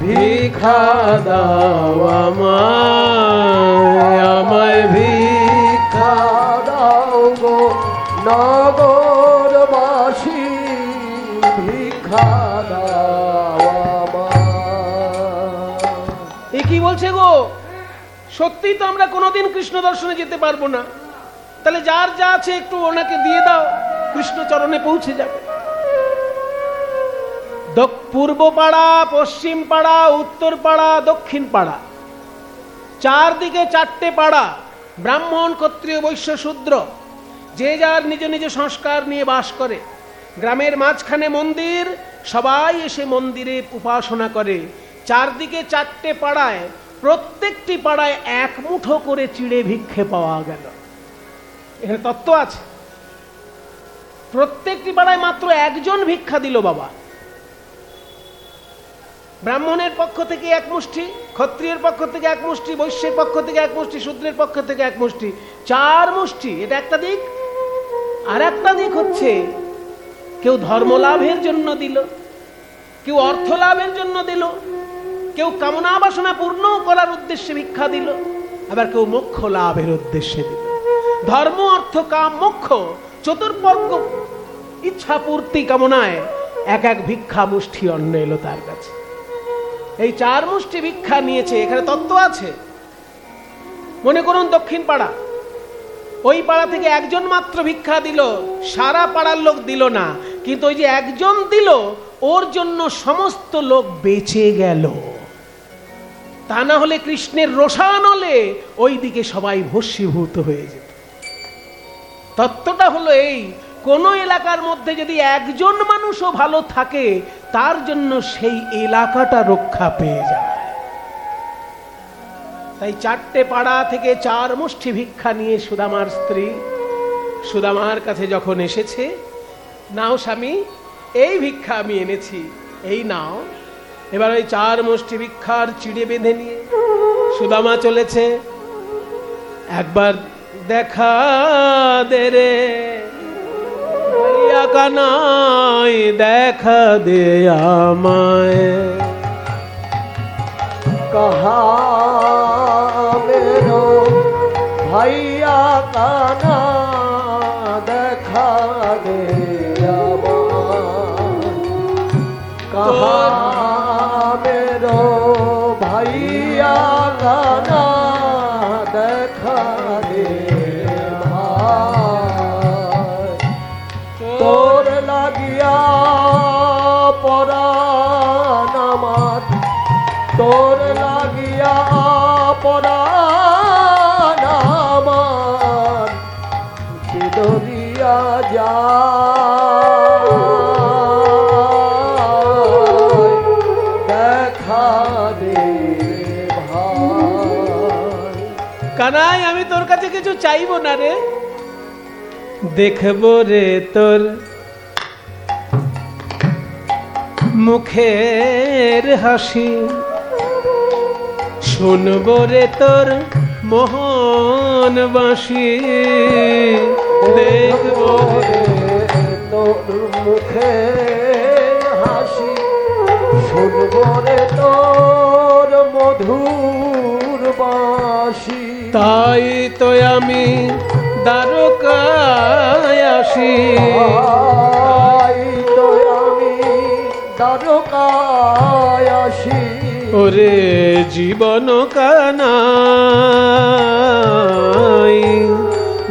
ভিক্ষা দাও আমায়, আমায় ভিক্ষা দাও গো নগরবাসী, ভিক্ষা দাও আমায়। এ কি বলছে গো? সত্যি তো আমরা কোনোদিন কৃষ্ণ দর্শনে যেতে পারবো না, তাহলে যার যা আছে একটু ওনাকে দিয়ে দাও, কৃষ্ণ চরণে পৌঁছে যাবে। পূর্ব পাড়া, পশ্চিম পাড়া, উত্তর পাড়া, দক্ষিণ পাড়া, চারদিকে চারটে পাড়া, ব্রাহ্মণ, ক্ষত্রিয়, বৈশ্য, শূদ্র, যে যার নিজ নিজ সংস্কার নিয়ে বাস করে। গ্রামের মাঝখানে মন্দির, সবাই এসে মন্দিরে উপাসনা করে। চারদিকে চারটে পাড়ায়, প্রত্যেকটি পাড়ায় এক মুঠো করে চিড়ে ভিক্ষে পাওয়া গেল। এখানে তত্ত্ব আছে। প্রত্যেকটি পাড়ায় মাত্র একজন ভিক্ষা দিল বাবা। ব্রাহ্মণের পক্ষ থেকে এক মুষ্টি, ক্ষত্রিয়ের পক্ষ থেকে এক মুষ্টি, বৈশ্যের পক্ষ থেকে এক মুষ্টি, শূদ্রের পক্ষ থেকে এক মুষ্টি, 4 মুষ্টি। এটা একটা দিক। আর একটা দিক হচ্ছে কেউ ধর্ম লাভের জন্য দিল, কেউ অর্থ লাভের জন্য দিল, কেউ কামনা বাসনা পূর্ণ করার উদ্দেশ্যে ভিক্ষা দিল, আবার কেউ মোক্ষ লাভের উদ্দেশ্যে দিল। ধর্ম, অর্থ, কাম, মোক্ষ চতুর্বর্গ ইচ্ছা পূর্তি কামনায় এক এক ভিক্ষা মুষ্টি অন্ন এলো তার কাছে। এই 4 মুষ্টি ভিক্ষা নিয়েছে। এখানে তত্ত্ব আছে। মনে করুন দক্ষিণ পাড়া, ওই পাড়া থেকে একজন মাত্র ভিক্ষা দিল, সারা পাড়ার লোক দিল না, কিন্তু ওই যে একজন দিল ওর জন্য সমস্ত লোক বেঁচে গেল। তা না হলে কৃষ্ণের রোষানলে ওই দিকে সবাই ভস্মীভূত হয়ে যেত। তত্ত্বটা হলো এই, কোন এলাকার মধ্যে যদি একজন মানুষও ভালো থাকে, তার জন্য সেই এলাকাটা রক্ষা পেয়ে যায়। তাই 4টে পাড়া থেকে 4 মুষ্টি ভিক্ষা নিয়ে সুদামার স্ত্রী সুদামার কাছে যখন এসেছে, নাও স্বামী, এই ভিক্ষা আমি এনেছি, এই নাও। এবার ওই 4 মুষ্টি ভিক্ষার চিড়ে বেঁধে নিয়ে সুদামা চলেছে। একবার দেখা দে রে ভাইয়া কানাই, দেখা দে আমায়। कहा मेरो भैया काना देखा दे कहा मेरो भैया काना देखा दे तोर लागिया परान আমার তোর লাগিয়া পরাণ আমার দরিয়া যায় দেখা দে ভাই। কানাই, আমি তোর কাছে কিছু চাইবো না রে, দেখবো রে তোর মুখের হাসি, শুনবো রে তোর মোহন বাঁশি, দেখবো রে তোর মুখে হাসি, শুনবো রে তোর মধুর বাঁশি। তাই তো আমি দ্বারকায় আসি, তাই তো আমি দ্বারকায় আসি। ওরে জীবন কানাই,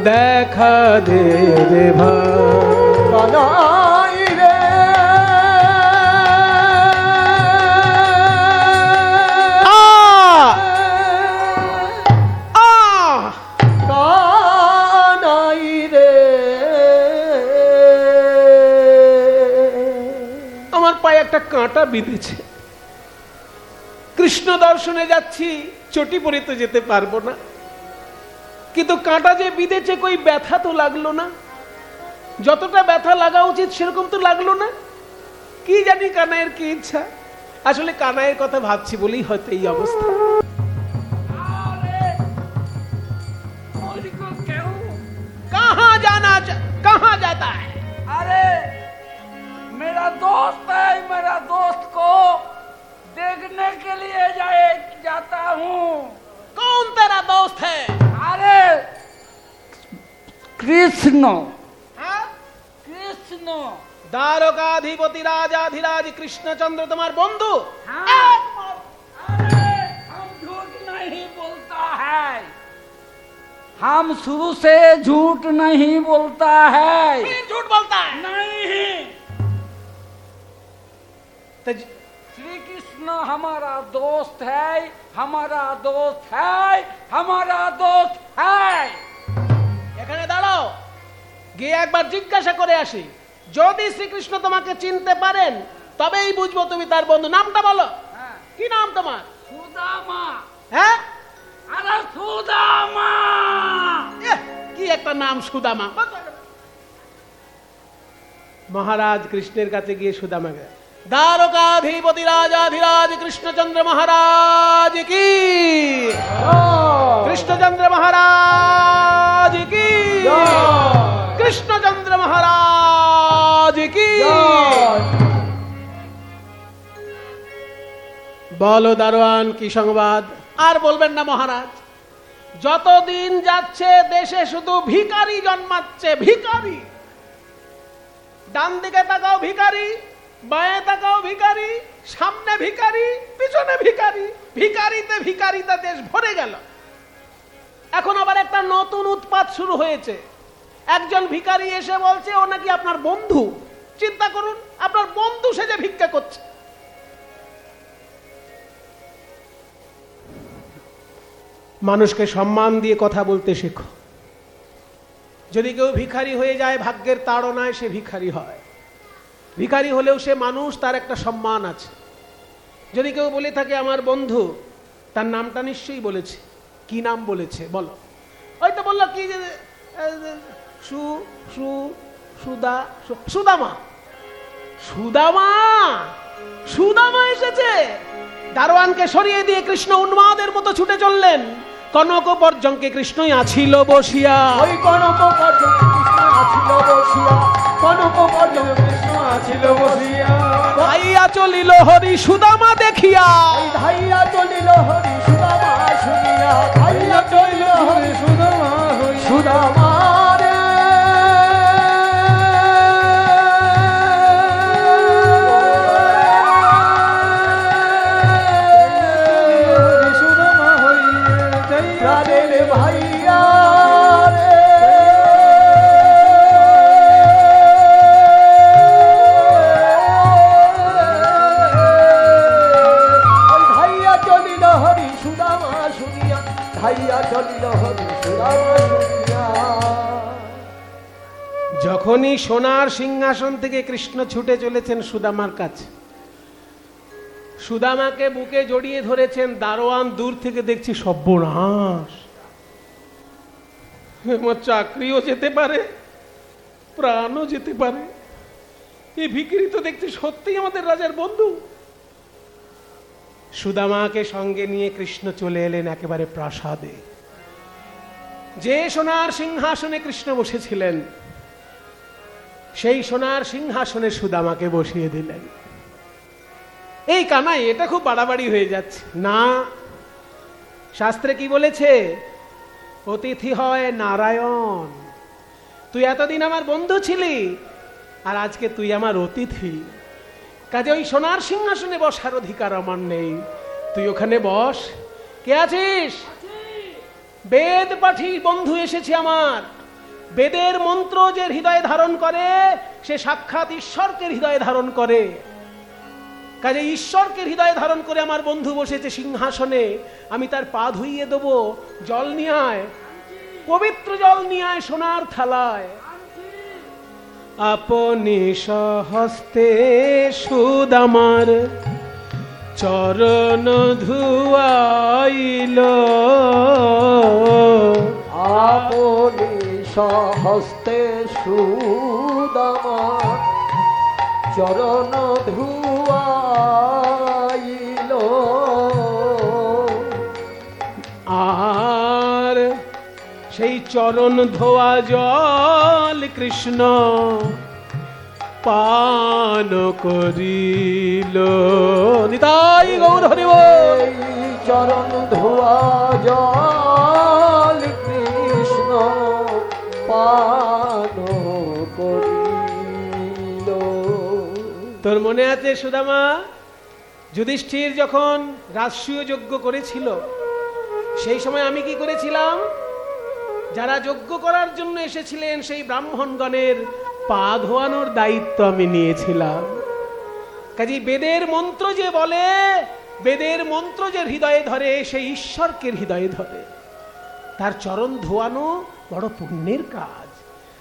দেখা দে রে ভাই। কানাই রে কানাই রে, আমার পায়ে একটা কাঁটা বিঁধেছে। কৃষ্ণ দর্শনে যাচ্ছি, চটি পরে তো যেতে পারবো না, কিন্তু কাঁটা যে বিঁধেছে কই ব্যথা তো লাগলো না, যতটা ব্যথা লাগা উচিত সেরকম তো লাগলো না। কি জানি কানাইয়ের কি ইচ্ছা, আসলে কানাইয়ের কথা ভাবছি বলেই হয়তো এই অবস্থা। कहाँ जाना कहाँ जाता है? अरे मेरा दोस्त है, मेरा दोस्त को देखने के लिए जाता हूँ। कौन तेरा दोस्त है? अरे कृष्ण, हाँ? कृष्ण। দ্বারকাধিপতি রাজাধিরাজ কৃষ্ণচন্দ্র তোমার বন্ধু? हाँ। अरे हम झूठ नहीं बोलता है, हम शुरू से झूठ नहीं बोलता है। फिर झूठ बोलता है? नहीं, तो श्री कृष्ण हमारा दोस्त है, हमारा दोस्त है, हमारा दोस्त है। এখানে দাঁড়াও, গিয়ে একবার জিজ্ঞাসা করে আসি, যদি শ্রীকৃষ্ণ তোমাকে চিনতে পারেন তবেই বুঝবো তুমি তার বন্ধু। নামটা বলো, हाँ। কি নাম তোমার? सुदामा। হ্যাঁ, अरे सुदामा। এহ, কি একটা নাম সুদামা। মহারাজ কৃষ্ণের কাছে গিয়ে সুদামা গে, দ্বারকাধিপতি রাজাধিরাজ কৃষ্ণচন্দ্র মহারাজ কি, কৃষ্ণচন্দ্র মহারাজ কি, কৃষ্ণচন্দ্র মহারাজ কি। বলো দারোয়ান, কি সংবাদ? আর বলবেন না মহারাজ, যতদিন যাচ্ছে দেশে শুধু ভিখারি জন্মাচ্ছে, ভিখারি। ডান দিকে তাকাও ভিখারি, বাঁয়ে তাকাও ভিখারি, সামনে ভিখারি, পিছনে ভিখারি, ভিখারিতে ভিখারিতে দেশ ভরে গেল। এখন আবার একটা নতুন উৎপাত শুরু হয়েছে। একজন ভিখারি এসে বলছে ও নাকি আপনার বন্ধু। চিন্তা করুন, আপনার বন্ধু সেজে ভিক্ষা করছে। মানুষকে সম্মান দিয়ে কথা বলতে শেখো। যদি কেউ ভিখারি হয়ে যায়, ভাগ্যের তাড়নায় সে ভিখারি হয়। ভিখারি হলেও সে মানুষ, তার একটা সম্মান আছে। যদি কেউ বলে থাকে আমার বন্ধু, তার নামটা নিশ্চয়ই বলেছে। কি নাম বলেছে বলো? হয়তো বললো কি যে সুদামা। সুদামা, সুদামা এসেছে। দারোয়ানকে সরিয়ে দিয়ে কৃষ্ণ উন্মাদের মতো ছুটে চললেন। কনক পর্যঙ্কে কৃষ্ণই আছিল বসিয়া, ওই কনক পর্যঙ্কে কৃষ্ণ আছিল বসিয়া, কনক পর্যঙ্কে কৃষ্ণ আছিল বসিয়া। ধাইয়া চলিল হরি সুদামা দেখিয়া, ওই ধাইয়া চলিল হরি সুদামা শুনিয়া, ধাইয়া চলিল হরি সুদামা সুদামা রে। প্রাণের ভাইয়া রে, ওই ধাইয়া চলিল হরি সুদামা শুনিয়া, ধাইয়া চলিল হরি সুদামা শুনিয়া। যখনই সোনার সিংহাসন থেকে কৃষ্ণ ছুটে চলেছেন সুদামার কাছে, সুদামাকে বুকে জড়িয়ে ধরেছেন। দারোয়ান দূর থেকে দেখছি সর্বনাশ, আমার চাকরিও যেতে পারে, প্রাণও যেতে পারে। এই ভিখারি তো দেখছি সত্যিই আমাদের রাজার বন্ধু। সুদামাকে সঙ্গে নিয়ে কৃষ্ণ চলে এলেন একেবারে প্রাসাদে। যে সোনার সিংহাসনে কৃষ্ণ বসেছিলেন, সেই সোনার সিংহাসনে সুদামাকে বসিয়ে দিলেন। এই কানাই, এটা খুব বাড়াবাড়ি হয়ে যাচ্ছে না। শাস্ত্রে কি বলেছে? অতিথি হয় নারায়ণ। তুই এতদিন আমার বন্ধু ছিলি, আর আজকে তুই আমার অতিথি। কাজে ওই সোনার সিংহাসনে বসার অধিকার আমার নেই। তুই ওখানে বস। কে আছিস? বেদ পাঠী বন্ধু এসেছে আমার। বেদের মন্ত্র যে হৃদয়ে ধারণ করে, সে সাক্ষাৎ ঈশ্বরকে হৃদয়ে ধারণ করে। কাজে ঈশ্বরকে হৃদয়ে ধারণ করে আমার বন্ধু বসেছে সিংহাসনে। আমি তার পা ধুইয়ে দেবো। জল নিয়ে আয়, পবিত্র জল নিয়ে আয় সোনার থালায়। আপনি সহস্তে সুদামার চরণ ধুয়াইল আপনি সহস্তে সুদামা চরণ ধুয়াইল আর সেই চরণ ধোয়া জল কৃষ্ণ পান করিল। নিতাই গৌর হরি বল। এই চরণ ধোয়া জল কৃষ্ণ পান করিল। তোর মনে আছে সুদামা, যুধিষ্ঠির যখন রাজসূয় যজ্ঞ করেছিল, সেই সময় আমি কি করেছিলাম? যারা যজ্ঞ করার জন্য এসেছিলেন সেই ব্রাহ্মণগণের পা ধোয়ানোর দায়িত্ব আমি নিয়েছিলাম। কাজী বেদের মন্ত্র যে বলে, বেদের মন্ত্র যে হৃদয়ে ধরে, সেই ঈশ্বরকে হৃদয়ে ধরে। তার চরণ ধোয়ানো বড় পুণ্যের কাজ।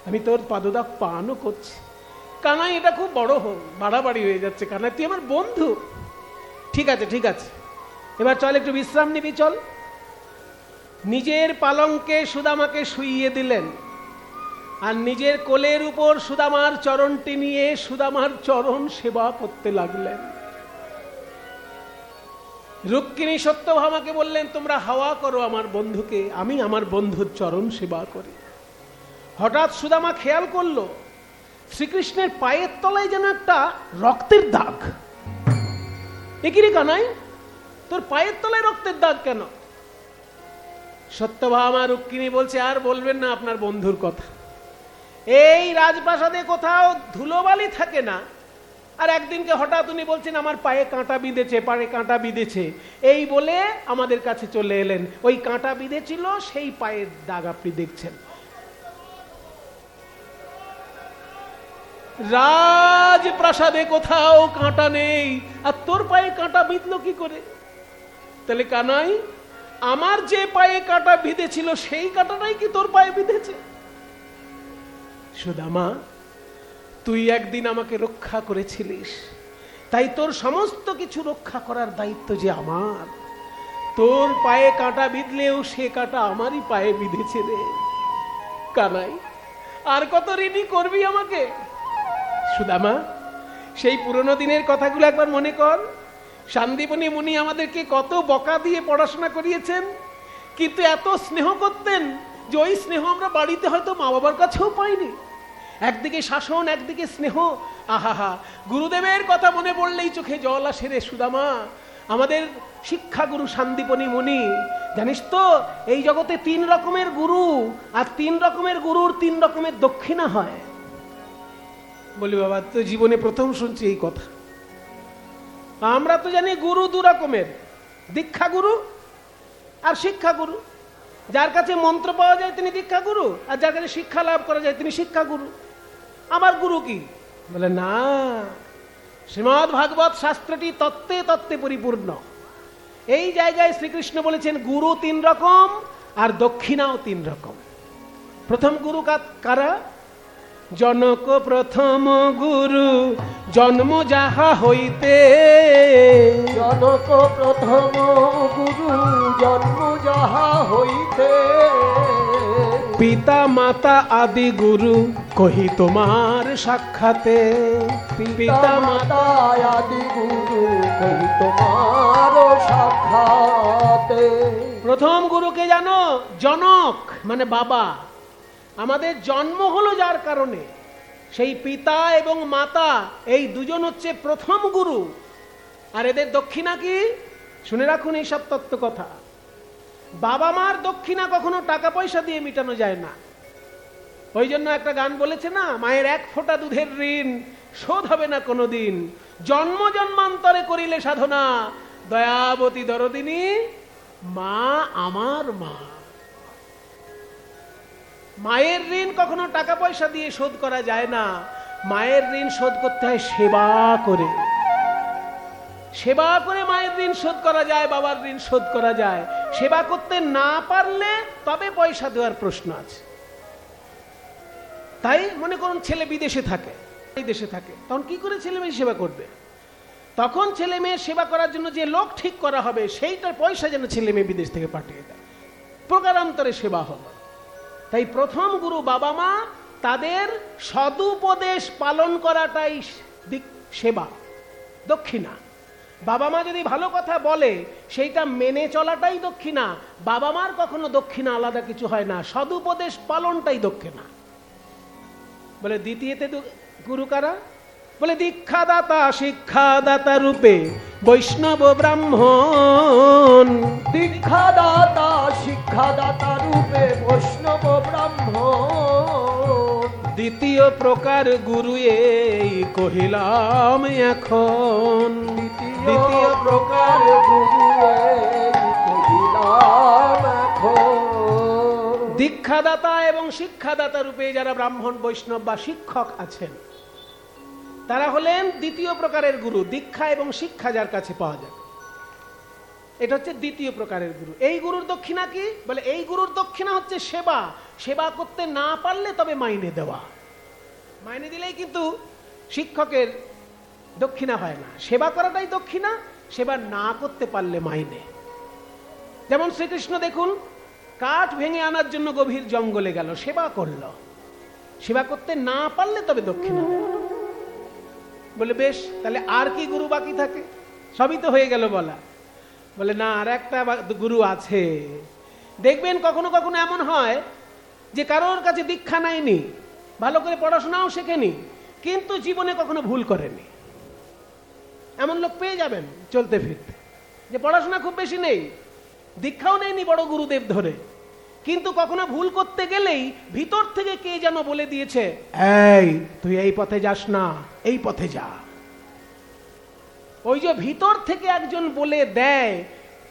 আমি তোর পাদদাক পানও করছি। কানাই, এটা খুব বড় বাড়াবাড়ি হয়ে যাচ্ছে। কানাই, তুই আমার বন্ধু। ঠিক আছে, ঠিক আছে, এবার চল একটু বিশ্রাম নিবি, চল। নিজের পালঙ্কে সুদামাকে শুইয়ে দিলেন, আর নিজের কোলের উপর সুদামার চরণটি নিয়ে সুদামার চরণ সেবা করতে লাগলেন। রুক্মিণী সত্যভামাকে বললেন, তোমরা হাওয়া করো আমার বন্ধুকে, আমি আমার বন্ধুর চরণ সেবা করি। হঠাৎ সুদামা খেয়াল করলো শ্রীকৃষ্ণের পায়ের তলায় যেন একটা রক্তের দাগ। একিরে কানাই, তোর পায়ের তলায় রক্তের দাগ কেন? সত্যভামা রুক্মিণী বলছে, আর বলবেন না আপনার বন্ধুর কথা। এই রাজপ্রাসাদে কোথাও ধুলোবালি থাকে না, আর একদিনকে হঠাৎ উনি বলছেন আমার পায়ে কাঁটা বিঁধেছে, পায়ে কাঁটা বিঁধেছে, এই বলে আমাদের কাছে চলে এলেন। ওই কাঁটা বিঁধেছিল, সেই পায়ের দাগ আপনি দেখছেন। রাজপ্রাসাদে কোথাও কাঁটা নেই, আর তোর পায়ে কাঁটা বিঁধলো কি করে? তাহলে কানাই, আমার যে পায়ে কাঁটা বিঁধেছিল সেই কাঁটাটাই কি তোর পায়ে বিঁধেছে? সুদামা, তুই একদিন আমাকে রক্ষা করেছিলিস, তাই তোর সমস্ত কিছু রক্ষা করার দায়িত্ব যে আমার। তোর পায়ে কাঁটা বিঁধলেও সে কাঁটা আমারই পায়ে বিঁধেছে রে। কানাই, আর কত ঋণী করবি আমাকে? সুদামা, সেই পুরনো দিনের কথাগুলো একবার মনে কর। শান্তিপনী মুনি আমাদেরকে কত বকা দিয়ে পড়াশোনা করিয়েছেন, কিন্তু এত স্নেহ করতেন যে ওই স্নেহ আমরা বাড়িতে হয়তো মা বাবার কাছেও পাইনি। একদিকে শাসন, একদিকে স্নেহ। আহাহা, গুরুদেবের কথা মনে পড়লেই চোখে জল আসে রে সুদামা। আমাদের শিক্ষাগুরু শান্তিপনী মুনি, জানিস তো এই জগতে 3 রকমের গুরু, আর 3 রকমের গুরুর 3 রকমের দক্ষিণা হয়। বলি বাবা, তো জীবনে প্রথম শুনছি এই কথা। আমরা তো জানি গুরু 2 রকমের, দীক্ষা গুরু আর শিক্ষা গুরু। যার কাছে মন্ত্র পাওয়া যায় তিনি দীক্ষা গুরু, আর যার কাছে শিক্ষা লাভ করা যায় তিনি শিক্ষা গুরু। আমার গুরু কি? বলে না, শ্রীমদ্ ভাগবত শাস্ত্রটি তত্ত্বে তত্ত্বে পরিপূর্ণ। এই জায়গায় শ্রীকৃষ্ণ বলেছেন গুরু 3 রকম, আর দক্ষিণাও 3 রকম। প্রথম গুরু কারা? জনক প্রথম গুরু জন্ম যাহা হইতে, জনক প্রথম গুরু জন্ম যাহা হইতে, পিতা মাতা আদি গুরু কহি তোমার সাক্ষাতে। পিতা মাতা আদি গুরু কহি তোমার সাক্ষাতে। প্রথম গুরুকে জানো? জনক মানে বাবা। আমাদের জন্ম হলো যার কারণে, সেই পিতা এবং মাতা এই দুজন হচ্ছে প্রথম গুরু। আর এদের দক্ষিণা কি? শুনে রাখুন এই সব তত্ত্ব কথা। বাবা মার দক্ষিণা কখনো টাকা পয়সা দিয়ে মেটানো যায় না। ওই জন্য একটা গান বলেছে না, মায়ের 1 ফোঁটা দুধের ঋণ শোধ হবে না কোনোদিন, জন্ম জন্মান্তরে করিলে সাধনা, দয়াবতী দরদিনী মা আমার মা। মায়ের ঋণ কখনো টাকা পয়সা দিয়ে শোধ করা যায় না। মায়ের ঋণ শোধ করতে হয় সেবা করে। সেবা করে মায়ের ঋণ শোধ করা যায়, বাবার ঋণ শোধ করা যায়। সেবা করতে না পারলে তবে পয়সা দেওয়ার প্রশ্ন আছে। তাই মনে করুন ছেলে বিদেশে থাকে, এই দেশে থাকে, তখন কি করে ছেলে মেয়ে সেবা করবে? তখন ছেলে মেয়ের সেবা করার জন্য যে লোক ঠিক করা হবে সেইটার পয়সা যেন ছেলে মেয়ে বিদেশ থেকে পাঠিয়ে দেয়, প্রকারান্তরে সেবা হলো। তাই প্রথম গুরু বাবা মা, তাদের সদুপদেশ পালন করাটাই সেবা, দক্ষিণা। বাবা মা যদি ভালো কথা বলে সেইটা মেনে চলাটাই দক্ষিণা। বাবা মার কখনো দক্ষিণা আলাদা কিছু হয় না, সদুপদেশ পালনটাই দক্ষিণা। বলে দ্বিতীয়তে গুরু কারা? বলে দীক্ষাদাতা শিক্ষাদাতা রূপে বৈষ্ণব ব্রাহ্মণ। দীক্ষাদাতা শিক্ষাদাতা রূপে বৈষ্ণব ব্রাহ্মণ। দ্বিতীয় প্রকার গুরু এই কহিলাম এখন। দ্বিতীয় প্রকার গুরু এই কহিলাম এখন। দীক্ষাদাতা এবং শিক্ষাদাতা রূপে যারা ব্রাহ্মণ বৈষ্ণব বা শিক্ষক আছেন, তারা হলেন দ্বিতীয় প্রকারের গুরু। দীক্ষা এবং শিক্ষা যার কাছে পাওয়া যায়, এটা হচ্ছে দ্বিতীয় প্রকারের গুরু। এই গুরুর দক্ষিণা কি? বলে এই গুরুর দক্ষিণা হচ্ছে সেবা। সেবা করতে না পারলে তবে মাইনে দেওয়া। মাইনে দিলেই কিন্তু শিক্ষকের দক্ষিণা হয় না, সেবা করাটাই দক্ষিণা। সেবা না করতে পারলে মাইনে। যেমন শ্রীকৃষ্ণ দেখুন, কাঠ ভেঙে আনার জন্য গভীর জঙ্গলে গেল, সেবা করলো। সেবা করতে না পারলে তবে দক্ষিণা দেওয়া। বলে বেশ, তাহলে আর কি গুরু বাকি থাকে? সবই তো হয়ে গেল বলা। বলে না, আর একটা গুরু আছে। দেখবেন কখনো কখনো এমন হয় যে কারোর কাছে দীক্ষা নাইনি, ভালো করে পড়াশোনাও শেখেনি, কিন্তু জীবনে কখনো ভুল করেনি। এমন লোক পেয়ে যাবেন চলতে ফিরতে, যে পড়াশোনা খুব বেশি নেই, দীক্ষাও নেয়নি বড় গুরুদেব ধরে, কিন্তু কখনো ভুল করতে গেলেই ভিতর থেকে কে যেন বলে দিয়েছে, এই তুই এই পথে যাস না, এই পথে যা। ওই যে ভিতর থেকে একজন বলে দেয়,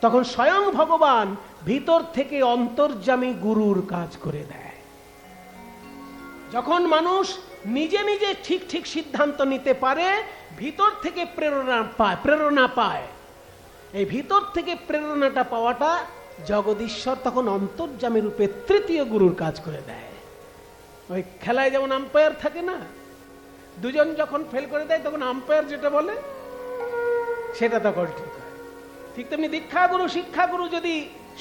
তখন স্বয়ং ভগবান ভিতর থেকে অন্তর্যামী গুরুর কাজ করে দেয়। যখন মানুষ নিজে নিজে ঠিক ঠিক সিদ্ধান্ত নিতে পারে, ভিতর থেকে প্রেরণা পায়। এই ভিতর থেকে প্রেরণাটা পাওয়াটা জগদীশ্বর তখন অন্তর্যামী রূপে তৃতীয় গুরুর কাজ করে দেয়। ওই খেলায় যেমন আম্পায়ার থাকে না, দুজন যখন ফেল করে দেয় তখন আম্পায়ার যেটা বলে সেটা তখন ঠিক হয়। ঠিক তেমনি দীক্ষা গুরু শিক্ষা গুরু যদি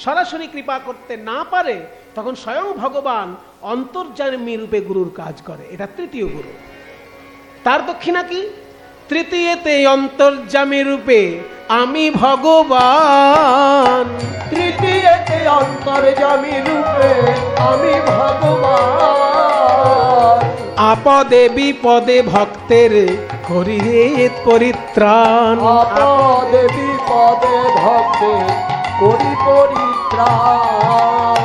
সরাসরি কৃপা করতে না পারে, তখন স্বয়ং ভগবান অন্তর্যামী রূপে গুরুর কাজ করে। এটা তৃতীয় গুরু। তার দক্ষিণা কি? তৃতীয়তে অন্তর্যামী রূপে আমি ভগবান। তৃতীয়তে অন্তর্যামী রূপে আমি ভগবান। আপদে বিপদে ভক্তের করি পরিত্রাণ। আপদে বিপদে ভক্তের করি পরিত্রাণ।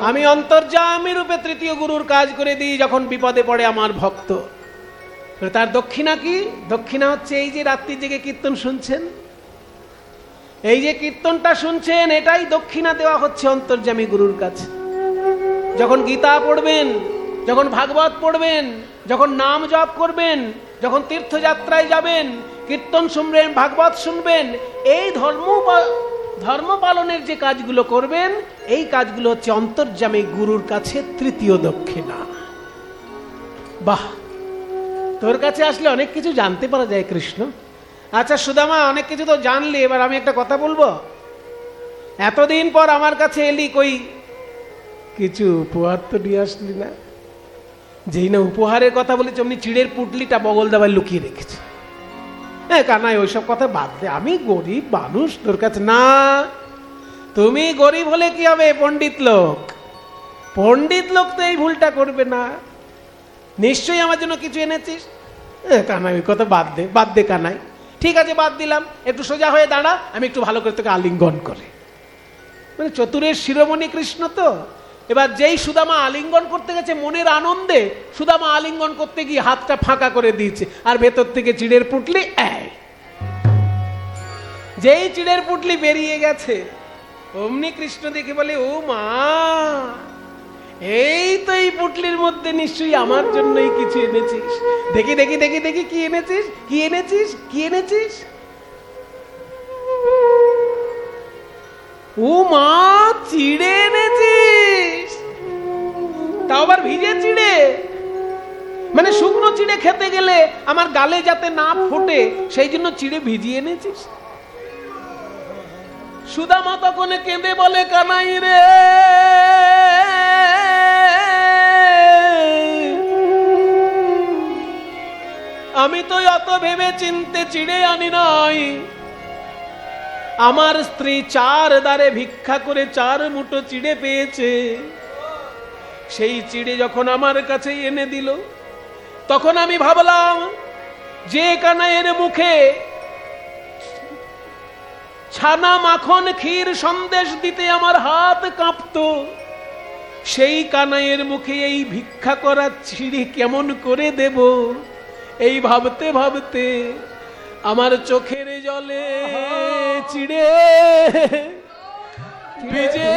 আমি অন্তর্যামী রূপে তৃতীয় গুরুর কাজ করে দিই যখন বিপদে পড়ে আমার ভক্ত। তার দক্ষিণা কি? দক্ষিণা হচ্ছে এই যে রাত্রি জেগে কীর্তন শুনছেন, এই যে কীর্তনটা শুনছেন, এটাই দক্ষিণা দেওয়া হচ্ছে অন্তর্যামী গুরুর কাছে। যখন গীতা পড়বেন, যখন ভাগবত পড়বেন, যখন নাম জপ করবেন, যখন তীর্থযাত্রায় যাবেন, কীর্তন শুনবেন, ভাগবত শুনবেন, এই ধর্ম পালনের যে কাজগুলো করবেন, এই কাজগুলো হচ্ছে অন্তর্যামী গুরুর কাছে তৃতীয় দক্ষিণা। বাহ, তোর কাছে আসলে অনেক কিছু জানতে পারা যায় কৃষ্ণ। আচ্ছা সুদামা, অনেক কিছু তো জানলি, এবার আমি একটা কথা বলবো। এতদিন পর আমার কাছে এলি, কই কিছু উপহার তো নিয়ে আসলি না? যেই না উপহারের কথা বলেছি, অমনি চিড়ের পুটলিটা বগল দাবায় লুকিয়ে রেখেছে। হ্যাঁ কানাই, ওইসব কথা বাদ দে, আমি গরিব মানুষ, তোর কাছে না। তুমি গরিব হলে কি হবে, পণ্ডিত লোক। পণ্ডিত লোক তো এই ভুলটা করবে না। নিশ্চয়ই আমার জন্য কিছু এনেছিস। কানাই, ওই কথা বাদ দে, বাদ দে কানাই। ঠিক আছে, বাদ দিলাম। একটু সোজা হয়ে দাঁড়া, আমি একটু ভালো করে তোকে আলিঙ্গন করে। মানে চতুরের শিরোমণি কৃষ্ণ তো। এবার যেই সুদামা আলিঙ্গন করতে গেছে মনের আনন্দে, সুদামা আলিঙ্গন করতে গিয়ে হাতটা ফাঁকা করে দিয়েছে, আর ভেতর থেকে চিড়ের পুটলি। যেই চিড়ের পুটলি বেরিয়ে গেছে, অমনি কৃষ্ণ দেখে বলে, ও মা, এই তো এই পুটলির মধ্যে নিশ্চয়ই আমার জন্যই কিছু এনেছিস। দেখি দেখি দেখি দেখি, কি এনেছিস, কি এনেছিস, কি এনেছিস? ও মা, চিড়ে এনেছিস, তাও আবার ভিজে চিড়ে। মানে শুকনো চিড়ে খেতে গেলে আমার গালে যাতে না ফোটে সেই জন্য চিড়ে ভিজিয়ে এনেছিস? সুদামা তখন কেঁদে বলে, কানাই রে, আমি তো অত ভেবে চিনতে চিড়ে আনি নাই। আমার স্ত্রী 4 দ্বারে ভিক্ষা করে 4 মুঠো চিড়ে পেয়েছে। সেই চিড়ে যখন আমার কাছে এনে দিল, তখন আমি ভাবলাম যে কানাইয়ের মুখে ছানা, মাখন, ক্ষীর, সন্দেশ দিতে আমার হাত কাঁপতো, সেই কানাইয়ের মুখে এই ভিক্ষা করা চিড়ে কেমন করে দেব, এই ভাবতে ভাবতে আমার চোখের জলে চিড়ে ভিজে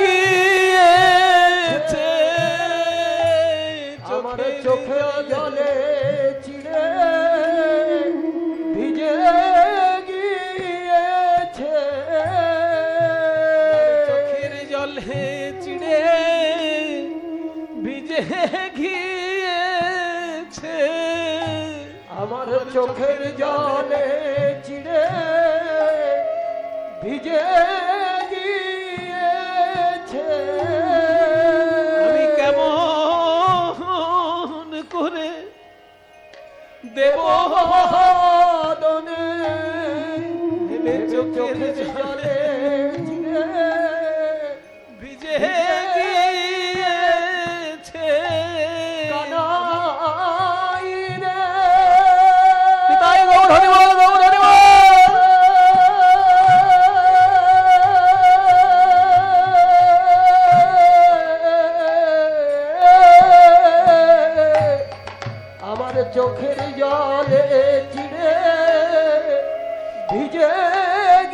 গিয়েছে। আমার চোখের জলে চিড়ে ভিজে গিয়েছে। চোখের জলে চিড়ে ভিজে গিয়েছে। আমার চোখের জলে চিড়ে ভিজে গিয়েছে। আমি কেমন করে দেব দনে চোখের জলে চিড়ে ভিজে গিয়েছে। কানাই রে, পিতাই গৌর হরি বল, গৌর হরি বল। আমার চোখের জলে চিড়ে ভিজে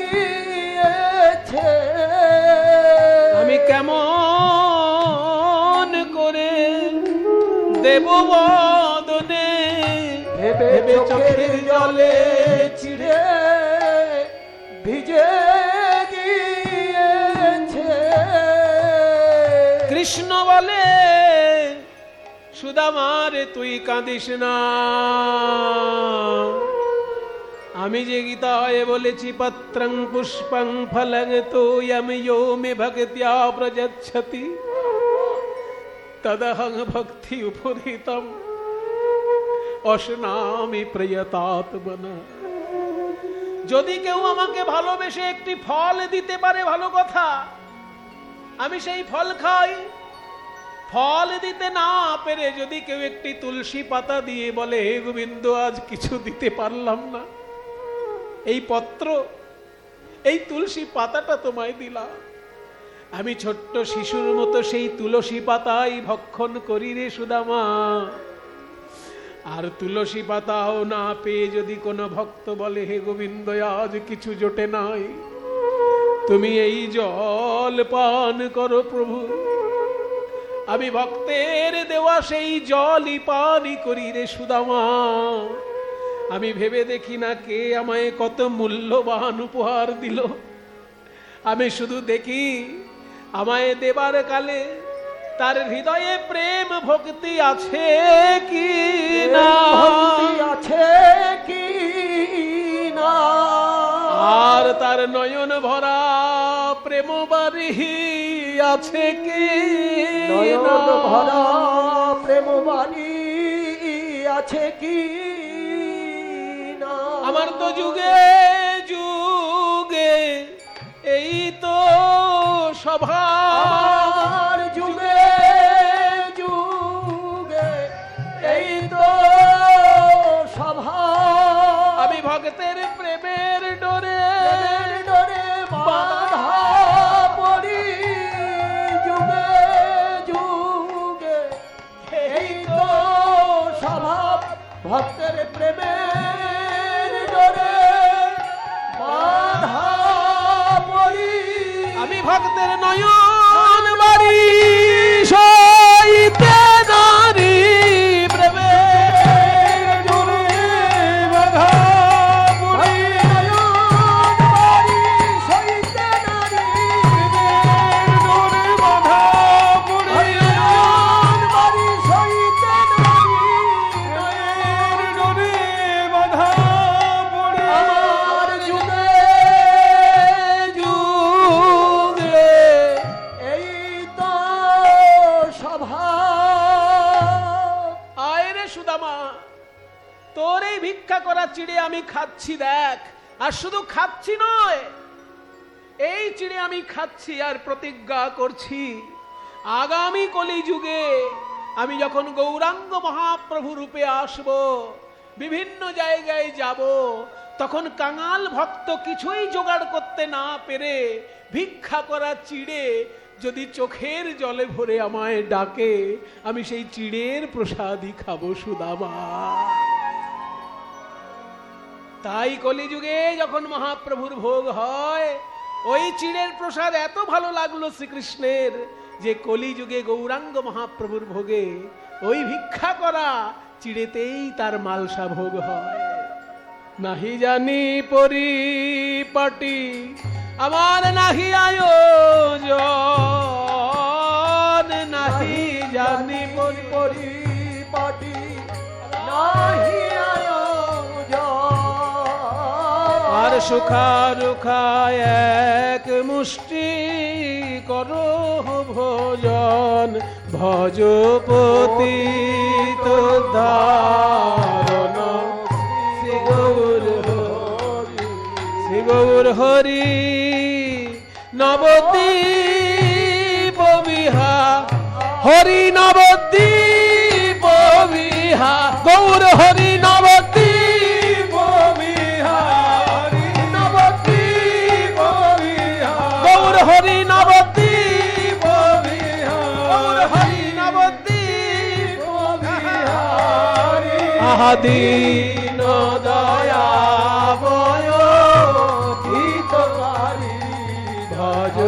গিয়েছে। আমি কেমন করে দেব বদনে ভেবে চোখের জলে চিড়ে ভিজে গিয়েছে। কৃষ্ণ বলে, সুদামারে তুই কাঁদিস না। আমি যে গীতায় বলেছি, পত্রং পুষ্পং ফলং তোয়ম यो मे भक्त्या प्रयच्छति तदहं भक्ति उपरीतम অশনামি প্রয়তাত্মনা। যদি কেউ আমাকে ভালোবেসে একটি ফল দিতে পারে, ভালো কথা, আমি সেই ফল খাই। ফল দিতে না পেরে যদি কেউ একটি তুলসী পাতা দিয়ে বলে, হে গোবিন্দ, আজ কিছু দিতে পারলাম না, এই পত্র, এই তুলসী পাতাটা তোমায় দিলাম, আমি ছোট্ট শিশুর মতো সেই তুলসী পাতাই ভক্ষণ করি রে সুদামা। আর তুলসী পাতাও না পেয়ে যদি কোনো ভক্ত বলে, হে গোবিন্দ, আজ কিছু জোটে নাই, তুমি এই জল পান করো প্রভু, আমি ভক্তের দেওয়া সেই জলই পানই করি রে সুদামা। আমি ভেবে দেখি না কে আমায় কত মূল্যবান উপহার দিল, আমি শুধু দেখি আমায় দেবার কালে তার হৃদয়ে প্রেম ভক্তি আছে কি না, আছে কি না, আর তার নয়ন ভরা প্রেম বাড়ি আছে কি নয়ন না। ভরা প্রেম বাণী আছে কি না। আমার তো যুগে যুগে এই তো স্বভাব, আমার যুগে যুগে এই তো স্বভাব। আমি ভক্তের প্রেমের ডোরে ডোরে বাঁধা পড়ি যুগে যুগে এই তো স্বভাব। ভক্তের প্রেমের ডোরে বাঁধা পড়ি। আমি ভক্তের নয়ন বাড়ি সইতে নারী প্রেমের ডোরে বাঁধা পড়ি। নয়ন বাড়ি সইতে নারী প্রেমের ডোরে বাঁধা পড়ি। নয়ন বাড়ি সইতে নারী চিড়ে আমি খাচ্ছি দেখ। আর শুধু খাচ্ছি নয়, এই চিড়ে আমি খাচ্ছি আর প্রতিজ্ঞা করছি, আগামী কলিযুগে আমি যখন গৌরাঙ্গ মহাপ্রভু রূপে আসব, বিভিন্ন জায়গায় যাব, তখন কাঙাল ভক্ত কিছুই জোগাড় করতে না পেরে ভিক্ষা করা চিড়ে যদি চোখের জলে ভরে আমায় ডাকে, আমি সেই চিড়ের প্রসাদই খাবো সুদামা। তাই কলিযুগে যখন মহাপ্রভুর ভোগ হয়, ওই চিড়ের প্রসাদ এত ভালো লাগলো শ্রীকৃষ্ণের যে কলিযুগে গৌরাঙ্গ মহাপ্রভুর ভোগে ওই ভিক্ষা করা চিড়েতেই তার মালসা ভোগ হয়। নাহি জানি পরিপাটি আমার নাহি আয়োজন, নাহি জানি পরিপাটি নাহি আয়োজন। আর সুখা রুখা এক মুষ্টি করো ভোজন, ভজপতি তো ধারণ শ্রী গৌর হরি, শ্রী গৌর হরি নবদ্বীপ বিহা, হরি নবদ্বীপ বিহা, গৌর হরি নবদ্বীপ বিহা, নবদ্বীপ বিহা, গৌর হরি নবদ্বীপ বিহা, গৌর হরি নবদ্বীপ বিহা। আহা দীন দয়াবয় হিতকারী ভজ